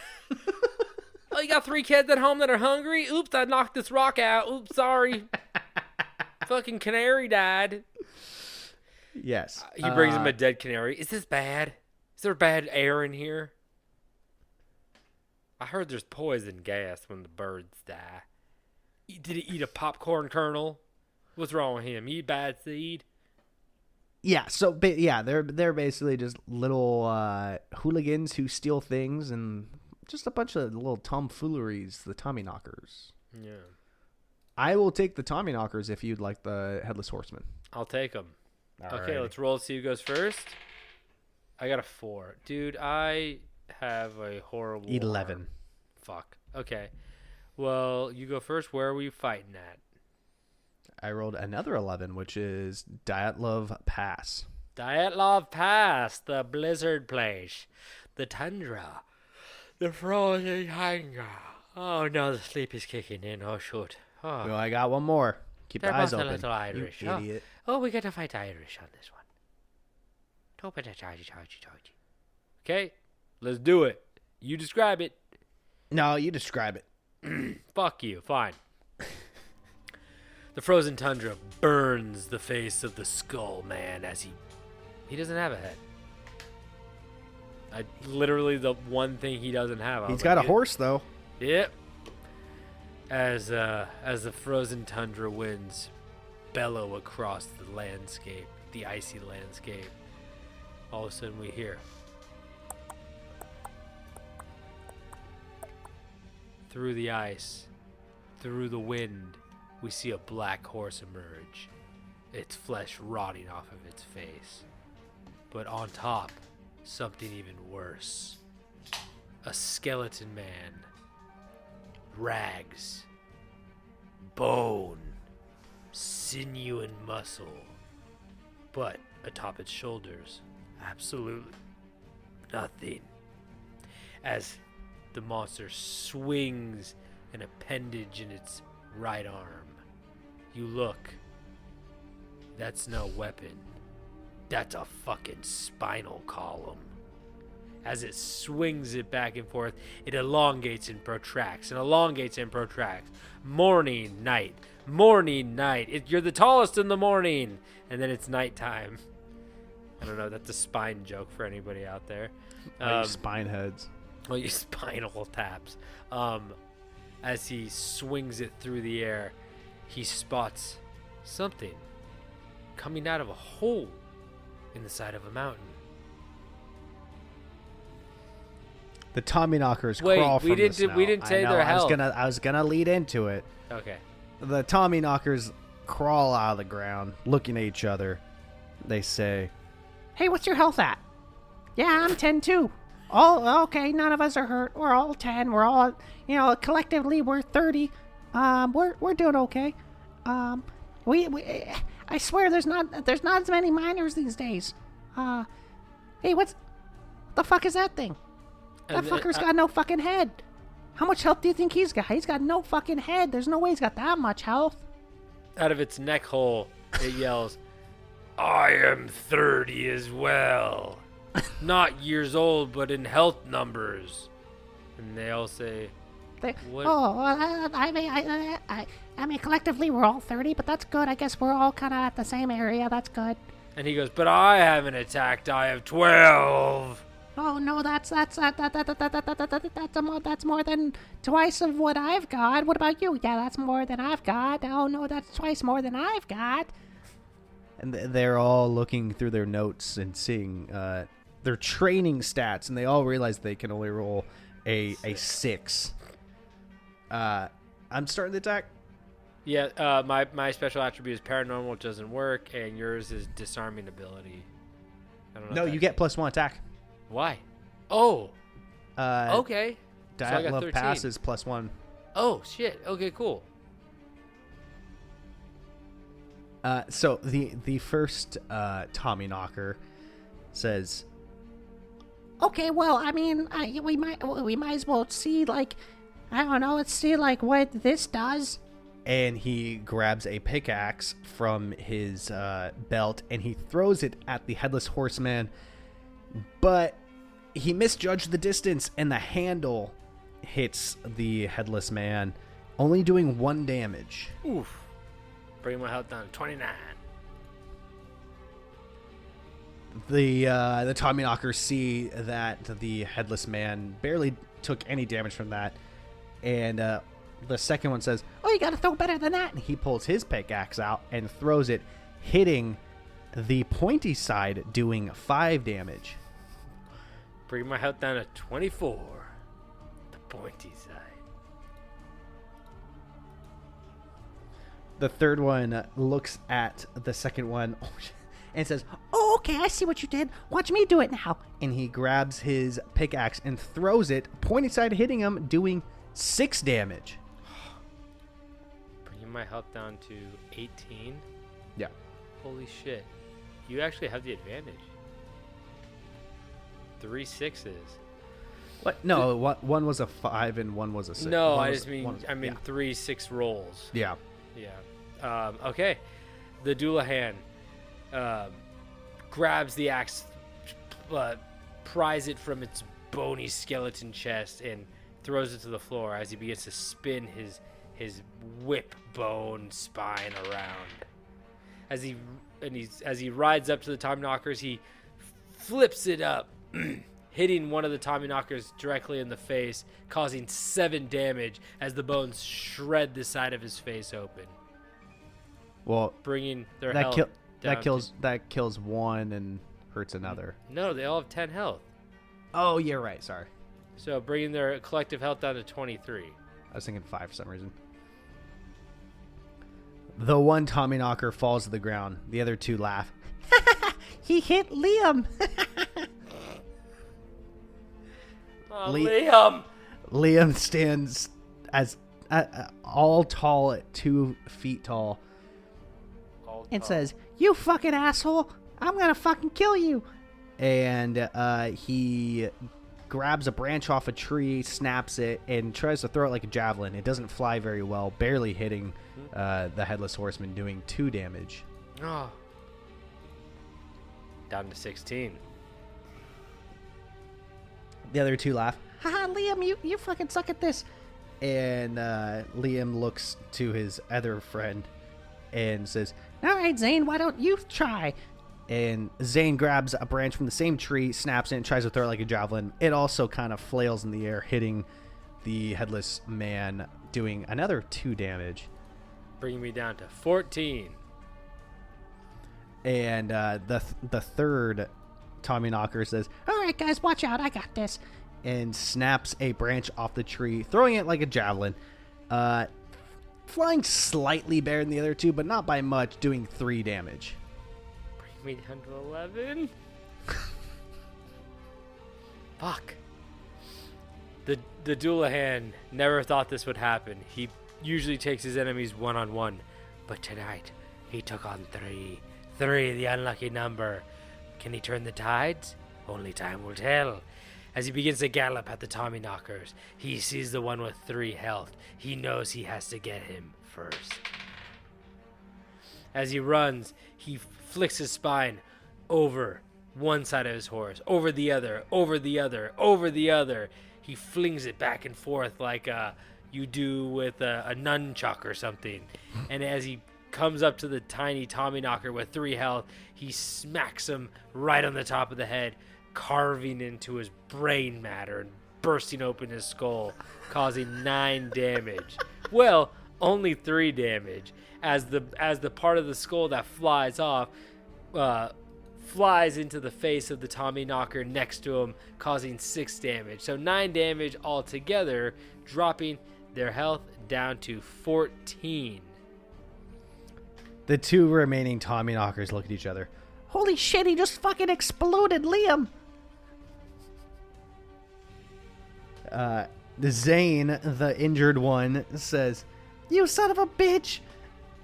Oh, you got 3 kids at home that are hungry? Oops, I knocked this rock out. Oops, sorry. Fucking canary died. Yes. He brings him a dead canary. Is this bad? Is there bad air in here? I heard there's poison gas when the birds die. Did he eat a popcorn kernel? What's wrong with him? He eat bad seed? Yeah. So they're basically just little hooligans who steal things and just a bunch of little tomfooleries. The Tommy Knockers. Yeah. I will take the Tommy Knockers if you'd like the Headless Horseman. I'll take them. Okay, Alrighty. let's roll. See who goes first. I got a 4. Dude, I have a horrible 11. arm. Fuck. Okay. Well, you go first. Where are we fighting at? I rolled another 11, which is Dyatlov Pass. Dyatlov Pass, the blizzard place, the tundra, the frozen tundra. Oh no, the sleep is kicking in. Oh shoot. Oh, Well, I got one more. Keep they're your eyes both a open. little Irish. You Oh. idiot. Oh, we got to fight Irish on this one. Okay, let's do it. You describe it. No, you describe it. Fuck you. Fine. The frozen tundra burns the face of the skull man as He doesn't have a head. Literally the one thing he doesn't have. He's got a horse, though. Yep. As the frozen tundra winds bellow across the landscape, the icy landscape, all of a sudden we hear through the ice, through the wind, we see a black horse emerge, its flesh rotting off of its face. But on top, something even worse. A skeleton man. Rags. Bone. Sinew and muscle. But atop its shoulders, absolutely nothing. As the monster swings an appendage in its right arm, you look. That's no weapon. That's a fucking spinal column. As it swings it back and forth, it elongates and protracts, and elongates and protracts. Morning, night. Morning, night. You're the tallest in the morning. And then it's nighttime. I don't know. That's a spine joke for anybody out there. Spine heads. Well, you spinal taps. As he swings it through the air, he spots something coming out of a hole in the side of a mountain. The Tommyknockers Wait, crawl we from didn't the snow. we didn't say I know, their health. I was gonna lead into it. Okay. The Tommyknockers crawl out of the ground, looking at each other. They say, Hey, what's your health at? Yeah, I'm 10 too. Oh, okay, none of us are hurt. We're all 10. We're all, collectively we're 30. We're doing okay. We I swear there's not as many miners these days. Hey, what the fuck is that thing? That fucker's got no fucking head. How much health do you think he's got? He's got no fucking head. There's no way he's got that much health. Out of its neck hole, it yells, I am 30 as well. Not years old, but in health numbers. And they all say, what? I mean, collectively we're all 30, but that's good. I guess we're all kind of at the same area. That's good. And he goes, but I haven't attacked. I have 12. Oh no, that's more than twice of what I've got. What about you? Yeah, that's more than I've got. Oh no, that's twice more than I've got. and they're all looking through their notes and seeing their training stats, and they all realize they can only roll a 6. I'm starting the attack. Yeah, my special attribute is paranormal, which doesn't work, and yours is disarming ability. I don't know. No, you get +1 attack. Why? Oh. Okay. So I Diet got Love 13. Pass is +1. Oh shit. Okay, cool. So the first Tommyknocker says, Okay, well, I mean, we might as well see, like, I don't know, let's see, like, what this does. and he grabs a pickaxe from his belt and he throws it at the Headless Horseman, but he misjudged the distance and the handle hits the Headless Man, only doing 1 damage. Oof. Bring my health down to 29. The Tommyknockers see that the Headless Man barely took any damage from that, and the second one says, Oh, you gotta throw better than that. and he pulls his pickaxe out and throws it, hitting the pointy side, doing 5 damage. Bring my health down to 24. The pointy side. The third one looks at the second one and says, Oh, okay, I see what you did. Watch me do it now. and he grabs his pickaxe and throws it, pointy side hitting him, doing 6 damage. Bringing my health down to 18. Yeah. Holy shit. You actually have the advantage. 3 6s. What? No, one was a 5 and one was a 6. No, One I was- just mean, one was- 3 6 rolls. Yeah. Yeah. Okay. The Dullahan grabs the axe, pries it from its bony skeleton chest, and throws it to the floor as he begins to spin his whip bone spine around. As he rides up to the Tommyknockers, he flips it up, hitting one of the Tommyknockers directly in the face, causing 7 damage as the bones shred the side of his face open, Well, bringing their that health kill down that kills one and hurts another. No, they all have 10 health. Oh, you're right. Sorry, So bringing their collective health down to 23. I was thinking 5 for some reason. The one Tommyknocker falls to the ground. The other 2 laugh. He hit Liam. Oh, Le- Liam! Liam stands as all tall at 2 feet tall. And says, "You fucking asshole! I'm gonna fucking kill you!" And he grabs a branch off a tree, snaps it, and tries to throw it like a javelin. It doesn't fly very well, barely hitting the Headless Horseman, doing 2 damage. Oh. Down to 16. The other 2 laugh. Haha, Liam, you fucking suck at this. And Liam looks to his other friend and says, All right, Zane, why don't you try? and Zane grabs a branch from the same tree, snaps it, and tries to throw it like a javelin. It also kind of flails in the air, hitting the Headless Man, doing another 2 damage. Bringing me down to 14. And the third Tommyknocker says, All right, guys, watch out. I got this. and snaps a branch off the tree, throwing it like a javelin. Flying slightly better than the other 2, but not by much, doing 3 damage. Bring me down to 11. Fuck. The Dullahan never thought this would happen. He usually takes his enemies one-on-one, but tonight he took on 3. 3, the unlucky number. Can he turn the tides? Only time will tell. As he begins to gallop at the Tommyknockers, he sees the one with 3 health. He knows he has to get him first. As he runs, he flicks his spine over one side of his horse, over the other, over the other, over the other. He flings it back and forth like you do with a nunchuck or something. And as he comes up to the tiny Tommyknocker with 3 health, he smacks him right on the top of the head, carving into his brain matter and bursting open his skull, causing 9 damage. Well, only 3 damage, as the part of the skull that flies off flies into the face of the Tommyknocker next to him, causing 6 damage. So 9 damage altogether, dropping their health down to 14. The 2 remaining Tommyknockers look at each other. Holy shit, he just fucking exploded, Liam. The Zane, the injured one, says, You son of a bitch.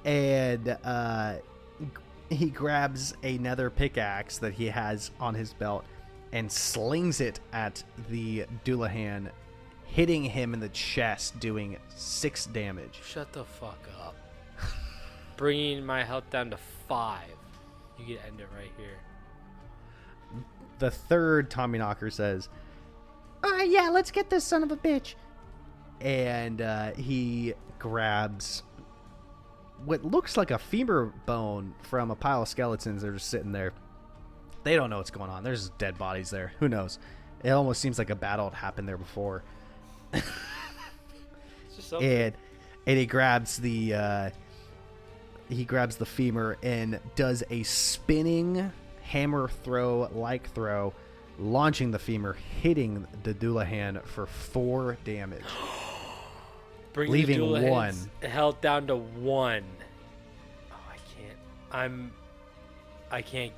and he grabs another pickaxe that he has on his belt and slings it at the Dullahan, hitting him in the chest, doing 6 damage. Shut the fuck up. Bringing my health down to 5. You can end it right here. The third Tommyknocker says, Yeah, let's get this son of a bitch. and he grabs what looks like a femur bone from a pile of skeletons that are just sitting there. They don't know what's going on. There's dead bodies there. Who knows? It almost seems like a battle had happened there before. It's just something. And he grabs the femur and does a spinning hammer throw, launching the femur, hitting the Dullahan for 4 damage. Bringing leaving the Dullahan's 1. health down to 1. Oh, I can't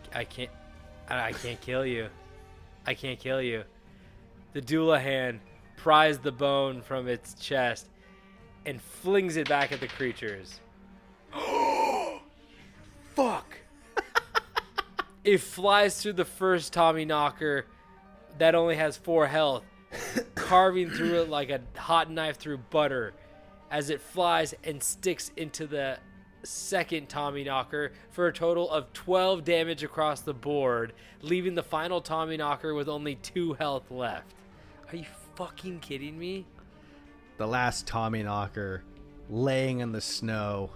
kill you. I can't kill you. The Dullahan pries the bone from its chest and flings it back at the creatures. Fuck. It flies through the first Tommyknocker that only has 4 health, carving through it like a hot knife through butter, as it flies and sticks into the second Tommyknocker for a total of 12 damage across the board, leaving the final Tommyknocker with only 2 health left. Are you fucking kidding me? The last Tommyknocker laying in the snow,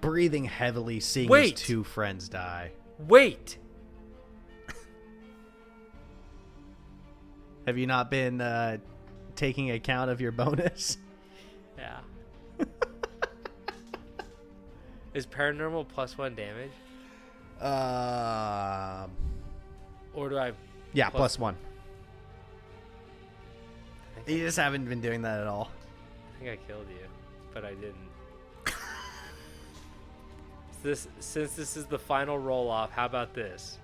breathing heavily, seeing Wait. his 2 friends die. Wait! Have you not been taking account of your bonus? Yeah. Is paranormal +1 damage? Or do I... Yeah, +1. You just haven't been doing that at all. I think I killed you, but I didn't. Since this is the final roll-off, how about this?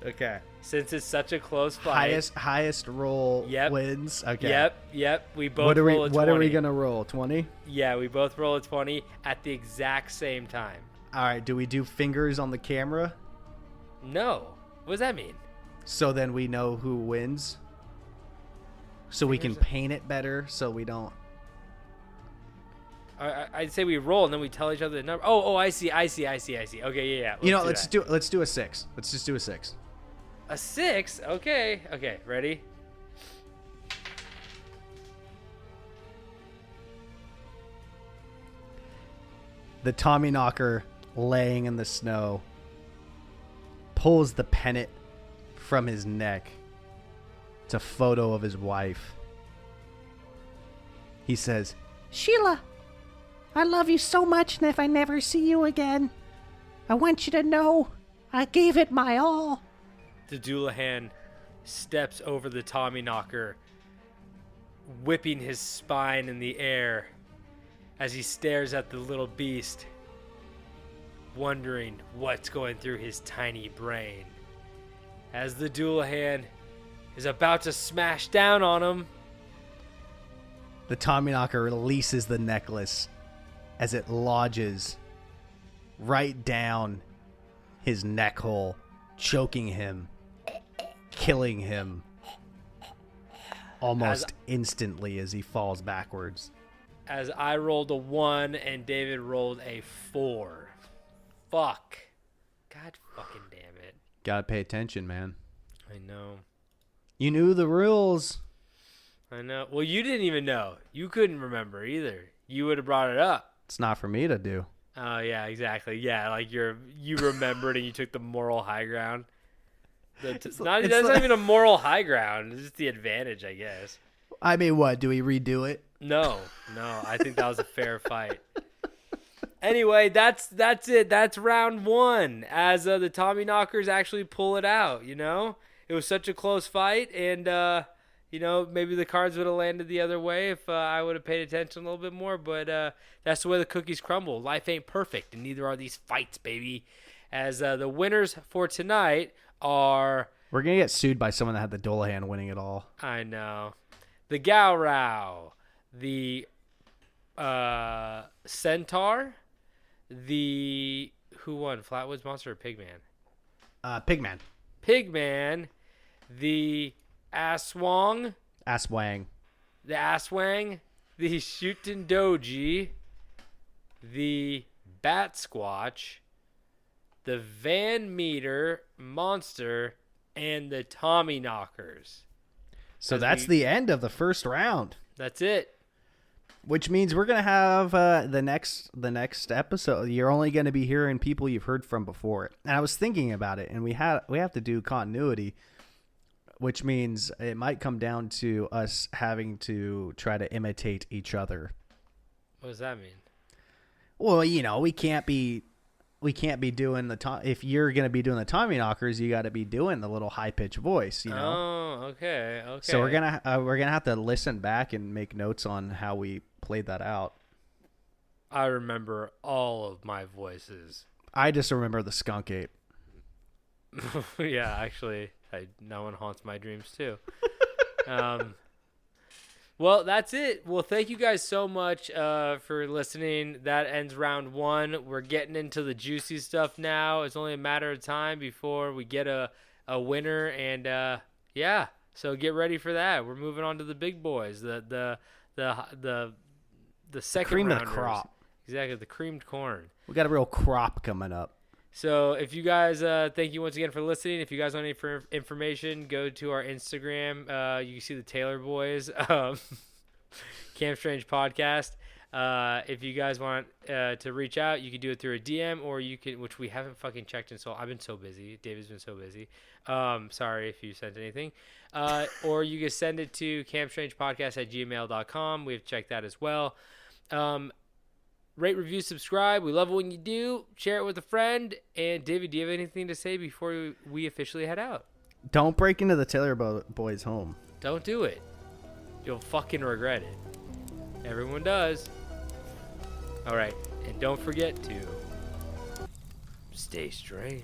Okay. Since it's such a close fight... Highest roll Yep. wins. Okay. Yep. We both roll a 20. What are we going to roll? 20? Yeah, we both roll a 20 at the exact same time. All right. Do we do fingers on the camera? No. What does that mean? So then we know who wins? So we can paint it better so we don't... I'd say we roll and then we tell each other the number. Oh, I see. Okay, yeah. Let's do a 6. Let's just do a 6. A 6? Okay, ready? The Tommyknocker laying in the snow pulls the pennant from his neck. It's a photo of his wife. He says, Sheila, I love you so much, and if I never see you again, I want you to know I gave it my all. The Dullahan steps over the Tommyknocker, whipping his spine in the air as he stares at the little beast, wondering what's going through his tiny brain. As the Dullahan is about to smash down on him, the Tommyknocker releases the necklace as it lodges right down his neck hole, choking him, killing him almost instantly as he falls backwards. As I rolled a 1 and David rolled a 4. Fuck. God fucking damn it. Gotta pay attention, man. I know. You knew the rules. I know. Well, you didn't even know. You couldn't remember either. You would have brought it up. It's not for me to do. Oh, yeah, exactly. Yeah, like you remembered and you took the moral high ground. That's not even a moral high ground. It's just the advantage, I guess. I mean, what? Do we redo it? No. I think that was a fair fight. Anyway, that's it. That's round 1. As the Tommyknockers actually pull it out, you know? It was such a close fight, and, maybe the cards would have landed the other way if I would have paid attention a little bit more, but that's the way the cookies crumble. Life ain't perfect, and neither are these fights, baby. As the winners for tonight are... We're going to get sued by someone that had the Dullahan winning it all. I know. The Gowrow, the Centaur, who won? Flatwoods Monster or Pigman? Pigman. Pigman, the Aswong, the Aswang, the Shuten Doji, the Bat-Squatch, the Van Meter Monster, and the Tommyknockers. So that's the end of the first round. That's it. Which means we're gonna have the next episode. You're only gonna be hearing people you've heard from before. And I was thinking about it, and we have to do continuity, which means it might come down to us having to try to imitate each other. What does that mean? Well, we can't be doing if you're gonna be doing the Tommyknockers, you got to be doing the little high pitched voice. Oh, okay. So we're gonna have to listen back and make notes on how we played that out. I remember all of my voices. I just remember the skunk ape. Yeah, actually, that one haunts my dreams too. Well, that's it. Well, thank you guys so much for listening. That ends round 1. We're getting into the juicy stuff now. It's only a matter of time before we get a winner, and yeah. So get ready for that. We're moving on to the big boys, the second cream rounders. of the crop. Exactly, the creamed corn. We got a real crop coming up. So if you guys, thank you once again for listening. If you guys want any information, go to our Instagram. You can see the Taylor Boys, Camp Strange Podcast. If you guys want to reach out, you can do it through a DM, or you can, which we haven't fucking checked in. So I've been so busy. David's been so busy. Sorry if you sent anything. Or you can send it to campstrangepodcast@gmail.com. We have checked that as well. Rate, review, subscribe. We love it when you do. Share it with a friend. And David, do you have anything to say before we officially head out? Don't break into the Taylor boys' home. Don't do it. You'll fucking regret it. Everyone does. All right. And don't forget to stay strange.